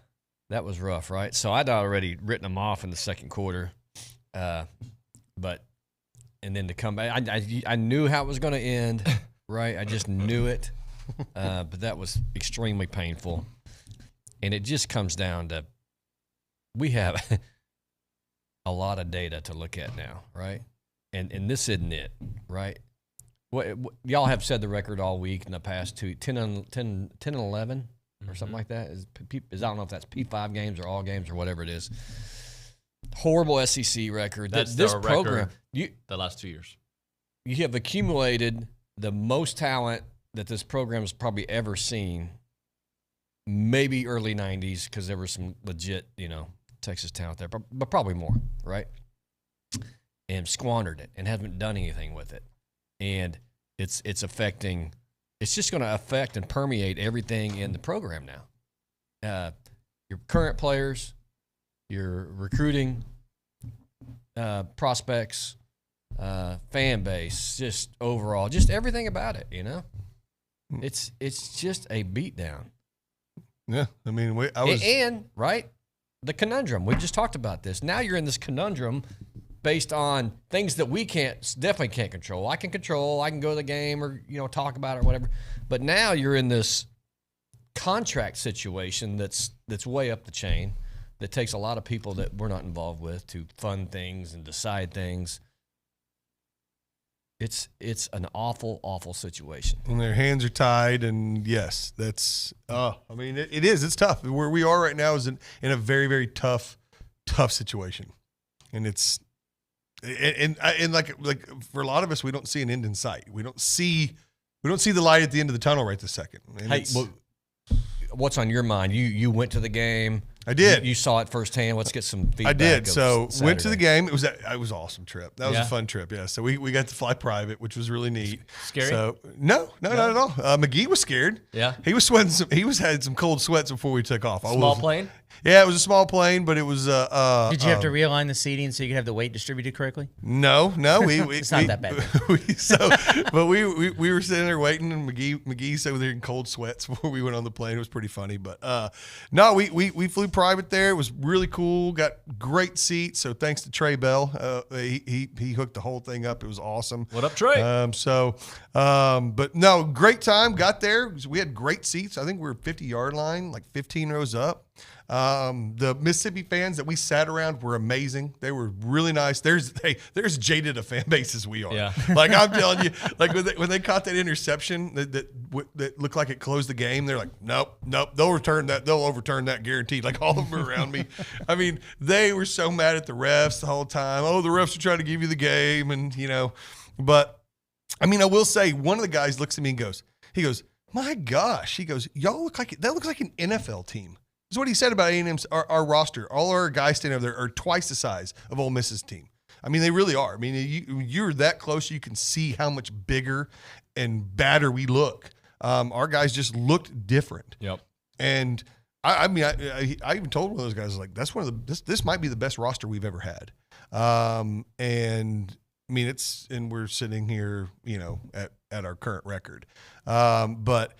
Speaker 17: That was rough, right? So I'd already written them off in the second quarter. And then to come back, I knew how it was going to end, right? I just knew it. But that was extremely painful. And it just comes down to we have a lot of data to look at now, right? And this isn't it, right? Y'all have said the record all week in the past 10 and 11 or something like that. I don't know if that's P5 games or all games or whatever it is. Horrible SEC record.
Speaker 6: That's
Speaker 17: this
Speaker 6: their
Speaker 17: program,
Speaker 6: record the last 2 years.
Speaker 17: You have accumulated the most talent that this program has probably ever seen. Maybe early 90s because there was some legit, Texas talent there, but probably more, right? And squandered it and haven't done anything with it. And it's affecting – it's just going to affect and permeate everything in the program now. Your current players, your recruiting prospects, fan base, just overall, just everything about it, It's just a beatdown.
Speaker 18: Yeah, I mean,
Speaker 17: right, the conundrum. We just talked about this. Now you're in this conundrum based on things that we definitely can't control. I can control. I can go to the game or talk about it or whatever. But now you're in this contract situation that's way up the chain that takes a lot of people that we're not involved with to fund things and decide things. It's an awful, awful situation.
Speaker 18: And their hands are tied, and yes, that's. I mean, it is. It's tough. Where we are right now is in a very, very tough situation, and it's, and like for a lot of us, we don't see an end in sight. We don't see the light at the end of the tunnel right this second. And
Speaker 17: what's on your mind? You went to the game.
Speaker 18: I did.
Speaker 17: You saw it firsthand. Let's get some feedback.
Speaker 18: I did. So
Speaker 17: Saturday.
Speaker 18: went to the game. It was an awesome trip. That was a fun trip. Yeah. So we got to fly private, which was really neat.
Speaker 6: Scary?
Speaker 18: So no, not at all. McGee was scared.
Speaker 6: Yeah.
Speaker 18: He was sweating. He had some cold sweats before we took off.
Speaker 6: Small plane?
Speaker 18: Yeah, it was a small plane, but it was.
Speaker 3: Did you have to realign the seating so you could have the weight distributed correctly?
Speaker 18: No.
Speaker 3: It's not that bad.
Speaker 18: But we were sitting there waiting, and McGee's over there in cold sweats before we went on the plane. It was pretty funny, but no, we flew private there. It was really cool. Got great seats. So thanks to Trey Bell, he hooked the whole thing up. It was awesome.
Speaker 6: What up, Trey?
Speaker 18: But no, great time. Got there. We had great seats. I think we were 50-yard line, like 15 rows up. The Mississippi fans that we sat around were amazing. They were really nice. There's jaded a fan base as we are.
Speaker 6: Yeah.
Speaker 18: Like I'm telling you, like when they caught that interception that looked like it closed the game, they're like, nope, they'll overturn that guaranteed. Like all of them around me. I mean, they were so mad at the refs the whole time. Oh, the refs are trying to give you the game, and but I mean, I will say one of the guys looks at me and goes, my gosh, he goes, y'all that looks like an NFL team. That's what he said about A&M's our roster. All our guys standing over there are twice the size of Ole Miss's team. I mean, they really are. I mean, you're that close, you can see how much bigger and badder we look. Our guys just looked different.
Speaker 6: Yep.
Speaker 18: And I mean, I even told one of those guys, like, that's this might be the best roster we've ever had. And I mean, and we're sitting here, at our current record. But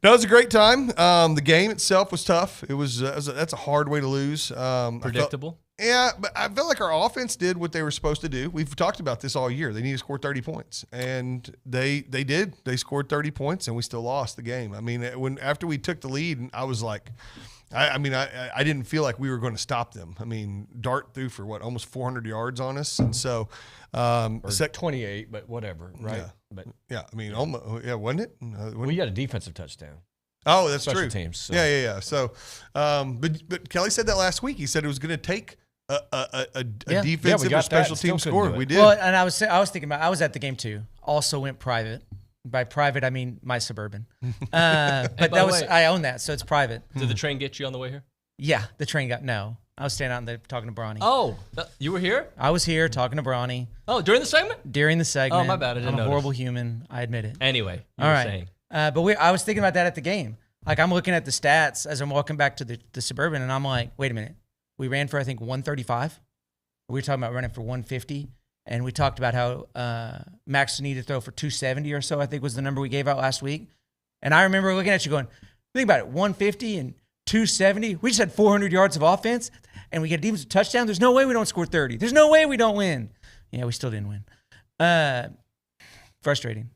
Speaker 18: no, it was a great time. The game itself was tough. It was that's a hard way to lose.
Speaker 6: Predictable.
Speaker 18: Yeah, but I felt like our offense did what they were supposed to do. We've talked about this all year. They need to score 30 points, and they did. They scored 30 points, and we still lost the game. I mean, after we took the lead, I was like, I didn't feel like we were going to stop them. I mean, Dart threw for almost 400 yards on us, and so
Speaker 17: 28, but whatever, right?
Speaker 18: Yeah,
Speaker 17: but
Speaker 18: I mean, almost, wasn't it?
Speaker 17: We got a defensive touchdown.
Speaker 18: Oh, that's
Speaker 17: Special
Speaker 18: true.
Speaker 17: Teams. So.
Speaker 18: Yeah. So, but Kelly said that last week. He said it was going to take a defensive or special team score. We did.
Speaker 3: Well, and I was thinking about. I was at the game too. Also went private. By private, I mean my Suburban. But that was I own that, so it's private.
Speaker 6: Did the train get you on the way here?
Speaker 3: Yeah, the train got no. I was standing out there talking to Bronny.
Speaker 6: Oh, you were here?
Speaker 3: I was here talking to Bronny.
Speaker 6: Oh, during the segment?
Speaker 3: During the segment.
Speaker 6: Oh, my bad. I didn't
Speaker 3: I'm
Speaker 6: notice.
Speaker 3: a horrible human. I admit it.
Speaker 6: Anyway,
Speaker 3: all right. Saying. But I was thinking about that at the game. Like I'm looking at the stats as I'm walking back to the Suburban, and I'm like, wait a minute. We ran for I think 135. We were talking about running for 150, and we talked about how Max needed to throw for 270 or so. I think was the number we gave out last week. And I remember looking at you going, think about it, 150 and 270. We just had 400 yards of offense, and we get a defensive touchdown. There's no way we don't score 30. There's no way we don't win. Yeah, we still didn't win. Frustrating.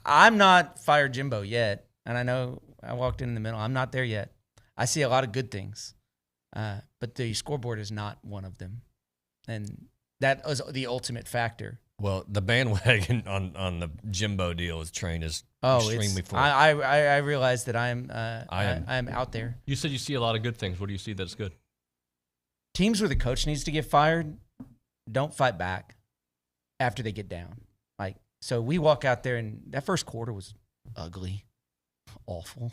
Speaker 3: I'm not fired Jimbo yet, and I know I walked in the middle. I'm not there yet. I see a lot of good things, but the scoreboard is not one of them, and that was the ultimate factor.
Speaker 17: Well, the bandwagon on the Jimbo deal with Train is extremely full.
Speaker 3: I realize that I'm out there.
Speaker 6: You said you see a lot of good things. What do you see that's good?
Speaker 3: Teams where the coach needs to get fired don't fight back after they get down. So we walk out there, and that first quarter was ugly, awful,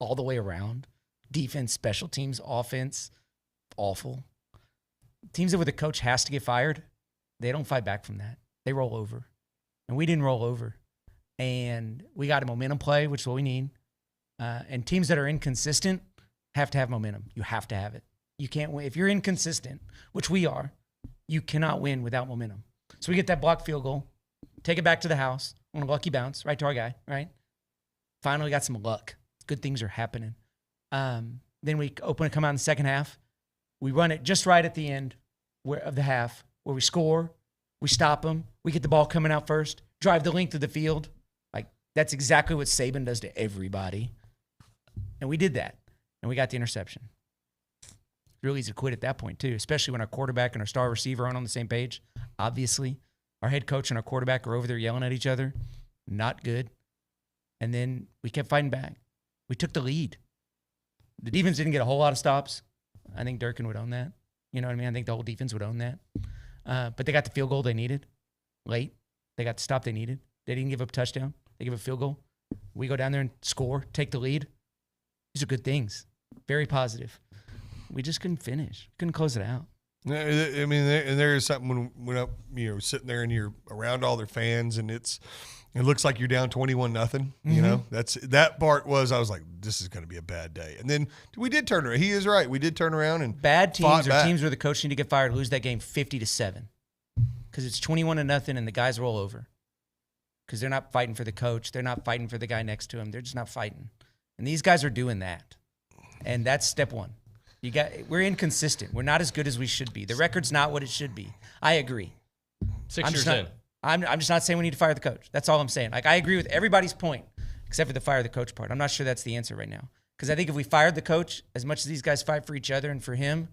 Speaker 3: all the way around. Defense, special teams, offense, awful. Teams where the coach has to get fired, they don't fight back from that. They roll over. And we didn't roll over. And we got a momentum play, which is what we need. And teams that are inconsistent have to have momentum. You have to have it. You can't win. If you're inconsistent, which we are, you cannot win without momentum. So we get that blocked field goal. Take it back to the house on a lucky bounce, right to our guy, right? Finally got some luck. Good things are happening. Then we come out in the second half. We run it just right at the end of the half where we score, we stop them, we get the ball coming out first, drive the length of the field. That's exactly what Saban does to everybody. And we did that, and we got the interception. It's really easy to quit at that point too, especially when our quarterback and our star receiver aren't on the same page, obviously. Our head coach and our quarterback are over there yelling at each other. Not good. And then we kept fighting back. We took the lead. The defense didn't get a whole lot of stops. I think Durkin would own that. You know what I mean? I think the whole defense would own that. But they got the field goal they needed late. They got the stop they needed. They didn't give up a touchdown. They gave up a field goal. We go down there and score, take the lead. These are good things. Very positive. We just couldn't finish. Couldn't close it out.
Speaker 18: I mean, there's something when you're sitting there and you're around all their fans, and it looks like you're down 21-0. You know, that part was I was like, this is going to be a bad day. And then we did turn around. He is right. We did turn around and
Speaker 3: bad teams are teams where the coach need to get fired, lose that game 50-7 because it's 21-0 and the guys roll over because they're not fighting for the coach. They're not fighting for the guy next to him. They're just not fighting. And these guys are doing that, and that's step one. We're inconsistent. We're not as good as we should be. The record's not what it should be. I agree.
Speaker 6: 6 years in.
Speaker 3: I'm just not saying we need to fire the coach. That's all I'm saying. I agree with everybody's point, except for the fire the coach part. I'm not sure that's the answer right now. Because I think if we fired the coach, as much as these guys fight for each other and for him,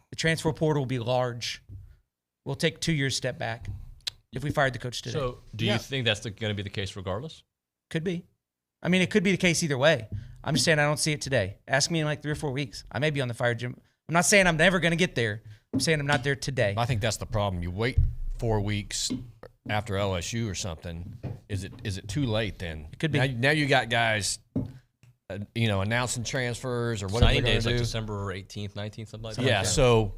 Speaker 3: the transfer portal will be large. We'll take 2 years step back if we fired the coach today.
Speaker 6: So do you think that's going to be the case regardless?
Speaker 3: Could be. I mean, it could be the case either way. I'm just saying I don't see it today. Ask me in like 3 or 4 weeks. I may be on the fire, Jim. I'm not saying I'm never going to get there. I'm saying I'm not there today.
Speaker 17: I think that's the problem. You wait 4 weeks after LSU or something. Is it too late then?
Speaker 3: It could be.
Speaker 17: Now you got guys, announcing transfers or whatever.
Speaker 6: Signing day is like December 18th, 19th, something like that.
Speaker 17: Yeah. So,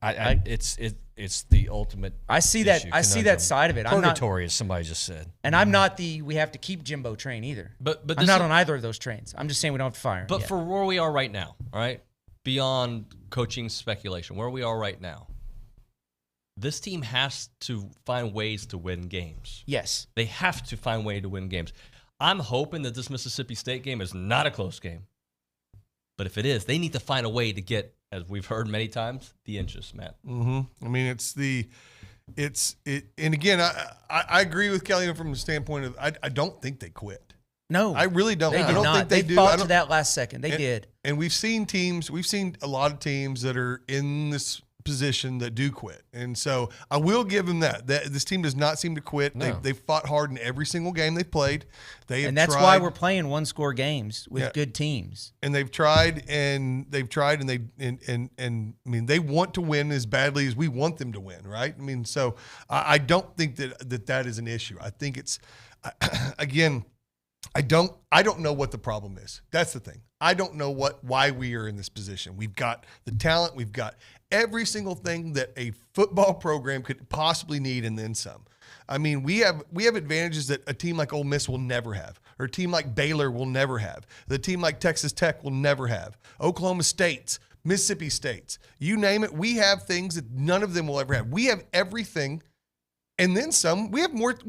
Speaker 17: it's the ultimate.
Speaker 3: I see that. I see that side of it.
Speaker 17: Purgatory, as somebody just said.
Speaker 3: And I'm not we have to keep Jimbo train either.
Speaker 6: But
Speaker 3: I'm not on either of those trains. I'm just saying we don't have to fire him.
Speaker 6: But for where we are right now, all right, beyond coaching speculation, where we are right now, this team has to find ways to win games.
Speaker 3: Yes.
Speaker 6: They have to find a way to win games. I'm hoping that this Mississippi State game is not a close game. But if it is, they need to find a way to get as we've heard many times, the inches, Matt.
Speaker 18: Mm-hmm. I mean, and again, I agree with Kelly from the standpoint of I don't think they quit.
Speaker 3: No,
Speaker 18: I really don't.
Speaker 3: They
Speaker 18: I
Speaker 3: did
Speaker 18: don't
Speaker 3: not.
Speaker 18: think they do.
Speaker 3: Fought to that last second. They did.
Speaker 18: And we've seen a lot of teams that are in this position that do quit. And so I will give them that this team does not seem to quit.
Speaker 3: No.
Speaker 18: They fought hard in every single game they've played.
Speaker 3: And that's why we're playing one-score games with good teams.
Speaker 18: And they've tried and I mean, they want to win as badly as we want them to win, right? I mean, so I don't think that is an issue. I think it's again, I don't know what the problem is. That's the thing. I don't know why we are in this position. We've got the talent. We've got every single thing that a football program could possibly need and then some. I mean, we have advantages that a team like Ole Miss will never have, or a team like Baylor will never have. The team like Texas Tech will never have. Oklahoma State's, Mississippi State's, you name it. We have things that none of them will ever have. We have everything. And then some. We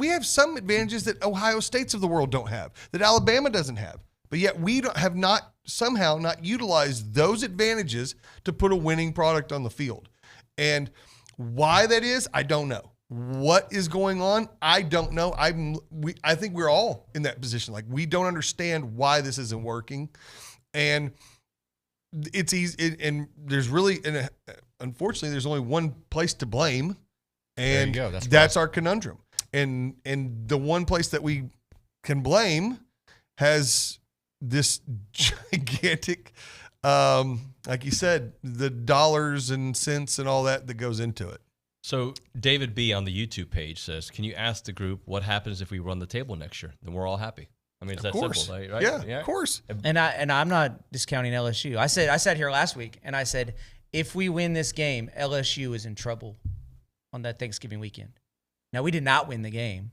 Speaker 18: have some advantages that Ohio States of the world don't have, that Alabama doesn't have. But yet we have not utilized those advantages to put a winning product on the field. And why that is, I don't know. What is going on? I don't know. I think we're all in that position. Like, we don't understand why this isn't working. And it's easy. And there's really, unfortunately, there's only one place to blame. And
Speaker 17: there you go.
Speaker 18: that's our conundrum. And the one place that we can blame has this gigantic, like you said, the dollars and cents and all that goes into it.
Speaker 6: So David B. on the YouTube page says, can you ask the group what happens if we run the table next year? Then we're all happy. I mean, it's that simple, right?
Speaker 18: Yeah, of course.
Speaker 3: And I'm not discounting LSU. I sat here last week and I said, if we win this game, LSU is in trouble on that Thanksgiving weekend. Now, we did not win the game,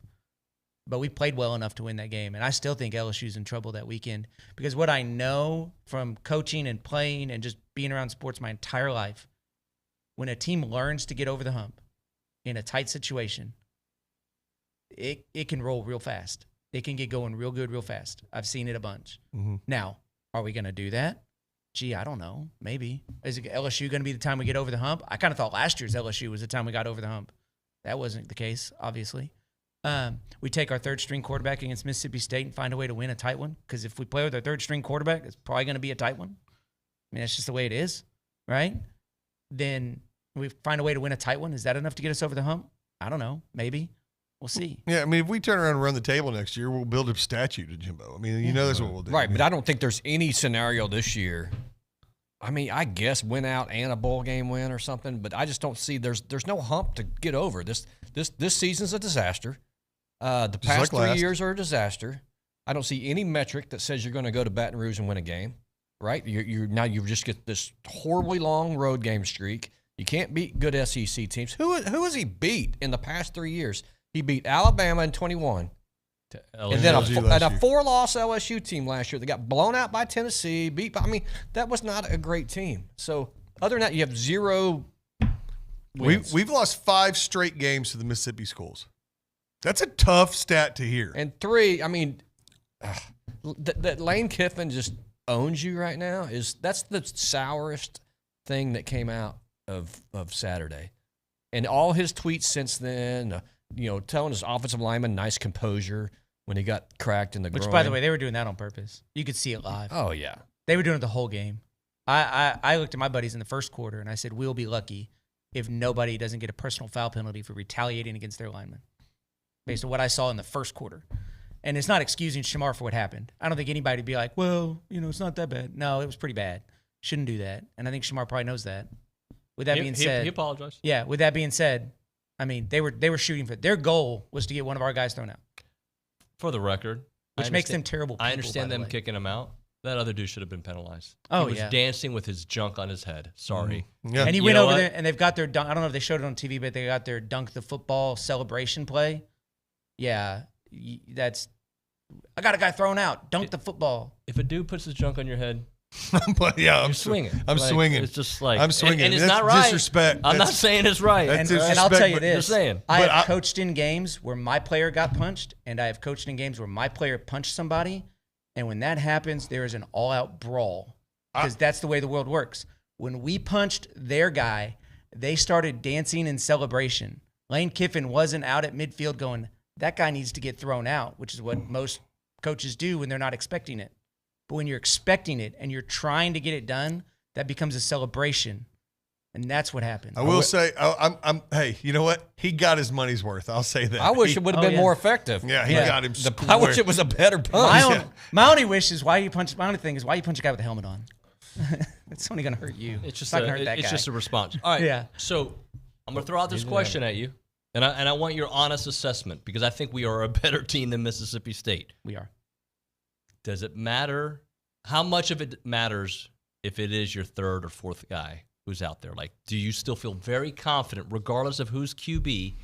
Speaker 3: but we played well enough to win that game. And I still think LSU's in trouble that weekend, because what I know from coaching and playing and just being around sports my entire life, when a team learns to get over the hump in a tight situation, it can roll real fast. It can get going real good real fast. I've seen it a bunch.
Speaker 18: Mm-hmm.
Speaker 3: Now, are we going to do that? Gee, I don't know. Maybe. Is LSU going to be the time we get over the hump? I kind of thought last year's LSU was the time we got over the hump. That wasn't the case, obviously. We take our third-string quarterback against Mississippi State and find a way to win a tight one, because if we play with our third-string quarterback, it's probably going to be a tight one. I mean, that's just the way it is, right? Then we find a way to win a tight one. Is that enough to get us over the hump? I don't know. Maybe. We'll see.
Speaker 18: Yeah, I mean, if we turn around and run the table next year, we'll build a statue to Jimbo. I mean, that's what we'll do.
Speaker 17: Right, but I don't think there's any scenario this year. I mean, I guess win out and a bowl game win or something, but I just don't see there's no hump to get over. This season's a disaster. The past 3 years are a disaster. I don't see any metric that says you're going to go to Baton Rouge and win a game, right? Now you just get this horribly long road game streak. You can't beat good SEC teams. Who has he beat in the past 3 years? He beat Alabama in 21. And then a 4-loss LSU team last year that got blown out by Tennessee. I mean, that was not a great team. So other than that, you have 0 wins.
Speaker 18: We've lost 5 straight games to the Mississippi schools. That's a tough stat to hear.
Speaker 17: And 3, I mean, that Lane Kiffin just owns you right now. That's the sourest thing that came out of Saturday. And all his tweets since then, telling his offensive lineman nice composure when he got cracked in the groin.
Speaker 3: Which, by the way, they were doing that on purpose. You could see it live.
Speaker 17: Oh, yeah.
Speaker 3: They were doing it the whole game. I looked at my buddies in the first quarter, and I said, we'll be lucky if nobody doesn't get a personal foul penalty for retaliating against their lineman, based on what I saw in the first quarter. And it's not excusing Shamar for what happened. I don't think anybody would be like, well, it's not that bad. No, it was pretty bad. Shouldn't do that. And I think Shamar probably knows that. With that being said,
Speaker 6: he apologized.
Speaker 3: Yeah, with that being said, I mean, they were shooting for it. Their goal was to get one of our guys thrown out.
Speaker 6: For the record.
Speaker 3: Which makes them terrible people,
Speaker 6: I understand
Speaker 3: by the
Speaker 6: them
Speaker 3: way.
Speaker 6: kicking him out. That other dude should have been penalized.
Speaker 3: Oh,
Speaker 6: he was
Speaker 3: yeah.
Speaker 6: dancing with his junk on his head. Sorry.
Speaker 18: Yeah.
Speaker 3: And he went over there, and they've got their dunk. I don't know if they showed it on TV, but they got their dunk the football celebration play. Yeah, I got a guy thrown out. Dunk the football.
Speaker 6: If a dude puts his junk on your head,
Speaker 18: I'm
Speaker 6: swinging.
Speaker 18: I'm swinging.
Speaker 6: It's just like
Speaker 18: I'm swinging.
Speaker 6: and it's
Speaker 18: That's
Speaker 6: not right.
Speaker 18: disrespect.
Speaker 6: I'm not saying it's right.
Speaker 3: And I'll tell you this:
Speaker 6: just saying.
Speaker 3: I have coached in games where my player got punched, and I have coached in games where my player punched somebody. And when that happens, there is an all-out brawl, because that's the way the world works. When we punched their guy, they started dancing in celebration. Lane Kiffin wasn't out at midfield going, that guy needs to get thrown out, which is what most coaches do when they're not expecting it. But when you're expecting it and you're trying to get it done, that becomes a celebration. And that's what happened.
Speaker 18: I will say, hey, you know what? He got his money's worth. I'll say that.
Speaker 17: I wish it would have been more effective.
Speaker 18: Yeah, he got him.
Speaker 17: I wish it was a better punch.
Speaker 3: My only wish is why you punch. My only thing is why you punch a guy with a helmet on. It's only going to hurt you.
Speaker 6: It's just
Speaker 3: not going to hurt that
Speaker 6: it's
Speaker 3: guy.
Speaker 6: just a response. All right.
Speaker 3: Yeah.
Speaker 6: So I'm going to throw out this question at you, and I want your honest assessment because I think we are a better team than Mississippi State.
Speaker 3: We are.
Speaker 6: Does it matter? How much of it matters if it is your third or fourth guy who's out there? Like, do you still feel very confident, regardless of who's QB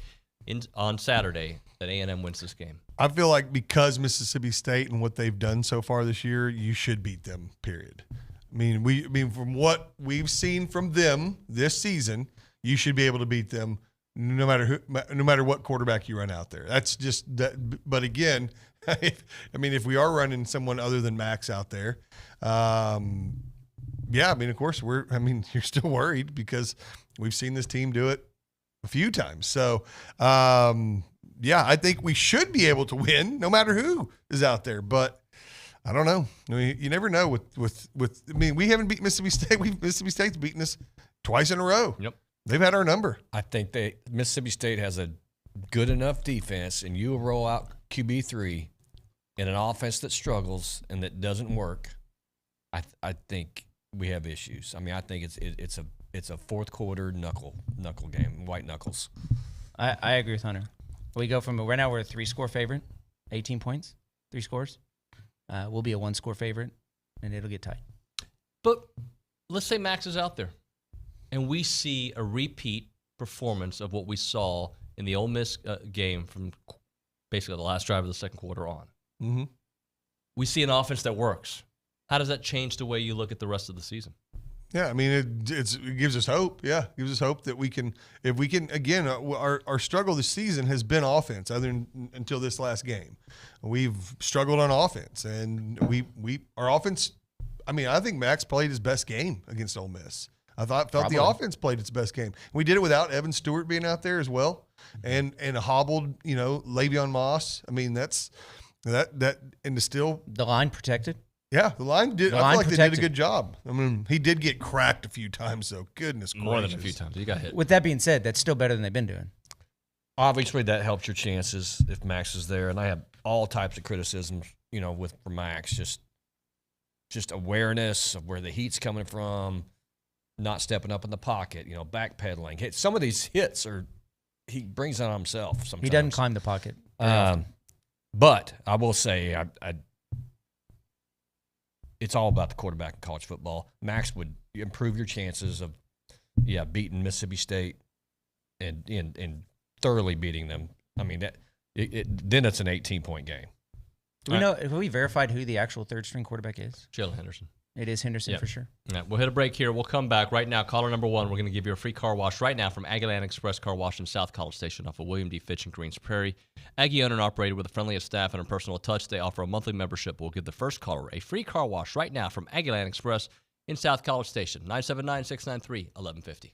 Speaker 6: on Saturday, that A&M wins this game?
Speaker 18: I feel like because Mississippi State and what they've done so far this year, you should beat them, period. I mean, from what we've seen from them this season, you should be able to beat them no matter what quarterback you run out there. That's just that. But again, if we are running someone other than Max out there, yeah, I mean, of course you're still worried because we've seen this team do it a few times. So, yeah, I think we should be able to win no matter who is out there. But I don't know. I mean, you never know with we haven't beat Mississippi State. Mississippi State's beaten us twice in a row.
Speaker 6: Yep.
Speaker 18: They've had our number.
Speaker 17: I think Mississippi State has a good enough defense, and you roll out QB3 in an offense that struggles and that doesn't work. I think we have issues. I mean, I think it's a fourth quarter knuckle game, white knuckles.
Speaker 3: I agree with Hunter. We go from right now we're a 3-score favorite, 18 points, 3 scores. We'll be a 1-score favorite, and it'll get tight.
Speaker 6: But let's say Max is out there, and we see a repeat performance of what we saw in the Ole Miss game from basically the last drive of the second quarter on.
Speaker 18: Mm-hmm.
Speaker 6: We see an offense that works. How does that change the way you look at the rest of the season?
Speaker 18: Yeah, I mean, it gives us hope. Yeah, it gives us hope that if we can, again, our struggle this season has been offense until this last game. We've struggled on offense, and our offense, I mean, I think Max played his best game against Ole Miss. I felt the offense played its best game. We did it without Evan Stewart being out there as well, and a hobbled, Le'Veon Moss. I mean, that and still
Speaker 3: the line protected.
Speaker 18: Yeah, the line did. I feel like they did a good job. I mean, he did get cracked a few times, though. Goodness gracious.
Speaker 6: More than a few times. He got hit.
Speaker 3: With that being said, that's still better than they've been doing.
Speaker 17: Obviously, that helps your chances if Max is there. And I have all types of criticisms, for Max. Just awareness of where the heat's coming from, not stepping up in the pocket, backpedaling. Some of these hits he brings on himself sometimes.
Speaker 3: He doesn't climb the pocket.
Speaker 17: But I will say, it's all about the quarterback in college football. Max would improve your chances of, beating Mississippi State and thoroughly beating them. I mean, then it's an 18-point game.
Speaker 3: Do we know? Have we verified who the actual third-string quarterback is?
Speaker 6: Jalen Henderson.
Speaker 3: It is Henderson for sure.
Speaker 6: Yeah, we'll hit a break here. We'll come back right now. Caller number 1, we're going to give you a free car wash right now from Aggie Land Express Car Wash in South College Station off of William D. Fitch in Greens Prairie. Aggie owned and operated with the friendliest staff and a personal touch. They offer a monthly membership. We'll give the first caller a free car wash right now from Aggie Land Express in South College Station. 979-693-1150.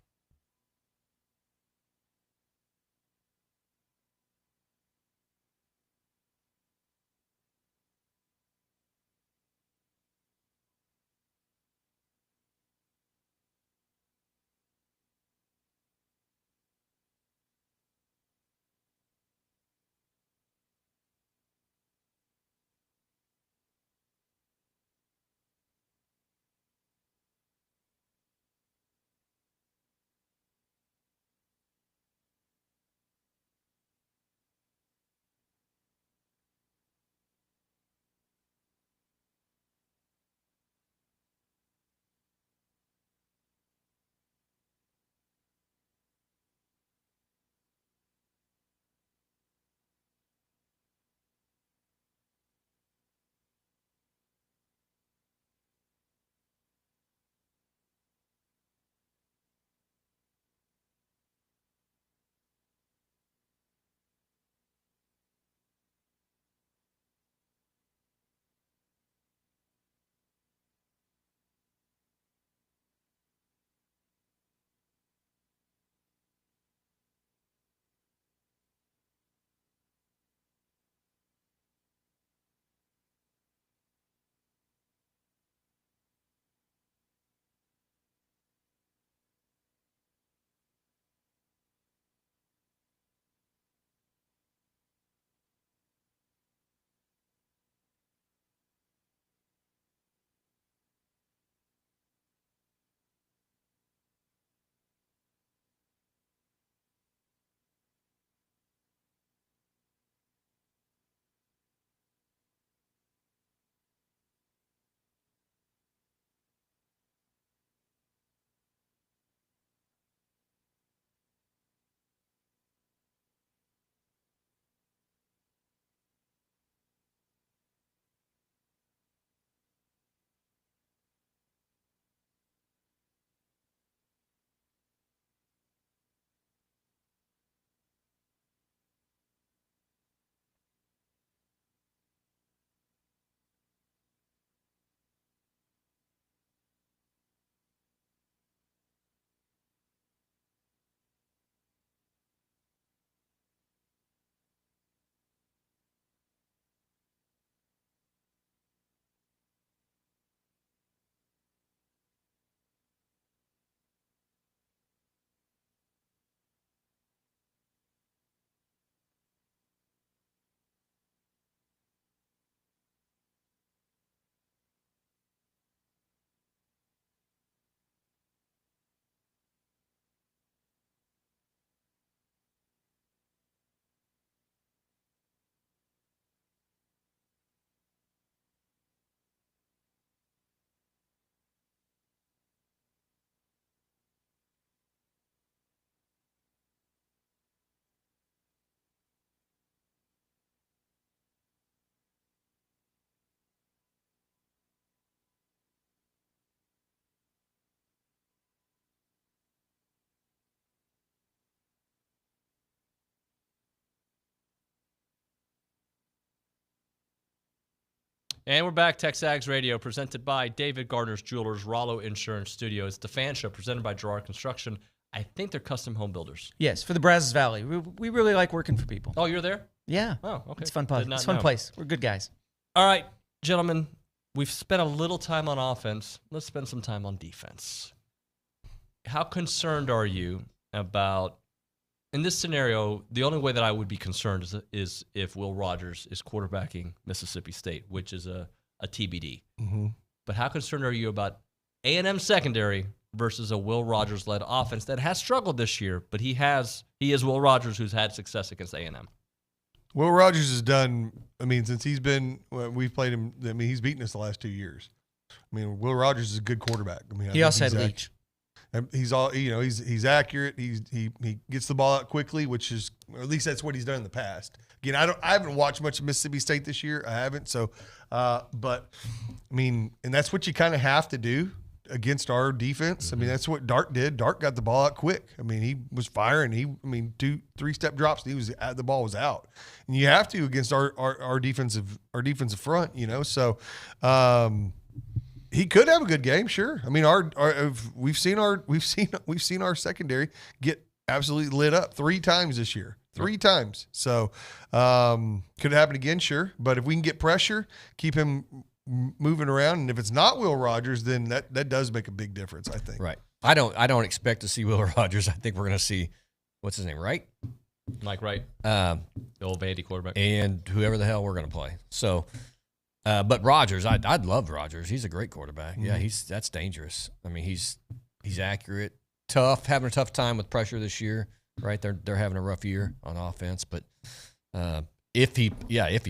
Speaker 6: And we're back, TexAgs Radio, presented by David Gardner's Jewelers, Rollo Insurance Studio. It's the fan show presented by Gerard Construction. I think they're custom home builders.
Speaker 3: Yes, for the Brazos Valley. We really like working for people.
Speaker 6: Oh, you're there?
Speaker 3: Yeah.
Speaker 6: Oh, okay.
Speaker 3: It's a fun place. It's a fun place. We're good guys.
Speaker 6: All right, gentlemen, we've spent a little time on offense. Let's spend some time on defense. How concerned are you about, in this scenario, the only way that I would be concerned is if Will Rogers is quarterbacking Mississippi State, which is a TBD.
Speaker 18: Mm-hmm.
Speaker 6: But how concerned are you about A&M secondary versus a Will Rogers-led offense that has struggled this year, but he is Will Rogers who's had success against A&M?
Speaker 18: Will Rogers has done, since we've played him, he's beaten us the last 2 years. Will Rogers is a good quarterback.
Speaker 3: He also had Leach.
Speaker 18: He's all, he's accurate. He gets the ball out quickly, which is, or at least that's what he's done in the past. Again, I haven't watched much of Mississippi State this year. I haven't. So, and that's what you kind of have to do against our defense.
Speaker 6: Mm-hmm.
Speaker 18: That's what Dart did. Dart got the ball out quick. He was firing. 2-3 step drops. The ball was out, and you have to against our defensive front. So. He could have a good game, sure. We've seen our secondary get absolutely lit up 3 times this year, 3 times. So could happen again, sure. But if we can get pressure, keep him moving around, and if it's not Will Rogers, then that does make a big difference, I think.
Speaker 17: Right. I don't expect to see Will Rogers. I think we're going to see what's his name, Wright?
Speaker 6: Mike Wright, the old Vandy quarterback,
Speaker 17: and whoever the hell we're going to play. So. But Rogers, I'd love Rogers. He's a great quarterback.
Speaker 18: Mm-hmm.
Speaker 17: Yeah, that's dangerous. He's accurate, tough, having a tough time with pressure this year. Right, they're having a rough year on offense. But if he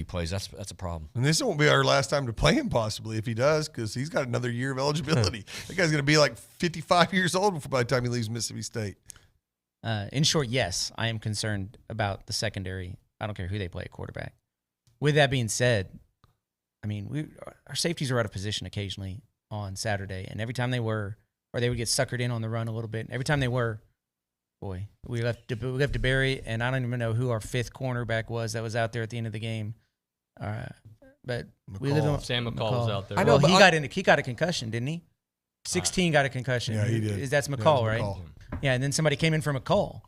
Speaker 17: plays, that's a problem.
Speaker 18: And this won't be our last time to play him, possibly, if he does, because he's got another year of eligibility. That guy's going to be like 55 years old by the time he leaves Mississippi State.
Speaker 3: In short, yes, I am concerned about the secondary. I don't care who they play at quarterback. With that being said, our safeties were out of position occasionally on Saturday, and every time they were, or they would get suckered in on the run a little bit. Every time they were, we left DeBerry, and I don't even know who our 5th cornerback was that was out there at the end of the game. But we live on
Speaker 6: Sam McCall was out there.
Speaker 3: I know, well, he got a concussion, didn't he? 16 got a concussion.
Speaker 18: Yeah, he did.
Speaker 3: That's McCall, right?
Speaker 18: McCall.
Speaker 3: Yeah, and then somebody came in for McCall,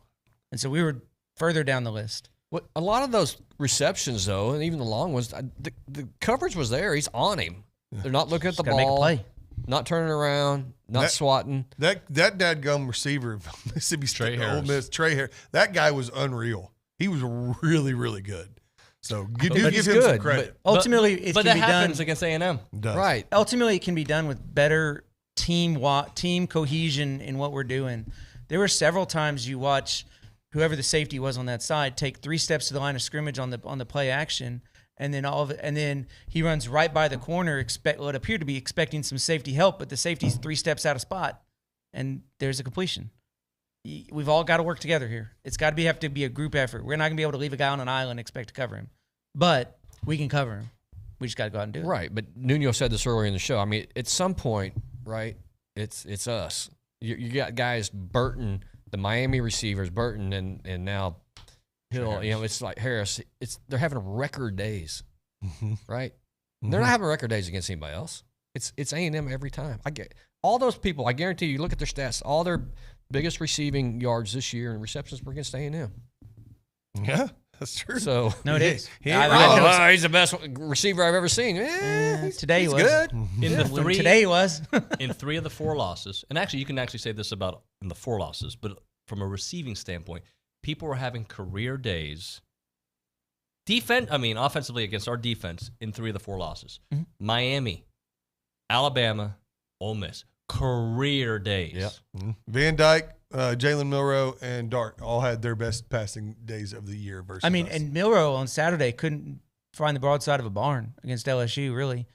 Speaker 3: and so we were further down the list.
Speaker 17: What a lot of those receptions, though, and even the long ones, the coverage was there. He's on him. They're not looking at the ball.
Speaker 3: Make a play.
Speaker 17: Not turning around, not swatting.
Speaker 18: That dadgum receiver of Mississippi State, Ole Miss, Trey Harris, that guy was unreal. He was really, really good. So give him some credit.
Speaker 3: But ultimately, it can
Speaker 6: that
Speaker 3: be
Speaker 6: happens
Speaker 3: done
Speaker 6: against A&M.
Speaker 3: Right. Ultimately, it can be done with better team cohesion in what we're doing. There were several times you watch whoever the safety was on that side take 3 steps to the line of scrimmage on the play action, and then he runs right by the corner, what appeared to be expecting some safety help, but the safety's 3 steps out of spot, and there's a completion. We've all got to work together here. It's got to have to be a group effort. We're not going to be able to leave a guy on an island and expect to cover him, but we can cover him. We just got to go out and do it.
Speaker 17: Right, but Nuño said this earlier in the show. At some point, right, it's us. You got guys, Burton, the Miami receivers, Burton, and now Hill.
Speaker 18: Harris.
Speaker 17: It's like Harris. They're having record days, right?
Speaker 18: Mm-hmm.
Speaker 17: They're not having record days against anybody else. It's A&M every time. I get all those people. I guarantee you. Look at their stats. All their biggest receiving yards this year and receptions were against A&M.
Speaker 18: Yeah, that's true.
Speaker 17: So
Speaker 3: no, it is.
Speaker 17: He's the best receiver I've ever seen.
Speaker 3: Today
Speaker 17: he's
Speaker 3: was
Speaker 17: good.
Speaker 3: Today he was.
Speaker 6: In 3 of the 4 losses, and actually you can actually say this about in the 4 losses, but from a receiving standpoint, people were having career days. Offensively against our defense in 3 of the 4 losses.
Speaker 3: Mm-hmm.
Speaker 6: Miami, Alabama, Ole Miss, career days.
Speaker 17: Yep.
Speaker 18: Mm-hmm. Van Dyke, Jalen Milroe, and Dart all had their best passing days of the year versus us.
Speaker 3: And Milroe on Saturday couldn't find the broadside of a barn against LSU, really.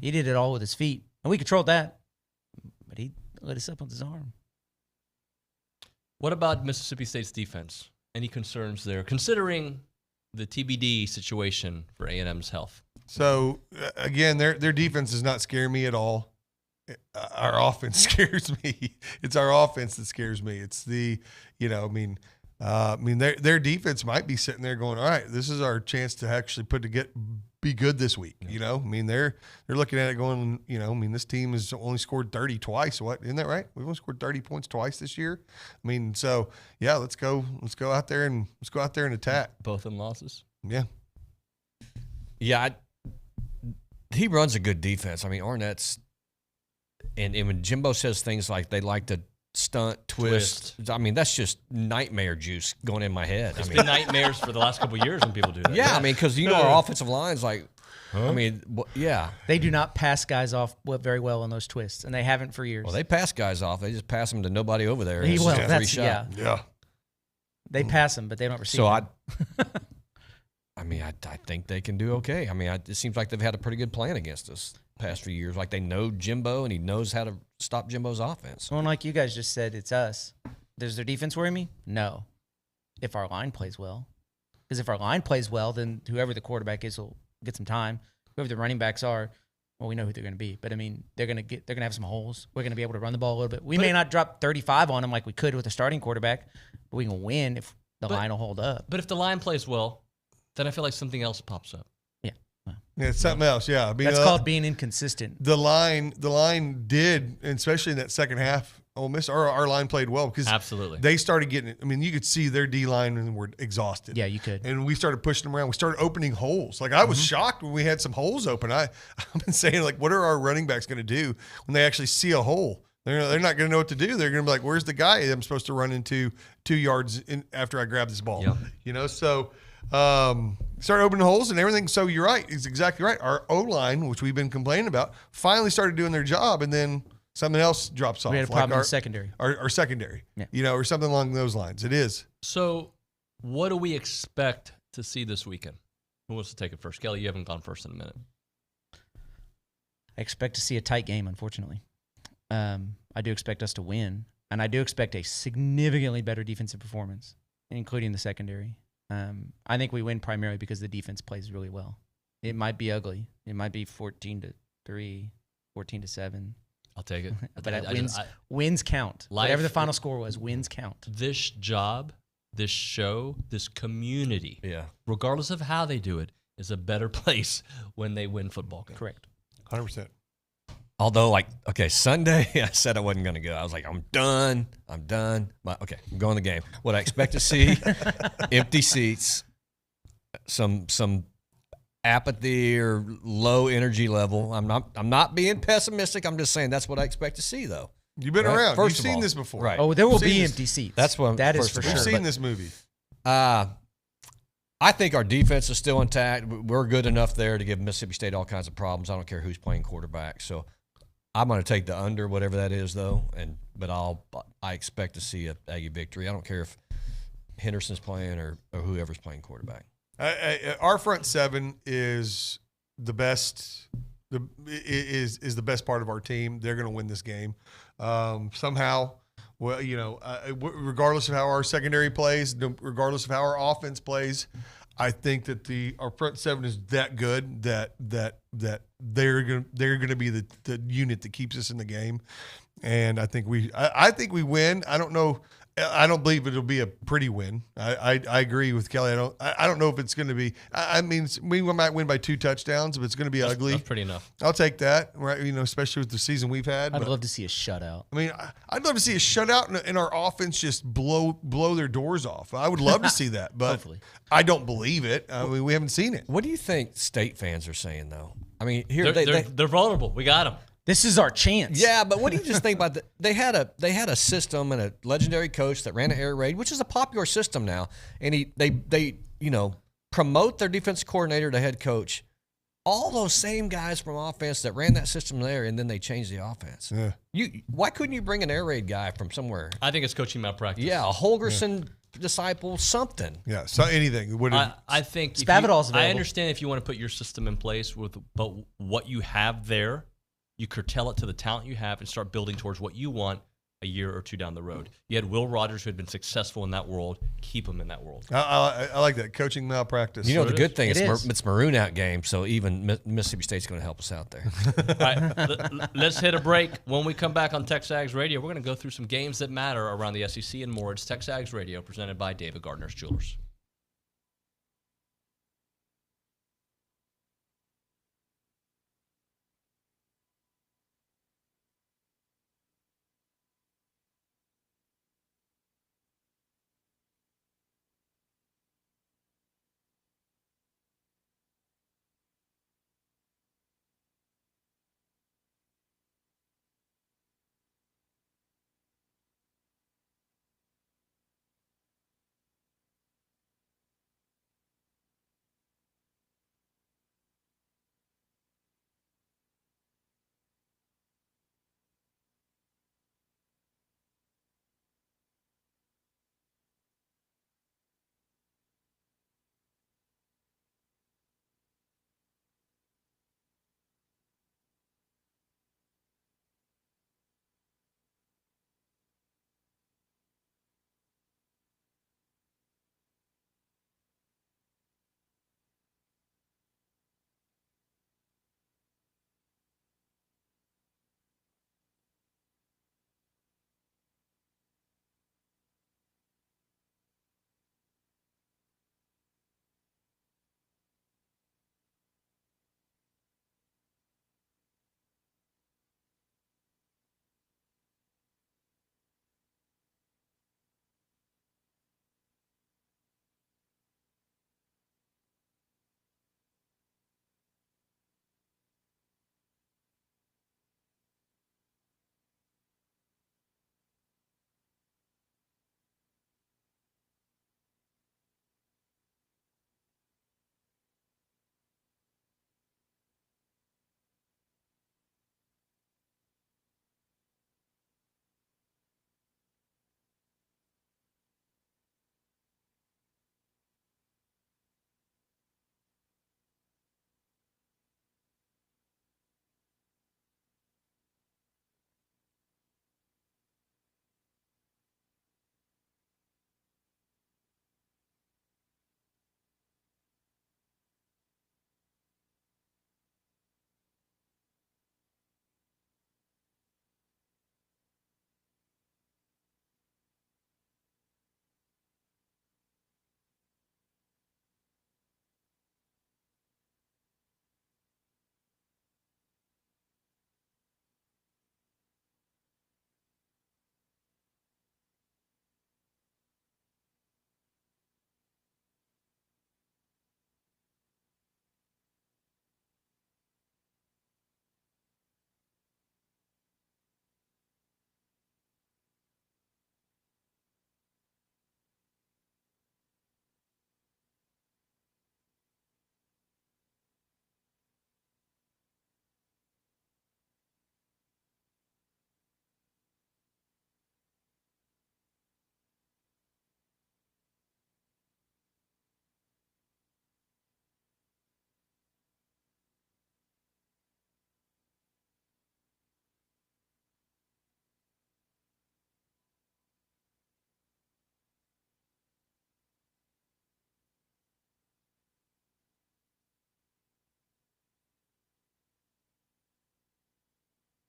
Speaker 3: He did it all with his feet, and we controlled that, but he lit us up with his arm.
Speaker 6: What about Mississippi State's defense? Any concerns there, considering the TBD situation for A&M's health?
Speaker 18: So, again, their defense does not scare me at all. Our offense scares me. It's our offense that scares me. It's I mean, their defense might be sitting there going, all right, this is our chance to actually be good this week. You know, I mean, they're looking at it going, you know, I mean, this team has only scored 30 twice. What, isn't that right? We've only scored 30 points twice this year. I mean, so yeah, let's go out there and attack.
Speaker 6: Both in losses.
Speaker 18: Yeah.
Speaker 17: Yeah. He runs a good defense. I mean, Arnett's, and when Jimbo says things like they like to stunt, twist. I mean, that's just nightmare juice going in my head.
Speaker 6: It's been nightmares for the last couple of years when people do that.
Speaker 17: Yeah, I mean, because our offensive line's like, I mean, yeah.
Speaker 3: They do not pass guys off very well on those twists, and they haven't for years.
Speaker 17: Well, they pass guys off. They just pass them to nobody over there.
Speaker 3: Yeah. They pass them, but they don't receive them.
Speaker 17: I mean, I think they can do okay. I mean, it seems like they've had a pretty good plan against us the past few years. Like, they know Jimbo, and he knows how to stop Jimbo's offense.
Speaker 3: Well, like you guys just said, it's us. Does their defense worry me? No. If our line plays well. Because if our line plays well, then whoever the quarterback is will get some time. Whoever the running backs are, well, we know who they're going to be. But, I mean, they're going to have some holes. We're going to be able to run the ball a little bit. We may not drop 35 on them like we could with a starting quarterback, but we can win if the line will hold up.
Speaker 6: But if the line plays well, then I feel like something else pops up.
Speaker 3: Yeah.
Speaker 18: Yeah, it's something else. Yeah. I mean,
Speaker 3: that's called being inconsistent.
Speaker 18: The line did, especially in that second half, Ole Miss, our line played well because
Speaker 6: absolutely
Speaker 18: they started getting it. I mean, you could see their D line were exhausted.
Speaker 3: Yeah, you could.
Speaker 18: And we started pushing them around. We started opening holes. Like, I was shocked when we had some holes open. I've been saying, like, what are our running backs going to do when they actually see a hole? They're not going to know what to do. They're going to be like, where's the guy I'm supposed to run into 2 yards after I grab this ball?
Speaker 6: Yep.
Speaker 18: You know, so started opening holes and everything. So you're right. It's exactly right. Our O-line, which we've been complaining about, finally started doing their job, and then something else drops off.
Speaker 3: We had a problem in the secondary.
Speaker 18: Our secondary, you know, or something along those lines. It is.
Speaker 6: So what do we expect to see this weekend? Who wants to take it first? Kelly, you haven't gone first in a minute.
Speaker 3: I expect to see a tight game, unfortunately. I do expect us to win, and I do expect a significantly better defensive performance, including the secondary. I think we win primarily because the defense plays really well. It might be ugly. It might be 14-3, 14-7.
Speaker 6: I'll take it.
Speaker 3: But wins count. Whatever the final score was, wins count.
Speaker 6: This job, this show, this community, regardless of how they do it, is a better place when they win football games.
Speaker 3: Correct.
Speaker 18: 100%.
Speaker 17: Although, like, okay, Sunday, I said I wasn't going to go. I was like, I'm done. But, okay, I'm going to the game. What I expect to see, empty seats, some apathy or low energy level. I'm not being pessimistic. I'm just saying that's what I expect to see, though.
Speaker 18: You've been around. You've seen this before.
Speaker 17: Right.
Speaker 3: Oh, there will be empty seats.
Speaker 17: That's what.
Speaker 3: That is for sure.
Speaker 18: We've seen this movie.
Speaker 17: I think our defense is still intact. We're good enough there to give Mississippi State all kinds of problems. I don't care who's playing quarterback. So I'm going to take the under, whatever that is, though. But I expect to see a Aggie victory. I don't care if Henderson's playing or whoever's playing quarterback.
Speaker 18: Our front seven is the best. Is the best part of our team. They're going to win this game somehow. Well, you know, regardless of how our secondary plays, regardless of how our offense plays, I think that our front seven is that good that they're going to be the unit that keeps us in the game, and I think we win. I don't know. I don't believe it'll be a pretty win. I agree with Kelly. I don't know if it's going to be. I mean, we might win by 2 touchdowns, if it's going to be ugly.
Speaker 6: That's pretty enough.
Speaker 18: I'll take that. Right, you know, especially with the season we've had.
Speaker 3: I'd love to see a shutout.
Speaker 18: I mean, I'd love to see a shutout and our offense just blow their doors off. I would love to see that, but
Speaker 3: Hopefully.
Speaker 18: I don't believe it. I mean, we haven't seen it.
Speaker 17: What do you think State fans are saying, though? I mean, here
Speaker 6: they're vulnerable. We got them.
Speaker 3: This is our chance.
Speaker 17: Yeah, but what do you just think about they had a system and a legendary coach that ran an air raid, which is a popular system now, and they promote their defensive coordinator to head coach. All those same guys from offense that ran that system there, and then they changed the offense.
Speaker 18: Yeah.
Speaker 17: Why couldn't you bring an air raid guy from somewhere?
Speaker 6: I think it's coaching malpractice.
Speaker 17: Yeah, a Holgerson disciple, something.
Speaker 18: Yeah, so anything.
Speaker 6: I think
Speaker 3: Spavital's available.
Speaker 6: I understand if you want to put your system in place but what you have there, you curtail it to the talent you have and start building towards what you want. a year or two down the road. You had Will Rogers, who had been successful in that world. Keep him in that world.
Speaker 18: I like that. Coaching malpractice.
Speaker 17: You know, the good thing is
Speaker 3: is.
Speaker 17: it's maroon out game, so even Mississippi State's going to help us out there.
Speaker 6: All right, let's hit a break. When we come back on TexAgs Radio, we're going to go through some games that matter around the SEC and more. It's TexAgs Radio, presented by David Gardner's Jewelers.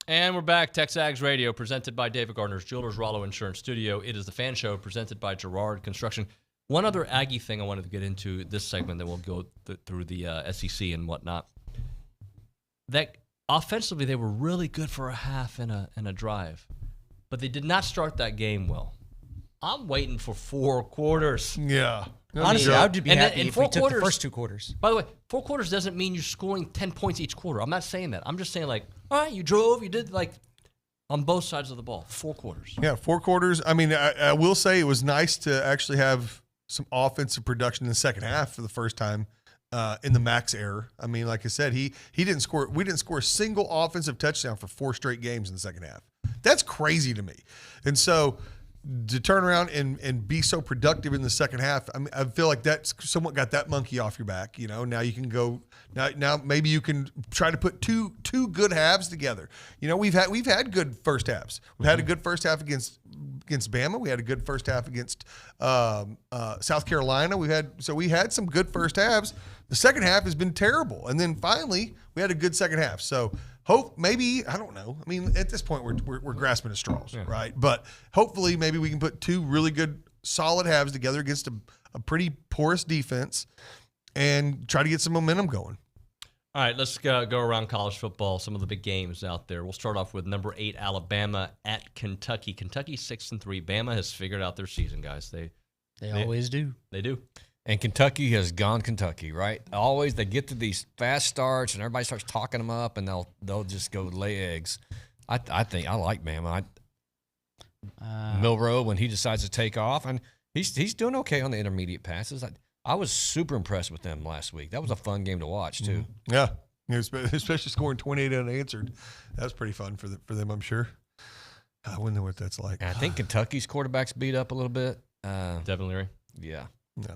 Speaker 6: And we're back. TexAgs Radio, presented by David Gardner's Jewelers, Rollo Insurance Studio. It is the Fan Show, presented by Girard Construction. One other Aggie thing I wanted to get into this segment, then we'll go through the SEC and whatnot. That offensively, they were really good for a half and a drive, but they did not start that game well. I'm waiting for 4 quarters.
Speaker 18: Yeah.
Speaker 3: Honestly, I would be happy if we took
Speaker 6: quarters,
Speaker 3: the first 2 quarters.
Speaker 6: By the way, 4 quarters doesn't mean you're scoring 10 points each quarter. I'm not saying that. I'm just saying, like, all right, you drove, you did, like, on both sides of the ball. 4 quarters.
Speaker 18: Yeah, 4 quarters. I mean, I will say it was nice to actually have some offensive production in the second half for the first time in the Max era. I mean, like I said, he didn't score. We didn't score a single offensive touchdown for 4 straight games in the second half. That's crazy to me. And so to turn around and be so productive in the second half, I feel like that's somewhat got that monkey off your back. Now you can go. Now maybe you can try to put two good halves together. We've had good first halves. We've had a good first half against Bama. We had a good first half against South Carolina. We had some good first halves. The second half has been terrible, and then finally we had a good second half. So maybe I don't know. I mean, at this point we're grasping at straws, right? But hopefully maybe we can put two really good solid halves together against a pretty porous defense and try to get some momentum going.
Speaker 6: All right, let's go around college football, some of the big games out there. We'll start off with number 8 Alabama at Kentucky. Kentucky 6-3. Bama has figured out their season, guys. They
Speaker 3: always do.
Speaker 6: They do.
Speaker 17: And Kentucky has gone Kentucky, right? Always they get to these fast starts and everybody starts talking them up and they'll just go lay eggs. I think I like Bama. Milroe, when he decides to take off, and he's doing okay on the intermediate passes. I was super impressed with them last week. That was a fun game to watch too.
Speaker 18: Yeah, especially scoring 28 unanswered. That was pretty fun for them, I'm sure. I wonder what that's like.
Speaker 17: And I think Kentucky's quarterback's beat up a little bit.
Speaker 6: Devin Leary.
Speaker 17: Yeah.
Speaker 18: No.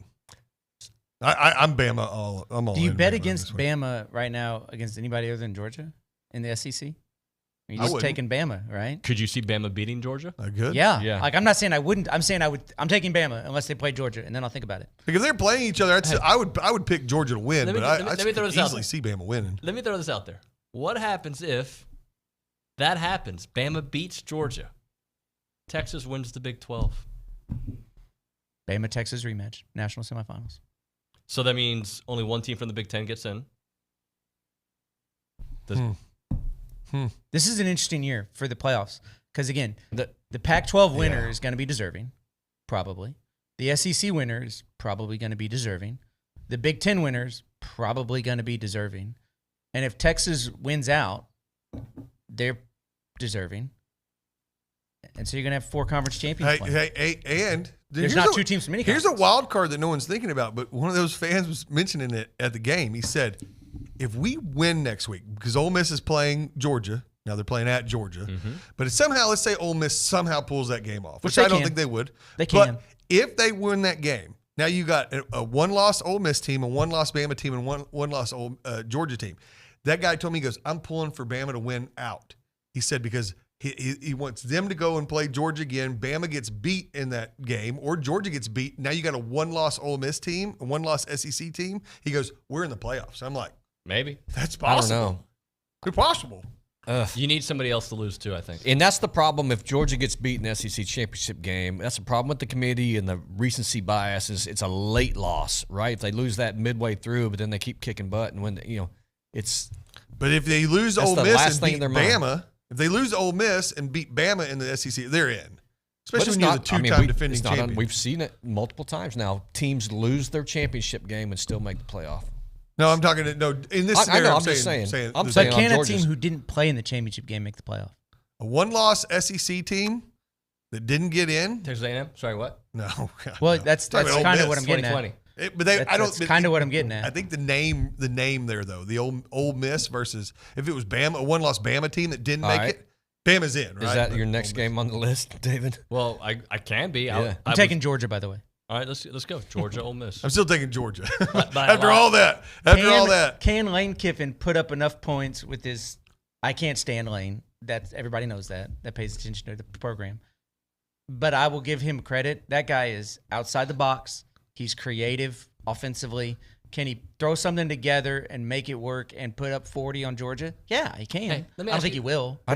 Speaker 18: I'm Bama. I'm all.
Speaker 3: Do you
Speaker 18: in
Speaker 3: bet
Speaker 18: Bama
Speaker 3: against Bama right now against anybody other than Georgia in the SEC? You're just taking Bama, right?
Speaker 6: Could you see Bama beating Georgia?
Speaker 18: Good.
Speaker 3: Yeah. Like, I'm not saying I wouldn't. I'm saying I would. I'm taking Bama unless they play Georgia, and then I'll think about it.
Speaker 18: Like if they're playing each other, I would pick Georgia to win,
Speaker 6: Let me throw this out
Speaker 18: easily
Speaker 6: there.
Speaker 18: see Bama winning.
Speaker 6: Let me throw this out there. What happens if that happens? Bama beats Georgia. Texas wins the Big 12.
Speaker 3: Bama Texas rematch, national semifinals.
Speaker 6: So that means only one team from the Big 10 gets in.
Speaker 3: This is an interesting year for the playoffs because, again, the Pac-12 winner is going to be deserving, probably. The SEC winner is probably going to be deserving. The Big 10 winners probably going to be deserving. And if Texas wins out, they're deserving. And so you're going to have 4 conference champions playing.
Speaker 18: And
Speaker 3: there's not 2 teams from any
Speaker 18: Here's
Speaker 3: conference.
Speaker 18: a wild card that no one's thinking about, but one of those fans was mentioning it at the game. He said, if we win next week, because Ole Miss is playing Georgia, now they're playing at Georgia, but somehow, let's say Ole Miss somehow pulls that game off, which I don't think they would.
Speaker 3: They can.
Speaker 18: But if they win that game, now you got a one-loss Ole Miss team, a one-loss Bama team, and one-loss Georgia team. That guy told me, he goes, I'm pulling for Bama to win out. He said because he wants them to go and play Georgia again. Bama gets beat in that game, or Georgia gets beat. Now you got a one-loss Ole Miss team, a one-loss SEC team. He goes, we're in the playoffs. I'm like,
Speaker 6: maybe.
Speaker 18: That's possible.
Speaker 17: I don't know.
Speaker 18: It's possible.
Speaker 6: You need somebody else to lose to, I think.
Speaker 17: And that's the problem if Georgia gets beat in the SEC championship game. That's the problem with the committee and the recency bias is it's a late loss, right? If they lose that midway through, but then they keep kicking butt, and when it's.
Speaker 18: But if they lose Ole Miss and beat Bama, if they lose Ole Miss and beat Bama in the SEC, they're in. Especially when you're the two-time defending champion.
Speaker 17: We've seen it multiple times now. Teams lose their championship game and still make the playoff.
Speaker 18: No, I'm talking in this scenario.
Speaker 17: I know,
Speaker 18: I'm
Speaker 17: just saying.
Speaker 3: But can a team who didn't play in the championship game make the playoff?
Speaker 18: A one-loss SEC team that didn't get in?
Speaker 6: Texas A&M? Sorry, what?
Speaker 18: No.
Speaker 3: Well, that's kind of what I'm getting at.
Speaker 18: That's
Speaker 3: kind of what I'm getting at.
Speaker 18: I think the name there though, the Ole Miss versus if it was Bama, a one-loss Bama team that didn't make it, Bama's in. Right?
Speaker 17: Is that your next game on the list, David?
Speaker 6: Well, I can be.
Speaker 17: Yeah.
Speaker 3: I'm taking Georgia, by the way.
Speaker 6: All right, let's go. Georgia, Ole Miss.
Speaker 18: I'm still taking Georgia.
Speaker 6: After
Speaker 18: all that.
Speaker 3: Can Lane Kiffin put up enough points with his I can't stand Lane. Everybody knows that pays attention to the program. But I will give him credit. That guy is outside the box. He's creative offensively. Can he throw something together and make it work and put up 40 on Georgia? Yeah, he can.
Speaker 6: Hey,
Speaker 3: I don't think he will.
Speaker 17: I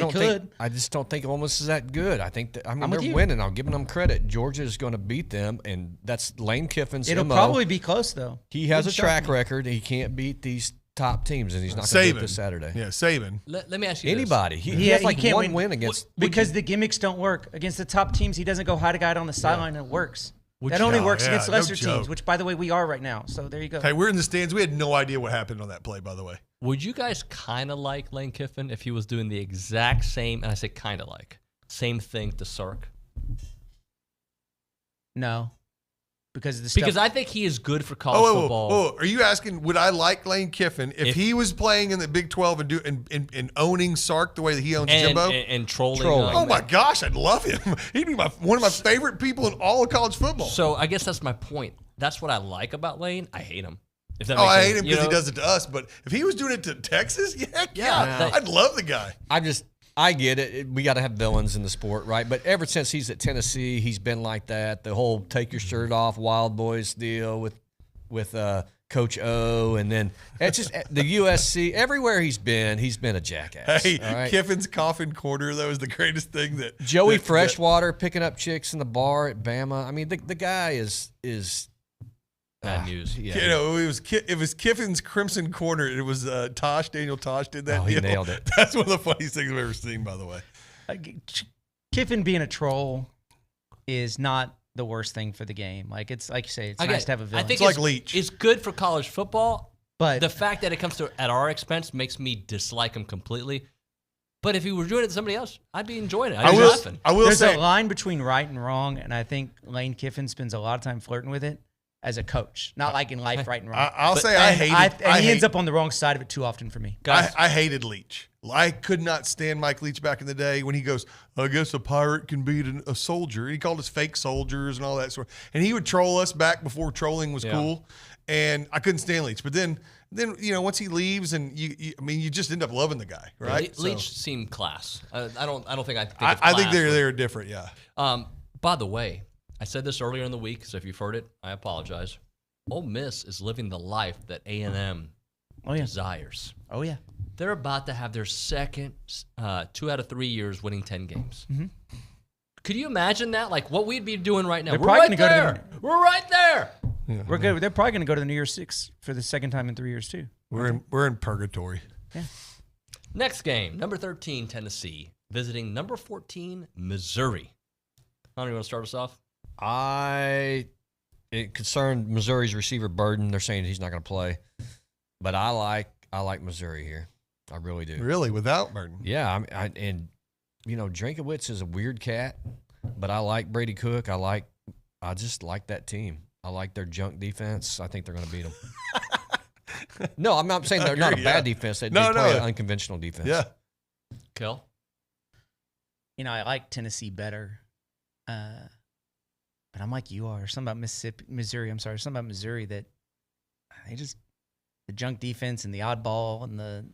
Speaker 3: just
Speaker 17: don't think Ole Miss is that good. I think
Speaker 3: I'm
Speaker 17: they're winning. I'm giving them credit. Georgia is going to beat them, and that's Lane Kiffin's
Speaker 3: It'll
Speaker 17: MO.
Speaker 3: probably be close though.
Speaker 17: He has a track record. He can't beat these top teams, and he's not going to do it this Saturday.
Speaker 18: Yeah, Saban.
Speaker 6: Let me ask you
Speaker 17: anybody.
Speaker 6: This.
Speaker 17: He has like
Speaker 3: can't
Speaker 17: one win against
Speaker 3: because the gimmicks don't work against the top teams. He doesn't go hide a guy on the sideline and it works. That only works against lesser teams, which, by the way, we are right now. So there you go.
Speaker 18: Hey, we're in the stands. We had no idea what happened on that play, by the way.
Speaker 6: Would you guys kind of like Lane Kiffin if he was doing the exact same, and I say kind of like, same thing to Sark?
Speaker 3: No. because of the
Speaker 6: Because
Speaker 3: stuff.
Speaker 6: I think he is good for college football.
Speaker 18: Oh, are you asking, would I like Lane Kiffin if he was playing in the Big 12 and owning Sark the way that he owns Jimbo?
Speaker 6: And trolling.
Speaker 18: Oh, my gosh, I'd love him. He'd be one of my favorite people in all of college football.
Speaker 6: So I guess that's my point. That's what I like about Lane. I hate him. If that
Speaker 18: Oh,
Speaker 6: makes
Speaker 18: I
Speaker 6: sense.
Speaker 18: hate him because he does it to us. But if he was doing it to Texas, yeah. I'd love the guy.
Speaker 17: I get it. We got to have villains in the sport, right? But ever since he's at Tennessee, he's been like that. The whole take your shirt off, Wild Boys deal with Coach O, and then it's just the USC. Everywhere he's been a jackass.
Speaker 18: Hey,
Speaker 17: all right?
Speaker 18: Kiffin's coffin corner, though, is the greatest thing that
Speaker 17: Joey Freshwater picking up chicks in the bar at Bama. I mean, the guy is
Speaker 6: bad news.
Speaker 17: Yeah.
Speaker 18: You know, it was Kiffin's Crimson Corner. It was Daniel Tosh did that.
Speaker 17: Oh, he
Speaker 18: deal.
Speaker 17: nailed it.
Speaker 18: That's one of the funniest things I've ever seen, by the way.
Speaker 3: Kiffin being a troll is not the worst thing for the game. Like it's like you say, it's nice to have a villain.
Speaker 6: I think
Speaker 18: It's like Leach.
Speaker 6: It's good for college football,
Speaker 3: but
Speaker 6: the fact that it comes to at our expense makes me dislike him completely. But if he were doing it to somebody else, I'd be enjoying it.
Speaker 18: I will
Speaker 3: There's
Speaker 18: say
Speaker 3: a line between right and wrong, and I think Lane Kiffin spends a lot of time flirting with it as a coach, not like in life, right and wrong.
Speaker 18: I'll say I hated.
Speaker 3: And he ends up on the wrong side of it too often for me.
Speaker 18: I hated Leach. I could not stand Mike Leach back in the day when he goes, I guess a pirate can beat a soldier. He called us fake soldiers and all that sort of, and he would troll us back before trolling was cool. And I couldn't stand Leach. But then you know, once he leaves, and you just end up loving the guy, right?
Speaker 6: Leach seemed class. I don't think
Speaker 18: I think they're different, yeah.
Speaker 6: By the way, I said this earlier in the week, so if you've heard it, I apologize. Ole Miss is living the life that A&M desires.
Speaker 3: Oh, yeah.
Speaker 6: They're about to have their second 2 out of 3 years winning 10 games.
Speaker 3: Mm-hmm.
Speaker 6: Could you imagine that? Like what we'd be doing right now.
Speaker 3: They're
Speaker 6: We're
Speaker 3: probably
Speaker 6: right
Speaker 3: gonna go
Speaker 6: there. We're right there.
Speaker 18: Yeah.
Speaker 3: We're good. They're probably going to go to the New Year's Six for the second time in 3 years too.
Speaker 18: We're in purgatory.
Speaker 3: Yeah.
Speaker 6: Next game, number 13, Tennessee, visiting number 14, Missouri. Hunter, you want to start us off?
Speaker 17: It concerned Missouri's receiver Burden. They're saying he's not going to play, but I like Missouri here. I really do.
Speaker 18: Really, without Burden?
Speaker 17: Yeah, and you know, Drinkowitz is a weird cat, but I like Brady Cook. I just like that team. I like their junk defense. I think they're going to beat them. No, I'm not saying they're not a bad defense. They play an unconventional defense.
Speaker 18: Yeah.
Speaker 6: Kel?
Speaker 3: You know, I like Tennessee better. But I'm like you are. Something about Missouri that the junk defense and the oddball and the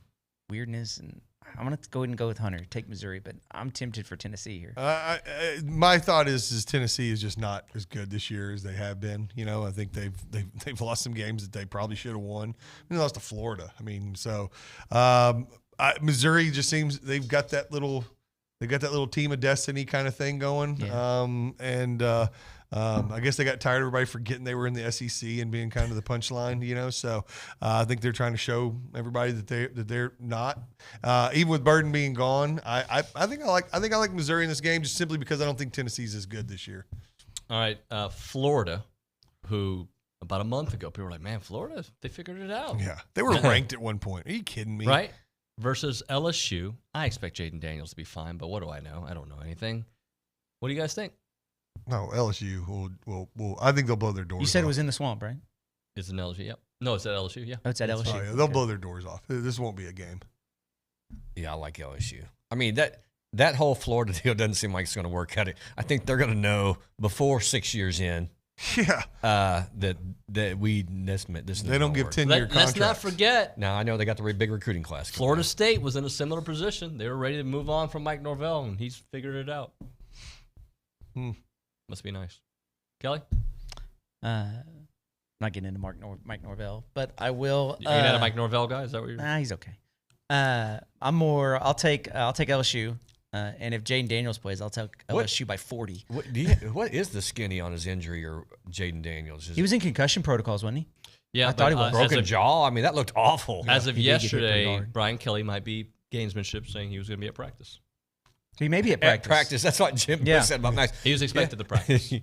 Speaker 3: weirdness. And I'm going to go ahead and go with Hunter. Take Missouri, but I'm tempted for Tennessee here.
Speaker 18: My thought is Tennessee is just not as good this year as they have been. You know, I think they've lost some games that they probably should have won. They lost to Florida. I mean, so Missouri just seems they've got that little team of destiny kind of thing going. Yeah. I guess they got tired of everybody forgetting they were in the SEC and being kind of the punchline, you know. So I think they're trying to show everybody that they're not. Even with Burden being gone, I think I like Missouri in this game just simply because I don't think Tennessee's as good this year.
Speaker 6: All right, Florida, who about a month ago people were like, man, Florida, they figured it out.
Speaker 18: Yeah, they were ranked at one point. Are you kidding me?
Speaker 6: Right. Versus LSU. I expect Jaden Daniels to be fine, but what do I know? I don't know anything. What do you guys think?
Speaker 18: No, LSU will. I think they'll blow their doors.
Speaker 3: You said
Speaker 18: off.
Speaker 3: it was in the swamp, right?
Speaker 6: It's in LSU. Yep. No, it's at LSU. Yeah.
Speaker 3: Oh, it's at LSU.
Speaker 18: Oh, yeah, they'll blow their doors off. This won't be a game.
Speaker 17: Yeah, I like LSU. I mean that whole Florida deal doesn't seem like it's going to work out. I think they're going to know before 6 years in.
Speaker 18: Yeah.
Speaker 17: That this
Speaker 18: they don't give 10-year contracts.
Speaker 6: Let's not forget.
Speaker 17: Now I know they got the big recruiting class.
Speaker 6: Florida State was in a similar position. They were ready to move on from Mike Norvell, and he's figured it out. Must be nice. Kelly?
Speaker 3: Not getting into Mike Norvell, but I will.
Speaker 6: You're not a Mike Norvell guy? Is that what you're?
Speaker 3: Nah, he's okay. I'll take LSU. And if Jaden Daniels plays, I'll take LSU by 40.
Speaker 17: What is the skinny on his injury or Jaden Daniels?
Speaker 3: He was in concussion protocols, wasn't he?
Speaker 6: Yeah,
Speaker 3: I thought he was.
Speaker 17: Broken jaw. I mean, that looked awful.
Speaker 6: As of yesterday, Brian Kelly might be gamesmanship saying he was going to be at practice.
Speaker 3: He may be at practice.
Speaker 17: That's what Jim said about Max.
Speaker 6: He was expected to practice.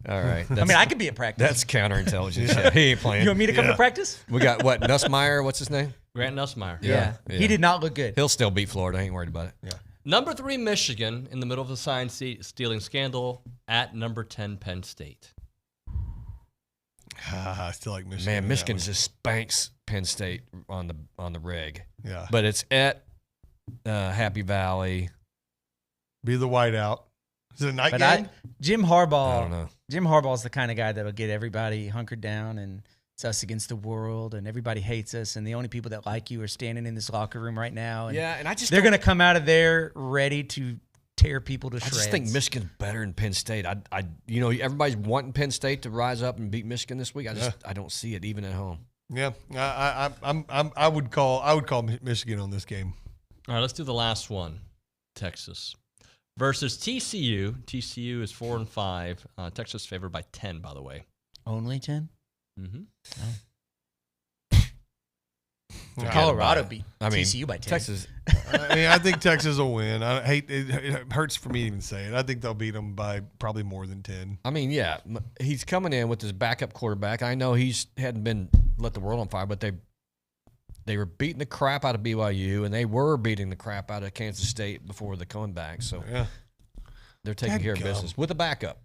Speaker 17: All right.
Speaker 3: I mean, I could be at practice.
Speaker 17: That's counterintelligence. Yeah. He ain't playing.
Speaker 3: You want me to come to practice?
Speaker 17: We got what? Nussmeier. What's his name?
Speaker 6: Grant Nussmeier.
Speaker 3: Yeah. He did not look good.
Speaker 17: He'll still beat Florida. I ain't worried about it.
Speaker 18: Yeah.
Speaker 6: Number 3, Michigan, in the middle of the sign stealing scandal at number 10, Penn State.
Speaker 18: I still like Michigan.
Speaker 17: Man, Michigan just spanks Penn State on the reg.
Speaker 18: Yeah.
Speaker 17: But it's at Happy Valley.
Speaker 18: Be the whiteout. Is it a night
Speaker 3: But
Speaker 18: game?
Speaker 3: Jim Harbaugh.
Speaker 17: I don't know.
Speaker 3: Jim Harbaugh's the kind of guy that'll get everybody hunkered down and it's us against the world and everybody hates us and the only people that like you are standing in this locker room right now. And
Speaker 17: Yeah, and I just
Speaker 3: they're
Speaker 17: don't-
Speaker 3: going to come out of there ready to tear people to
Speaker 17: I
Speaker 3: shreds.
Speaker 17: just think Michigan's better than Penn State. Everybody's wanting Penn State to rise up and beat Michigan this week. I don't see it even at home.
Speaker 18: Yeah, I would call Michigan on this game.
Speaker 6: All right, let's do the last one. Texas versus TCU. TCU is 4-5. Texas favored by 10, by the way.
Speaker 3: Only 10?
Speaker 6: Mm-hmm.
Speaker 3: Colorado beat
Speaker 17: I mean,
Speaker 3: TCU by 10.
Speaker 17: Texas.
Speaker 18: I think Texas will win. I hate it hurts for me to even say it. I think they'll beat them by probably more than 10.
Speaker 17: I mean, yeah, he's coming in with his backup quarterback. I know hadn't been let the world on fire, but they were beating the crap out of BYU, and they were beating the crap out of Kansas State before the comeback. So
Speaker 18: yeah,
Speaker 17: they're taking care of
Speaker 18: Dadgum.
Speaker 17: business with a backup,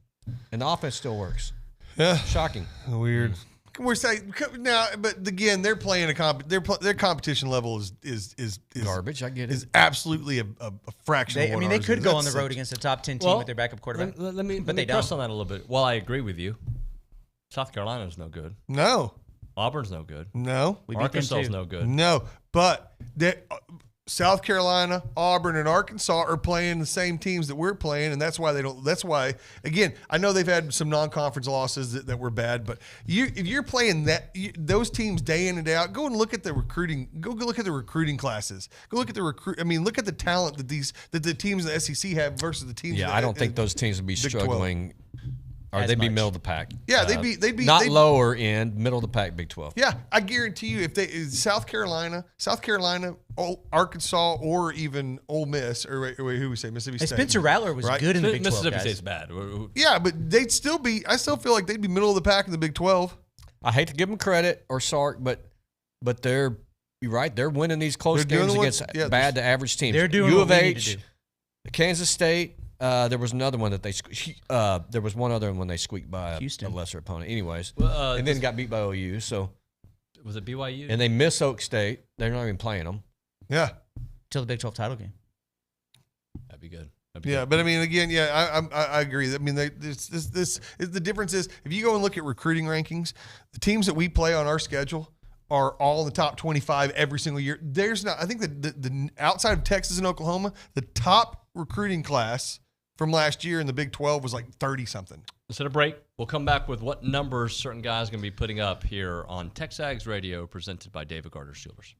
Speaker 17: and the offense still works.
Speaker 18: Yeah,
Speaker 17: shocking,
Speaker 18: weird. We're saying now, but again, they're playing their competition level is
Speaker 17: garbage. I get it.
Speaker 18: Is absolutely a fraction. of what
Speaker 3: They
Speaker 18: ours
Speaker 3: could
Speaker 18: is.
Speaker 3: go on
Speaker 18: That's
Speaker 3: the road
Speaker 18: such-
Speaker 3: against a top 10 team with their backup quarterback.
Speaker 6: Let me
Speaker 3: but they
Speaker 6: press
Speaker 3: don't.
Speaker 6: on that a little bit. Well, I agree with you. South Carolina's no good.
Speaker 18: No.
Speaker 6: Auburn's no good.
Speaker 18: No.
Speaker 3: We beat them
Speaker 6: Arkansas's
Speaker 3: too.
Speaker 6: no good.
Speaker 18: No, but South Carolina, Auburn, and Arkansas are playing the same teams that we're playing, and that's why they don't. That's why, again, I know they've had some non-conference losses that were bad, but if you're playing those teams day in and day out, go and look at the recruiting. Go look at the recruiting classes. Go look at the recruit. I mean, look at the talent that the teams in the SEC have versus the teams.
Speaker 17: Yeah, I don't think those teams would be
Speaker 18: Big 12.
Speaker 17: struggling. Or
Speaker 3: As
Speaker 17: they'd be
Speaker 3: much.
Speaker 17: middle of the pack.
Speaker 18: Yeah, they'd be
Speaker 17: not lower end, middle of the pack, Big 12.
Speaker 18: Yeah, I guarantee you, if South Carolina, Arkansas, or even Ole Miss, or wait, who we say Mississippi
Speaker 3: Hey,
Speaker 18: State.
Speaker 3: Spencer Rattler was
Speaker 18: right?
Speaker 3: good in the Big 12,
Speaker 6: Mississippi
Speaker 3: guys.
Speaker 6: State's bad.
Speaker 18: Yeah, but they'd still be. I still feel like they'd be middle of the pack in the Big 12.
Speaker 17: I hate to give them credit or Sark, but you're right. They're winning these close
Speaker 18: They're doing
Speaker 17: games
Speaker 18: what-
Speaker 17: against
Speaker 18: yeah,
Speaker 17: bad to average teams.
Speaker 3: They're doing
Speaker 17: U
Speaker 3: what
Speaker 17: of
Speaker 3: we need
Speaker 17: H,
Speaker 3: to do.
Speaker 17: Kansas State. There was another one that there was one other one when they squeaked by a lesser opponent. Anyways, and then got beat by OU. So
Speaker 6: was it BYU?
Speaker 17: and they miss Oak State. They're not even playing them.
Speaker 18: Yeah,
Speaker 3: Till the Big 12 title game.
Speaker 6: That'd be good.
Speaker 18: Yeah, but I mean, again, I agree. I mean, the difference is if you go and look at recruiting rankings, the teams that we play on our schedule are all in the top 25 every single year. There's not. I think that the outside of Texas and Oklahoma, the top recruiting class from last year in the Big 12 was like 30 something.
Speaker 6: Let's hit a break. We'll come back with what numbers certain guys are going to be putting up here on TexAgs Radio, presented by David Gardner's Jewelers.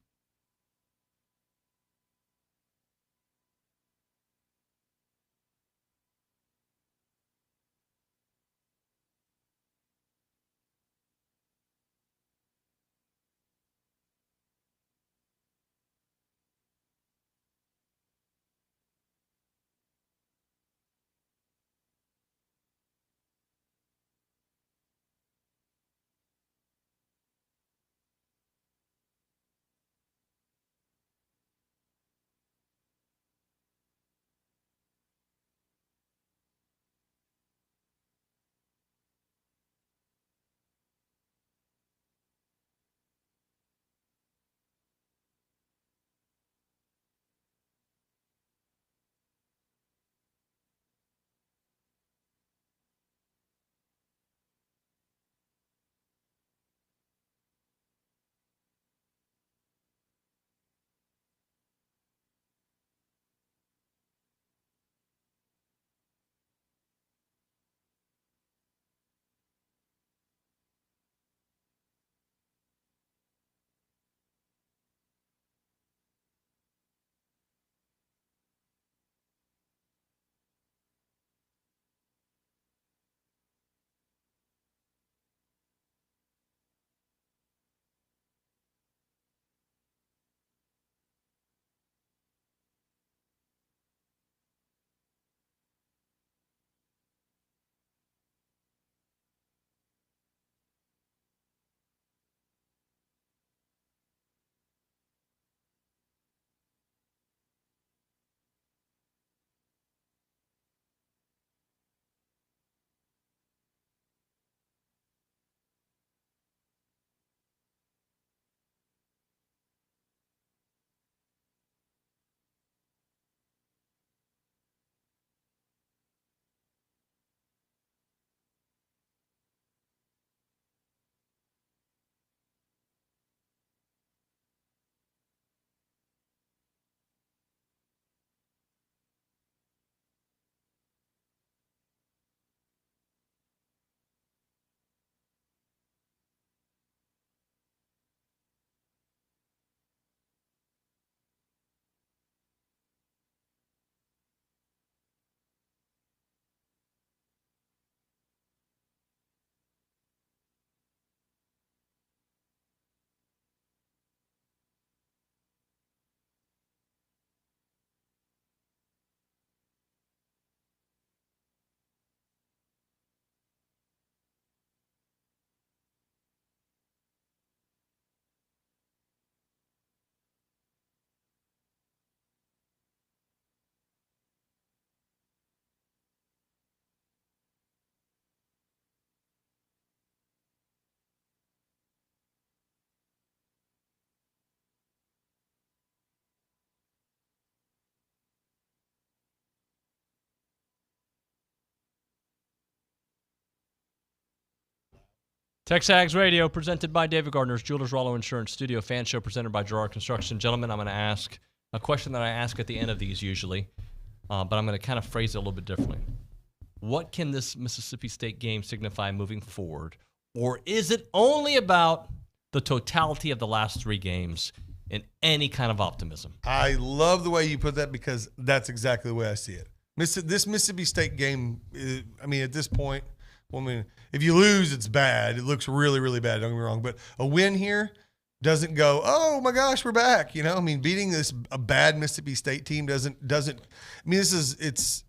Speaker 6: TexAgs Radio, presented by David Gardner's Jewelers, Rollo Insurance Studio Fan Show, presented by Gerard Construction. Gentlemen, I'm going to ask a question that I ask at the end of these usually, but I'm going to kind of phrase it a little bit differently. What can this Mississippi State game signify moving forward? Or is it only about the totality of the last 3 games and any kind of optimism?
Speaker 18: I love the way you put that because that's exactly the way I see it. This Mississippi State game, at this point, if you lose, it's bad. It looks really, really bad. Don't get me wrong. But a win here doesn't go, oh my gosh, we're back. Beating a bad Mississippi State team doesn't.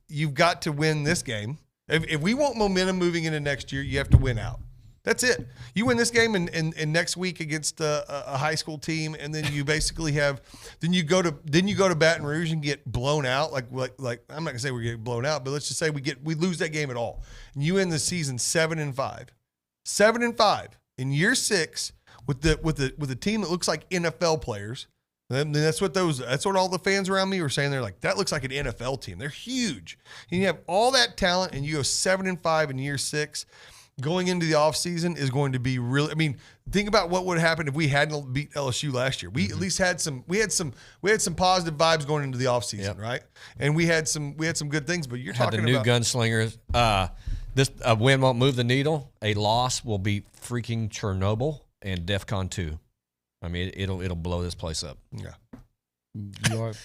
Speaker 18: You've got to win this game. If we want momentum moving into next year, you have to win out. That's it. You win this game and next week against a high school team, and then you basically then you go to Baton Rouge and get blown out. Like I'm not gonna say we're getting blown out, but let's just say we lose that game at all, and you end the season 7-5, 7-5 in year 6 with a team that looks like NFL players. And that's what all the fans around me were saying. They're like, that looks like an NFL team. They're huge, and you have all that talent, and you go 7-5 in year 6. Going into the offseason is going to be really. Think about what would happen if we hadn't beat LSU last year. We at least had some positive vibes going into the offseason, right? And we had some good things. But you're talking
Speaker 17: the new
Speaker 18: about
Speaker 17: gunslingers. This a win won't move the needle. A loss will be freaking Chernobyl and DEFCON 2. It'll blow this place up.
Speaker 3: Yeah,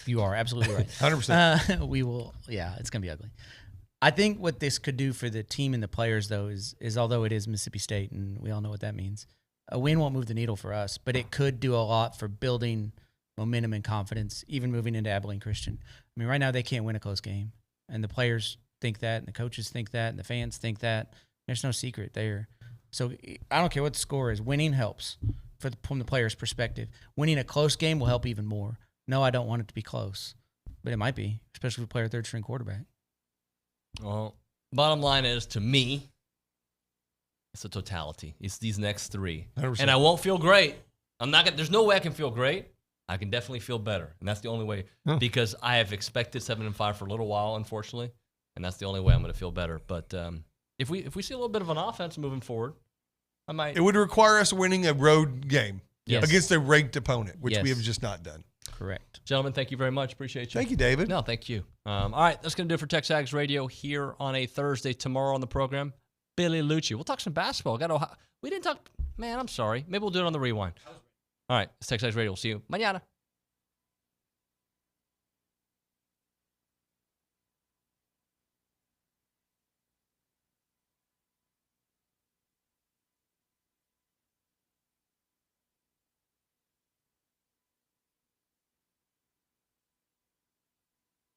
Speaker 3: you are absolutely right.
Speaker 18: 100%.
Speaker 3: We will. Yeah, it's gonna be ugly. I think what this could do for the team and the players, though, is although it is Mississippi State, and we all know what that means, a win won't move the needle for us, but it could do a lot for building momentum and confidence, even moving into Abilene Christian. Right now they can't win a close game, and the players think that, and the coaches think that, and the fans think that. There's no secret there. So I don't care what the score is. Winning helps from the player's perspective. Winning a close game will help even more. No, I don't want it to be close, but it might be, especially if we play our third-string quarterback.
Speaker 6: Well, bottom line is, to me, it's the totality. It's these next 3.
Speaker 18: 100%.
Speaker 6: And I won't feel great. There's no way I can feel great. I can definitely feel better. And that's the only way, because I have expected 7-5 for a little while, unfortunately. And that's the only way I'm going to feel better. But if we see a little bit of an offense moving forward, I might.
Speaker 18: It would require us winning a road game against a ranked opponent, which we have just not done.
Speaker 3: Correct.
Speaker 6: Gentlemen, thank you very much. Appreciate you.
Speaker 18: Thank you, David.
Speaker 6: No, thank you. All right, that's going to do it for TexAgs Radio here on a Thursday. Tomorrow on the program, Billy Lucci. We'll talk some basketball. We didn't talk. Man, I'm sorry. Maybe we'll do it on the rewind. All right, it's TexAgs Radio. We'll see you mañana.